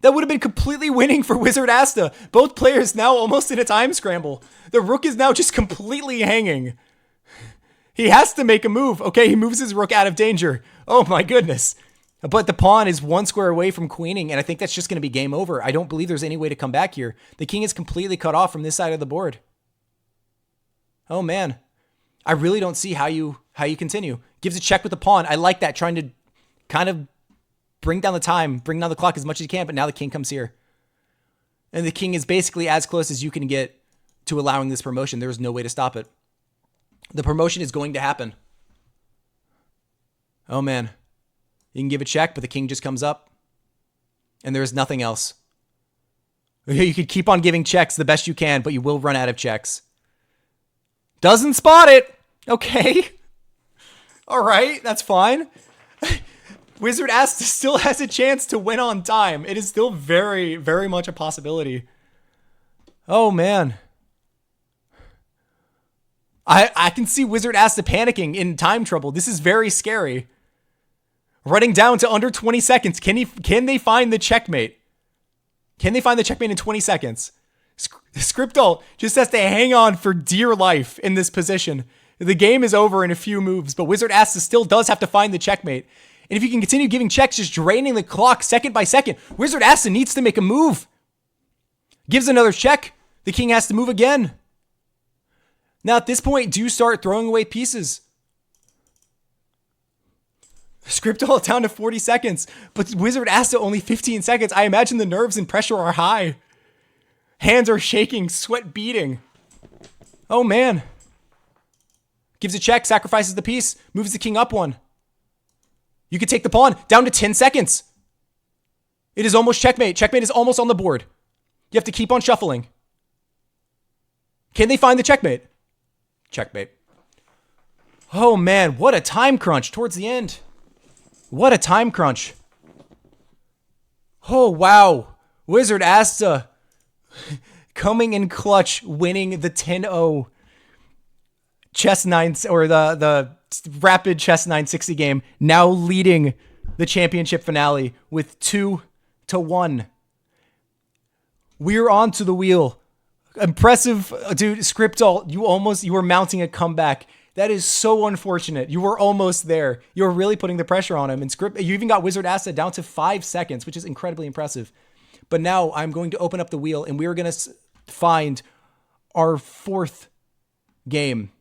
That would have been completely winning for Wizard Asta. Both players now almost in a time scramble. The rook is now just completely hanging. He has to make a move. Okay, he moves his rook out of danger. Oh my goodness. But the pawn is one square away from queening, and I think that's just going to be game over. I don't believe there's any way to come back here. The king is completely cut off from this side of the board. Oh man. I really don't see how you continue. Gives a check with the pawn. I like that, trying to kind of bring down the time, bring down the clock as much as you can, but now the king comes here. And the king is basically as close as you can get to allowing this promotion. There's no way to stop it. The promotion is going to happen. Oh man. You can give a check, but the king just comes up. And there's nothing else. You could keep on giving checks the best you can, but you will run out of checks. Doesn't spot it. Okay. All right, that's fine. Wizard Asta still has a chance to win on time. It is still very, very much a possibility. Oh, man. I can see Wizard Asta panicking in time trouble. This is very scary. Running down to under 20 seconds. Can they find the checkmate? Can they find the checkmate in 20 seconds? Skripal just has to hang on for dear life in this position. The game is over in a few moves, but Wizard Asta still does have to find the checkmate. And if you can continue giving checks, just draining the clock second by second, Wizard Asta needs to make a move. Gives another check. The king has to move again. Now at this point, do you start throwing away pieces? Skripal down to 40 seconds, but Wizard Asta only 15 seconds. I imagine the nerves and pressure are high. Hands are shaking, sweat beating. Oh man. Gives a check, sacrifices the piece, moves the king up one. You could take the pawn down to 10 seconds. It is almost checkmate. Checkmate is almost on the board. You have to keep on shuffling. Can they find the checkmate? Checkmate. Oh man, what a time crunch towards the end. What a time crunch. Oh wow. Wizard Asta coming in clutch, winning the 10-0 chess 9 or the rapid chess 960 game, now leading the championship finale with 2-1. We're on to the wheel. Impressive, dude. Skripal, you were mounting a comeback. That is so unfortunate. You were almost there. You were really putting the pressure on him. And you even got Wizard Asta down to 5 seconds, which is incredibly impressive. But now I'm going to open up the wheel, and we're going to find our fourth game.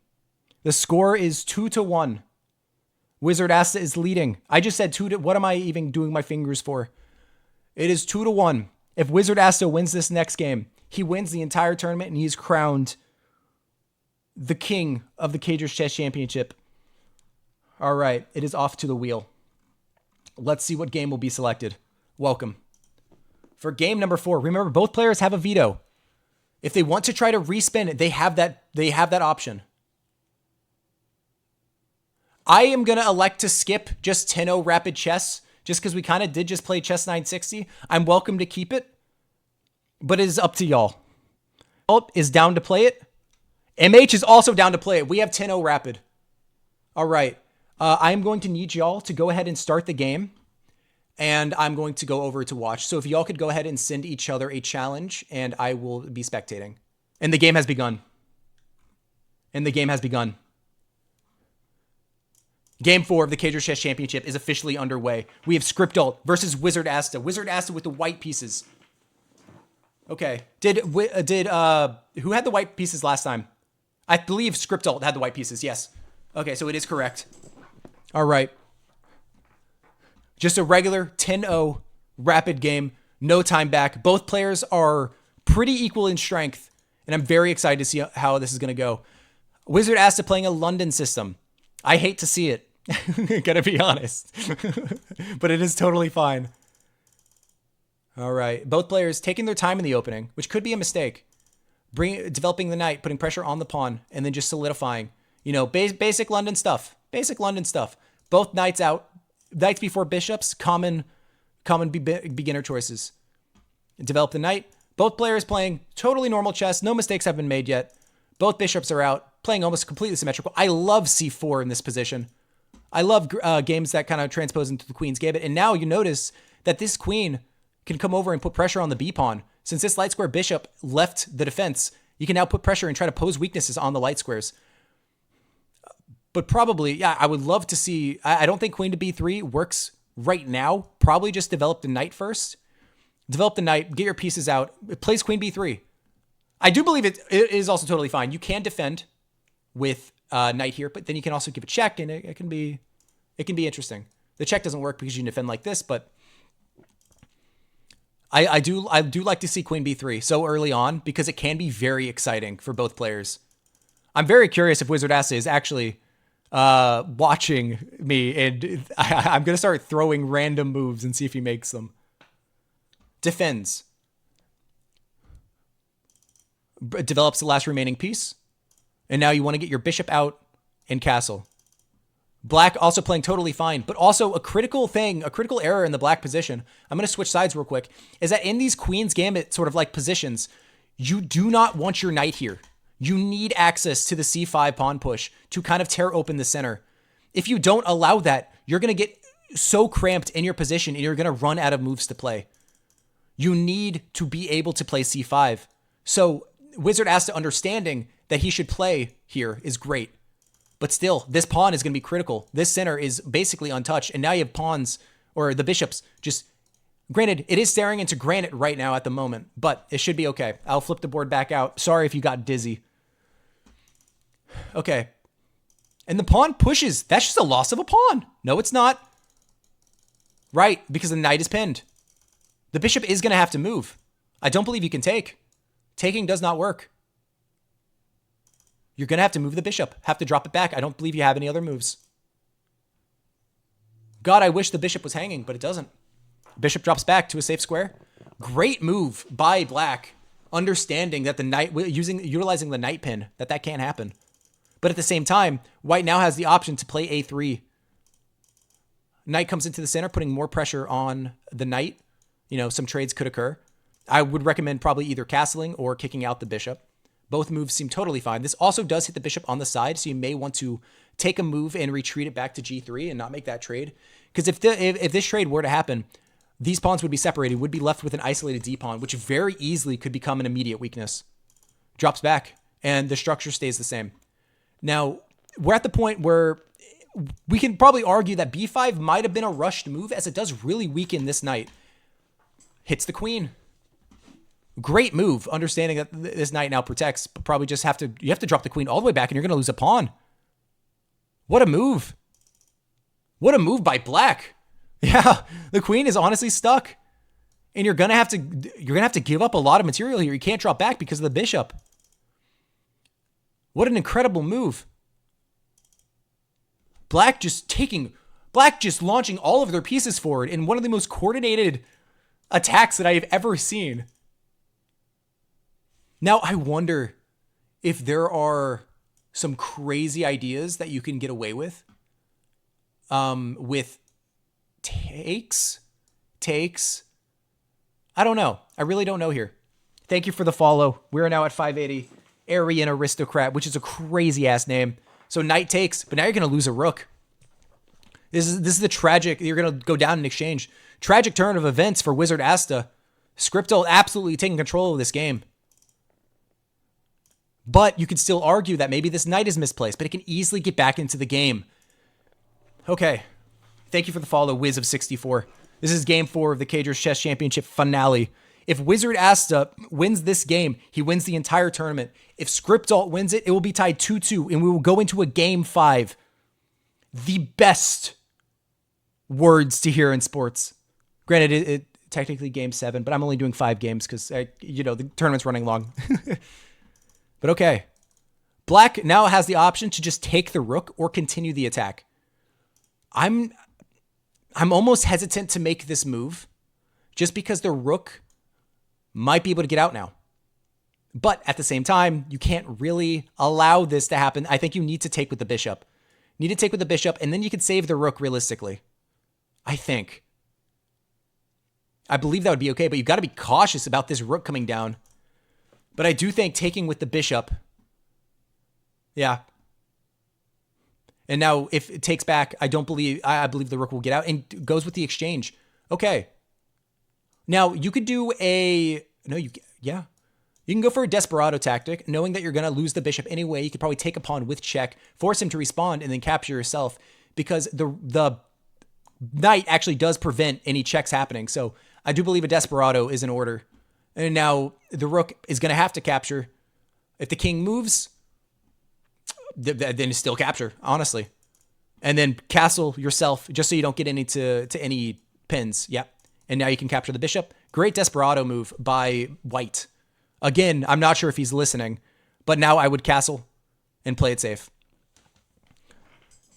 The score is 2-1. Wizard Asta is leading. I just said 2 to. What am I even doing my fingers for? It is 2-1. If Wizard Asta wins this next game, he wins the entire tournament, and he's crowned the king of the TheCager Chess Championship. All right, it is off to the wheel. Let's see what game will be selected. Welcome. For game number 4, remember both players have a veto. If they want to try to respin it, they have that option. I am going to elect to skip just 10-0 rapid chess just because we kind of did just play chess 960. I'm welcome to keep it, but it is up to y'all. Is down to play it. MH is also down to play it. We have 10-0 rapid. All right. I'm going to need y'all to go ahead and start the game. And I'm going to go over to watch. So if y'all could go ahead and send each other a challenge, and I will be spectating. And the game has begun. Game 4 of the Cager Chess Championship is officially underway. We have Scriptult versus Wizard Asta. Wizard Asta with the white pieces. Okay. Who had the white pieces last time? I believe Scriptult had the white pieces, yes. Okay, so it is correct. All right. Just a regular 10-0 rapid game. No time back. Both players are pretty equal in strength, and I'm very excited to see how this is going to go. Wizard Asta playing a London system. I hate to see it. Gotta be honest. But it is totally fine. All right. Both players taking their time in the opening, which could be a mistake. Developing the knight, putting pressure on the pawn, and then just solidifying. You know, basic London stuff. Basic London stuff. Both knights out. Knights before bishops. Common beginner choices. Develop the knight. Both players playing totally normal chess. No mistakes have been made yet. Both bishops are out. Playing almost completely symmetrical. I love c4 in this position. I love games that kind of transpose into the queen's gambit. And now you notice that this queen can come over and put pressure on the b-pawn. Since this light square bishop left the defense, you can now put pressure and try to pose weaknesses on the light squares. But probably, yeah, I would love to see... I don't think queen to b3 works right now. Probably just develop the knight first. Develop the knight, get your pieces out. It plays queen b3. I do believe it is also totally fine. You can defend with knight here, but then you can also give a check, and it can be interesting. The check doesn't work because you can defend like this, but I do like to see queen b3 so early on because it can be very exciting for both players. I'm very curious if Wizard Asta is actually watching me, and I'm gonna start throwing random moves and see if he makes them. Defends. Develops the last remaining piece. And now you want to get your bishop out and castle. Black also playing totally fine, but also a critical error in the black position. I'm going to switch sides real quick. Is that in these Queen's Gambit sort of like positions, you do not want your knight here. You need access to the c5 pawn push to kind of tear open the center. If you don't allow that, you're going to get so cramped in your position and you're going to run out of moves to play. You need to be able to play c5. So Wizard Asta understanding that he should play here is great. But still, this pawn is going to be critical. This center is basically untouched. And now you have pawns, or the bishops, just... Granted, it is staring into granite right now at the moment, but it should be okay. I'll flip the board back out. Sorry if you got dizzy. Okay. And the pawn pushes. That's just a loss of a pawn. No, it's not. Right, because the knight is pinned. The bishop is going to have to move. I don't believe you can take. Taking does not work. You're going to have to move the bishop. Have to drop it back. I don't believe you have any other moves. God, I wish the bishop was hanging, but it doesn't. Bishop drops back to a safe square. Great move by black. Understanding that the knight, utilizing the knight pin, that can't happen. But at the same time, white now has the option to play a3. Knight comes into the center, putting more pressure on the knight. You know, some trades could occur. I would recommend probably either castling or kicking out the bishop. Both moves seem totally fine. This also does hit the bishop on the side, so you may want to take a move and retreat it back to g3 and not make that trade. Because if this trade were to happen, these pawns would be separated, would be left with an isolated d-pawn, which very easily could become an immediate weakness. Drops back, and the structure stays the same. Now, we're at the point where we can probably argue that b5 might have been a rushed move, as it does really weaken this knight. Hits the queen. Great move, understanding that this knight now protects, but probably just you have to drop the queen all the way back, and you're going to lose a pawn. What a move. What a move by black. Yeah, the queen is honestly stuck. And you're going to have to give up a lot of material here. You can't drop back because of the bishop. What an incredible move. Black just launching all of their pieces forward in one of the most coordinated attacks that I have ever seen. Now, I wonder if there are some crazy ideas that you can get away with takes. I don't know. I really don't know here. Thank you for the follow. We're now at 580. Aryan Aristocrat, which is a crazy ass name. So knight takes, but now you're going to lose a rook. This is the tragic, you're going to go down in exchange. Tragic turn of events for Wizard Asta. Scriptult absolutely taking control of this game. But you could still argue that maybe this knight is misplaced, but it can easily get back into the game. Okay. Thank you for the follow, Wiz of 64. This is game 4 of the Cager's Chess Championship finale. If Wizard Asta wins this game, he wins the entire tournament. If Scriptalt wins it, it will be tied 2-2, and we will go into a game 5. The best words to hear in sports. Granted, it technically game 7, but I'm only doing 5 games because, the tournament's running long. But okay. Black now has the option to just take the rook or continue the attack. I'm almost hesitant to make this move just because the rook might be able to get out now. But at the same time, you can't really allow this to happen. I think you need to take with the bishop. Need to take with the bishop, and then you can save the rook realistically. I think. I believe that would be okay, but you've got to be cautious about this rook coming down. But I do think taking with the bishop. Yeah. And now if it takes back, I believe the rook will get out and goes with the exchange. Okay. Now you could do you can go for a desperado tactic, knowing that you're going to lose the bishop anyway. You could probably take a pawn with check, force him to respond, and then capture yourself because the knight actually does prevent any checks happening. So I do believe a desperado is in order. And now the rook is going to have to capture. If the king moves, then it's still capture, honestly. And then castle yourself just so you don't get to any pins. Yep. And now you can capture the bishop. Great desperado move by white. Again, I'm not sure if he's listening, but now I would castle and play it safe.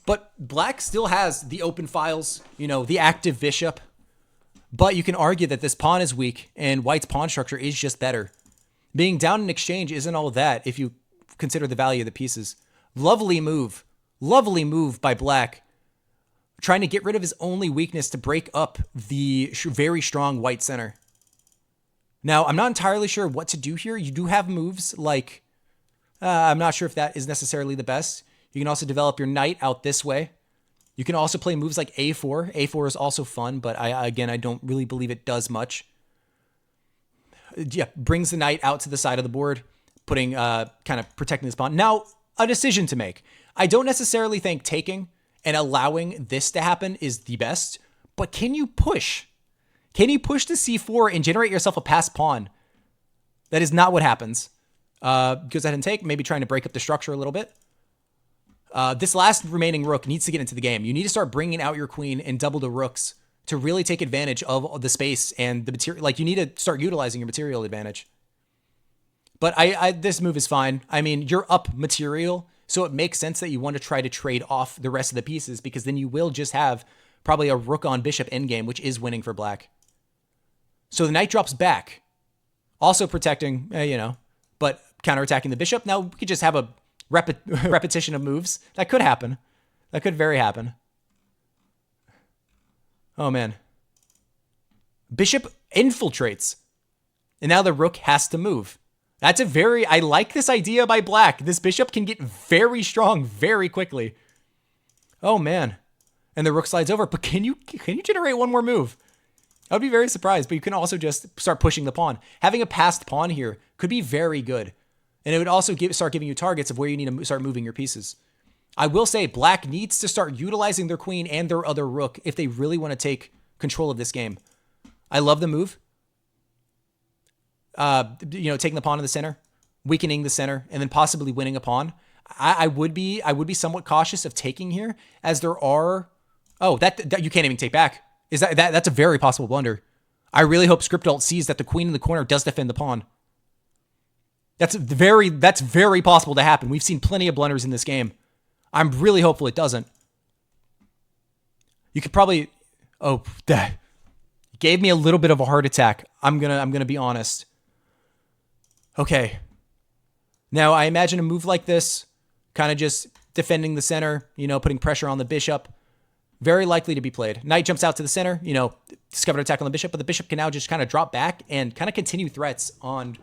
But black still has the open files, the active bishop. But you can argue that this pawn is weak and white's pawn structure is just better. Being down in exchange isn't all that if you consider the value of the pieces. Lovely move by black. Trying to get rid of his only weakness to break up the very strong white center. Now, I'm not entirely sure what to do here. You do have moves like, I'm not sure if that is necessarily the best. You can also develop your knight out this way. You can also play moves like a4. a4 is also fun, but I don't really believe it does much. Yeah, brings the knight out to the side of the board, putting, kind of protecting this pawn. Now, a decision to make. I don't necessarily think taking and allowing this to happen is the best, but can you push? Can you push to c4 and generate yourself a passed pawn? That is not what happens. Goes ahead and take, maybe trying to break up the structure a little bit. This last remaining rook needs to get into the game. You need to start bringing out your queen and double the rooks to really take advantage of the space and the material. Like, you need to start utilizing your material advantage. But this move is fine. I mean, you're up material, so it makes sense that you want to try to trade off the rest of the pieces because then you will just have probably a rook on bishop endgame, which is winning for black. So the knight drops back, also protecting, but counterattacking the bishop. Now we could just have a repetition of moves. That could happen. That could very happen. Oh, man. Bishop infiltrates. And now the rook has to move. I like this idea by black. This bishop can get very strong very quickly. Oh, man. And the rook slides over. But can you generate one more move? I would be very surprised, but you can also just start pushing the pawn. Having a passed pawn here could be very good. And it would also start giving you targets of where you need to start moving your pieces. I will say black needs to start utilizing their queen and their other rook if they really want to take control of this game. I love the move. Taking the pawn in the center, weakening the center, and then possibly winning a pawn. I would be somewhat cautious of taking here, as there are. Oh, that you can't even take back. That's a very possible blunder. I really hope Scriptalt sees that the queen in the corner does defend the pawn. That's very possible to happen. We've seen plenty of blunders in this game. I'm really hopeful it doesn't. You could probably. Oh, that gave me a little bit of a heart attack. I'm gonna be honest. Okay. Now I imagine a move like this, kind of just defending the center, putting pressure on the bishop. Very likely to be played. Knight jumps out to the center, discovered attack on the bishop, but the bishop can now just kind of drop back and kind of continue threats on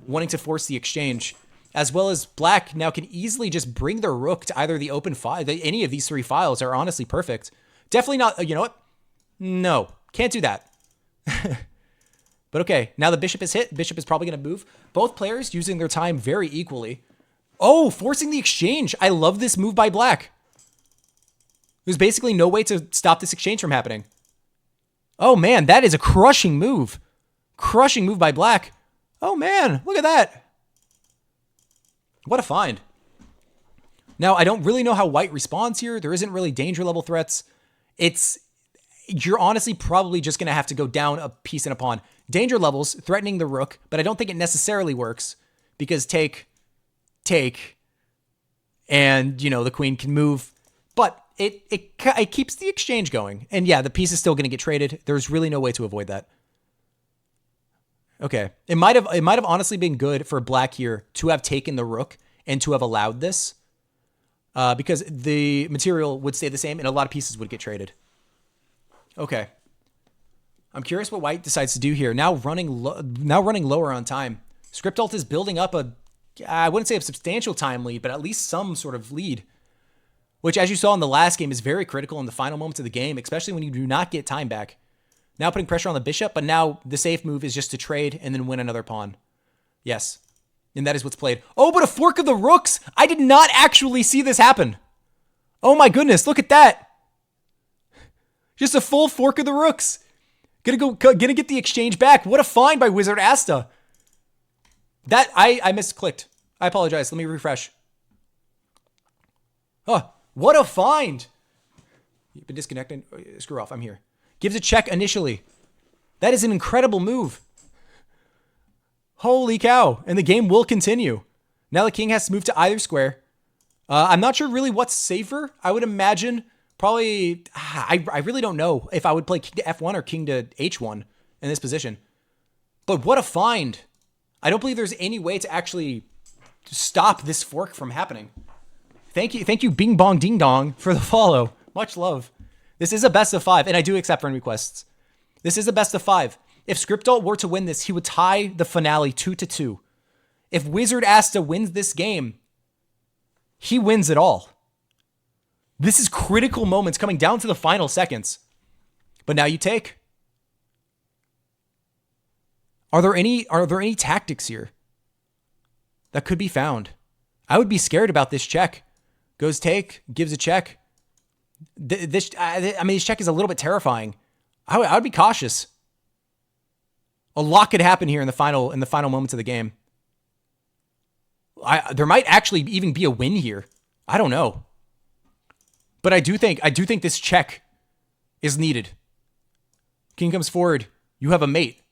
wanting to force the exchange. As well as black now can easily just bring their rook to either the open file. Any of these 3 files are honestly perfect. Definitely not, you know what? No, can't do that. But okay, now the bishop is hit. Bishop is probably going to move. Both players using their time very equally. Oh, forcing the exchange. I love this move by black. There's basically no way to stop this exchange from happening. Oh, man, that is a crushing move. Crushing move by black. Oh, man, look at that. What a find. Now, I don't really know how white responds here. There isn't really danger level threats. You're honestly probably just going to have to go down a piece and a pawn. Danger levels, threatening the rook, but I don't think it necessarily works because take, and, the queen can move. But it keeps the exchange going. And yeah, the piece is still going to get traded. There's really no way to avoid that. Okay. It might have honestly been good for black here to have taken the rook and to have allowed this. Because the material would stay the same and a lot of pieces would get traded. Okay. I'm curious what white decides to do here. Now running lower on time. Script Alt is building up I wouldn't say a substantial time lead, but at least some sort of lead. Which, as you saw in the last game, is very critical in the final moments of the game, especially when you do not get time back. Now putting pressure on the bishop, but now the safe move is just to trade and then win another pawn. Yes. And that is what's played. Oh, but a fork of the rooks! I did not actually see this happen. Oh my goodness, look at that. Just a full fork of the rooks. Gonna get the exchange back. What a find by Wizard Asta. That, I misclicked. I apologize. Let me refresh. Oh, what a find. You've been disconnected. Screw off, I'm here. Gives a check initially. That is an incredible move. Holy cow. And the game will continue. Now the king has to move to either square. I'm not sure really what's safer. I would imagine probably, I really don't know if I would play king to f1 or king to h1 in this position. But what a find. I don't believe there's any way to actually stop this fork from happening. Thank you, Bing Bong Ding Dong, for the follow. Much love. This is a best of 5, and I do accept friend requests. This is a best of 5. If Script Alt were to win this, he would tie the finale 2-2. If Wizard Asta wins this game, he wins it all. This is critical moments coming down to the final seconds. But now you take. Are there any tactics here that could be found? I would be scared about this check. Goes take, gives a check. This check is a little bit terrifying. I would be cautious. A lot could happen here in the final moments of the game. There might actually even be a win here. I don't know. But I do think this check is needed. King comes forward. You have a mate.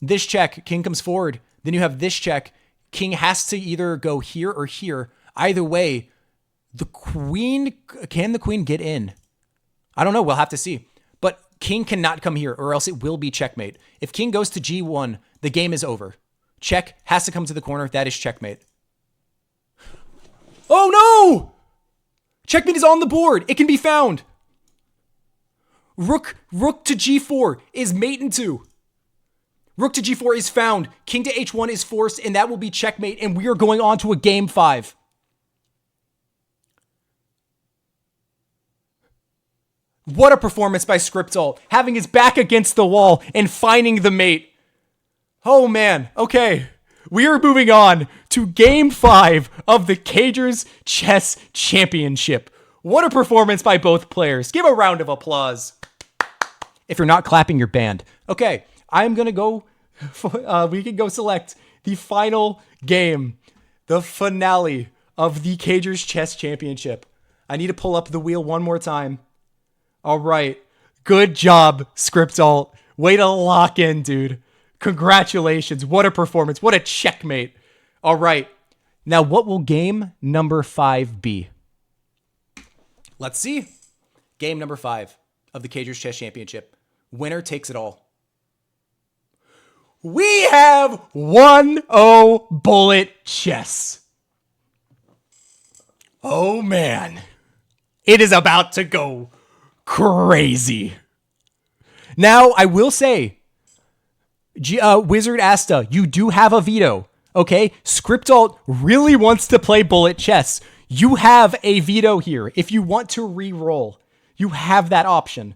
This check, king comes forward. Then you have this check. King has to either go here or here. Either way, can the queen get in? I don't know. We'll have to see. But king cannot come here or else it will be checkmate. If king goes to g1, the game is over. Check has to come to the corner. That is checkmate. Oh no! Checkmate is on the board. It can be found. Rook to g4 is mate in 2. Rook to g4 is found. King to h1 is forced, and that will be checkmate, and we are going on to a game 5. What a performance by Script Alt, having his back against the wall and finding the mate. Oh man, okay. We are moving on to game 5 of the TheCager's Chess Championship. What a performance by both players. Give a round of applause. If you're not clapping, you're banned. Okay, I'm going to go, we can go select the final game, the finale of the TheCager's Chess Championship. I need to pull up the wheel one more time. All right. Good job, Script Alt. Way to lock in, dude. Congratulations. What a performance. What a checkmate. All right. Now, what will game number 5 be? Let's see. Game number 5 of the TheCager's Chess Championship. Winner takes it all. We have 1-0 bullet chess. Oh, man. It is about to go crazy. Now, I will say, Wizard Asta, you do have a veto, okay? Script Alt really wants to play bullet chess. You have a veto here. If you want to re-roll, you have that option.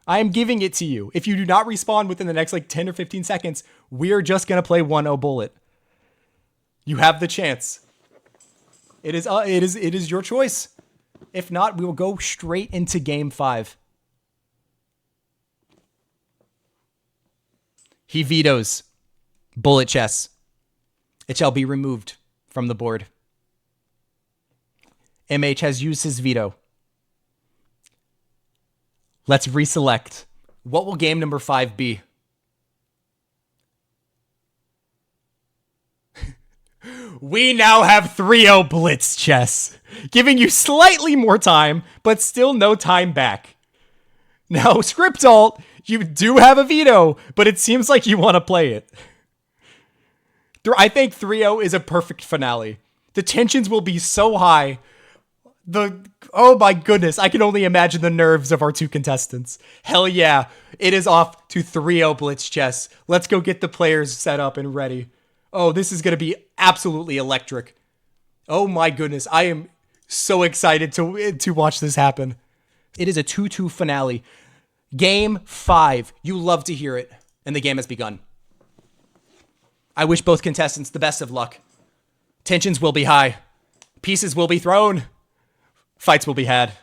I am giving it to you. If you do not respond within the next 10 or 15 seconds, we are just going to play 1-0 bullet. You have the chance. It is your choice. If not, we will go straight into game 5. He vetoes bullet chess. It shall be removed from the board. MH has used his veto. Let's reselect. What will game number 5 be? We now have 3-0 blitz chess, giving you slightly more time, but still no time back. Now, script alt, you do have a veto, but it seems like you want to play it. I think 3-0 is a perfect finale. The tensions will be so high. Oh my goodness, I can only imagine the nerves of our two contestants. Hell yeah, it is off to 3-0 blitz chess. Let's go get the players set up and ready. Oh, this is going to be absolutely electric. Oh my goodness, I am so excited to watch this happen. It is a 2-2 finale. Game 5. You love to hear it. And the game has begun. I wish both contestants the best of luck. Tensions will be high. Pieces will be thrown. Fights will be had.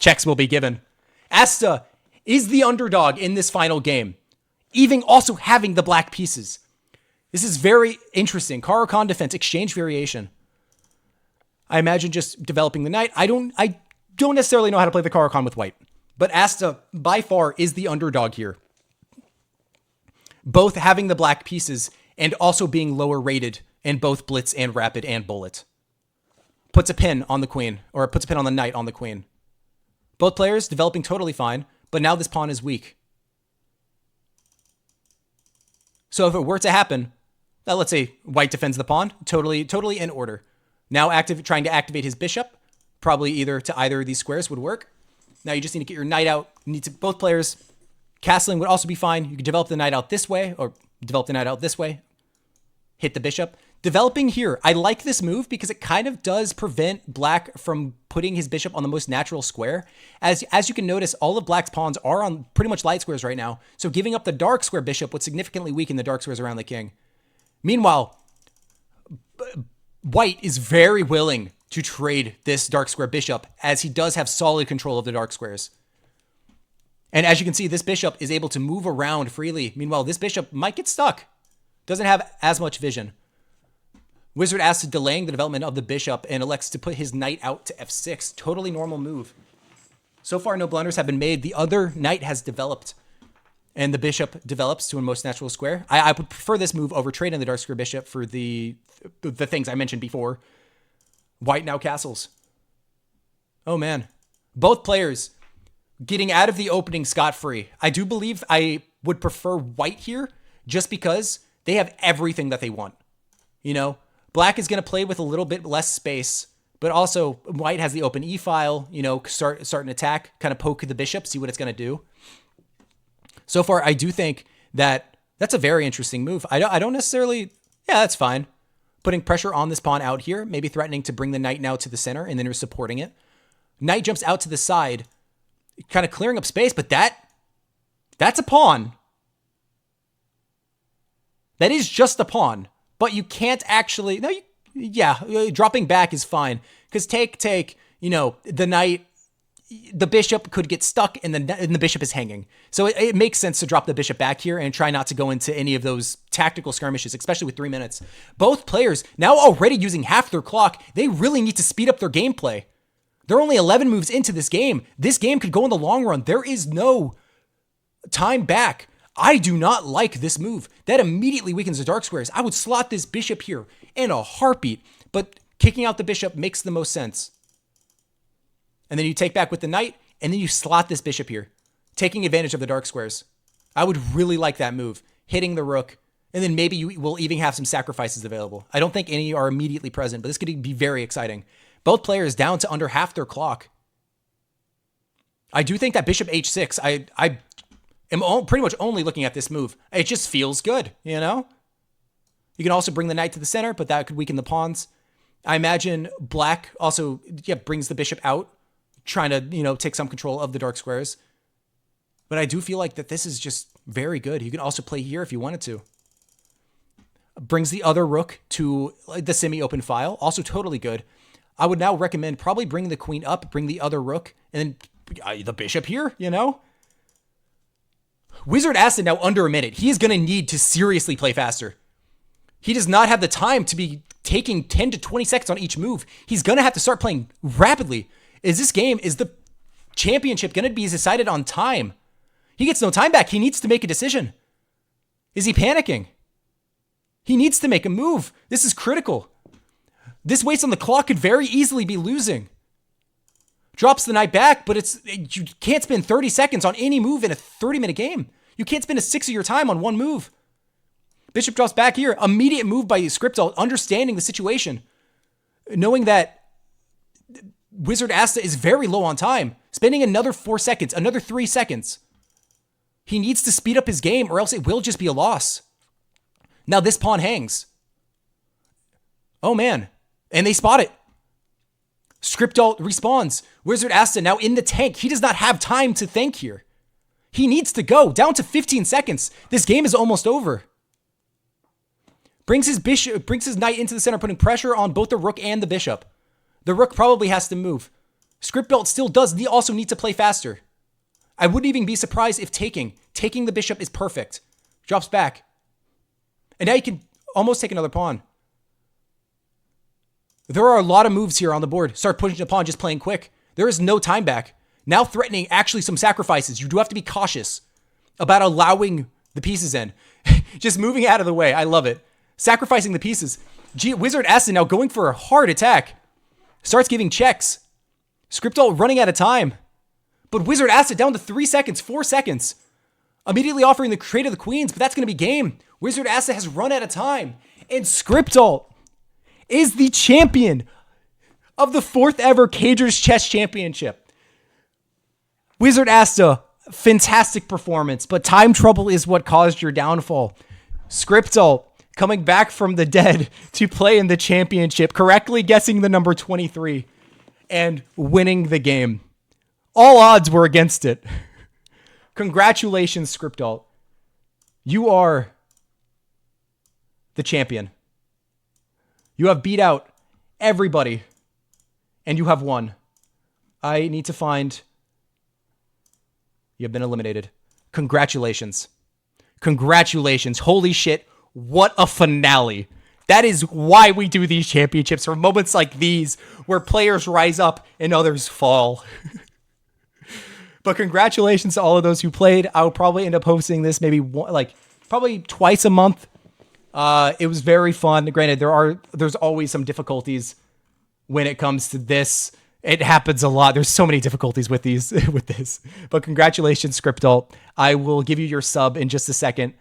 Checks will be given. Asta is the underdog in this final game, even also having the black pieces. This is very interesting. Caro-Kann defense, exchange variation. I imagine just developing the knight. I don't necessarily know how to play the Caro-Kann with white, but Asta by far is the underdog here. Both having the black pieces and also being lower rated in both blitz and rapid and bullet. Puts a pin on the queen, or puts a pin on the knight on the queen. Both players developing totally fine, but now this pawn is weak. So if it were to happen, let's say white defends the pawn, totally in order. Now trying to activate his bishop, probably either of these squares would work. Now you just need to get your knight out. Both players, castling would also be fine. You could develop the knight out this way, or develop the knight out this way. Hit the bishop. Developing here, I like this move because it kind of does prevent black from putting his bishop on the most natural square. As you can notice, all of black's pawns are on pretty much light squares right now. So giving up the dark square bishop would significantly weaken the dark squares around the king. Meanwhile, white is very willing to trade this dark square bishop, as he does have solid control of the dark squares. And as you can see, this bishop is able to move around freely. Meanwhile, this bishop might get stuck. Doesn't have as much vision. Wizard asks to delaying the development of the bishop and elects to put his knight out to f6. Totally normal move. So far, no blunders have been made. The other knight has developed, and the bishop develops to a most natural square. I would prefer this move over trading the dark square bishop for the things I mentioned before. White now castles. Oh man. Both players getting out of the opening scot-free. I do believe I would prefer white here just because they have everything that they want. You know, black is going to play with a little bit less space, but also white has the open e-file, you know, start an attack, kind of poke the bishop, see what it's going to do. So far, I do think that that's a very interesting move. I don't necessarily, yeah, that's fine. Putting pressure on this pawn out here, maybe threatening to bring the knight now to the center, and then you're supporting it. Knight jumps out to the side, kind of clearing up space, but that's a pawn. That is just a pawn. But you can't actually, dropping back is fine. Because take, you know, the knight, the bishop could get stuck and the bishop is hanging. So it makes sense to drop the bishop back here and try not to go into any of those tactical skirmishes, especially with 3 minutes. Both players now already using half their clock. They really need to speed up their gameplay. They're only 11 moves into this game. This game could go in the long run. There is no time back. I do not like this move. That immediately weakens the dark squares. I would slot this bishop here in a heartbeat, but kicking out the bishop makes the most sense. And then you take back with the knight, and then you slot this bishop here, taking advantage of the dark squares. I would really like that move, hitting the rook, and then maybe you will even have some sacrifices available. I don't think any are immediately present, but this could be very exciting. Both players down to under half their clock. I do think that bishop h6, I am pretty much only looking at this move. It just feels good, you know? You can also bring the knight to the center, but that could weaken the pawns. I imagine black also brings the bishop out, trying to, you know, take some control of the dark squares. But I do feel like that this is just very good. You can also play here if you wanted to. Brings the other rook to the semi-open file. Also totally good. I would now recommend probably bring the queen up, bring the other rook, and then the bishop here, you know? Wizard Acid now under a minute. He is going to need to seriously play faster. He does not have the time to be taking 10 to 20 seconds on each move. He's going to have to start playing rapidly. Is the championship going to be decided on time? He gets no time back. He needs to make a decision. Is he panicking? He needs to make a move. This is critical. This waste on the clock could very easily be losing. Drops the knight back, but you can't spend 30 seconds on any move in a 30-minute game. You can't spend a 6 of your time on one move. Bishop drops back here. Immediate move by Skriptal, understanding the situation. Knowing that Wizard Asta is very low on time. Spending another 4 seconds, another 3 seconds. He needs to speed up his game or else it will just be a loss. Now this pawn hangs. Oh man. And they spot it. Skriptal responds. Wizard Asta now in the tank. He does not have time to think here. He needs to go. Down to 15 seconds. This game is almost over. Brings his knight into the center, putting pressure on both the rook and the bishop. The rook probably has to move. Skriptal still does also need to play faster. I wouldn't even be surprised if taking the bishop is perfect. Drops back. And now you can almost take another pawn. There are a lot of moves here on the board. Start pushing the pawn, just playing quick. There is no time back. Now threatening actually some sacrifices. You do have to be cautious about allowing the pieces in. Just moving out of the way. I love it. Sacrificing the pieces. Wizard Asta now going for a hard attack. Starts giving checks. Skriptal running out of time. But Wizard Asta down to 3 seconds, 4 seconds. Immediately offering the trade of the queens, but that's going to be game. Wizard Asta has run out of time. And Skriptal is the champion of the 4th ever Cager's Chess Championship. Wizard Asta, fantastic performance, but time trouble is what caused your downfall. Skriptal coming back from the dead to play in the championship, correctly guessing the number 23 and winning the game. All odds were against it. Congratulations, Skriptal. You are the champion. You have beat out everybody, and you have won. I need to find... You have been eliminated. Congratulations. Congratulations. Holy shit. What a finale. That is why we do these championships, for moments like these where players rise up and others fall. But congratulations to all of those who played. I'll probably end up hosting this probably twice a month. It was very fun. Granted, there's always some difficulties when it comes to this. It happens a lot. There's so many difficulties with this. But congratulations, Skriptal. I will give you your sub in just a second.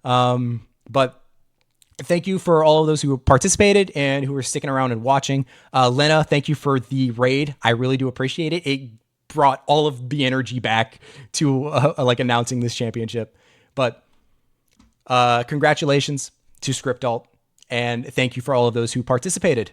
But thank you for all of those who participated and who are sticking around and watching. Lena, thank you for the raid. I really do appreciate it. It brought all of the energy back to announcing this championship. But congratulations to Skriptal, and thank you for all of those who participated.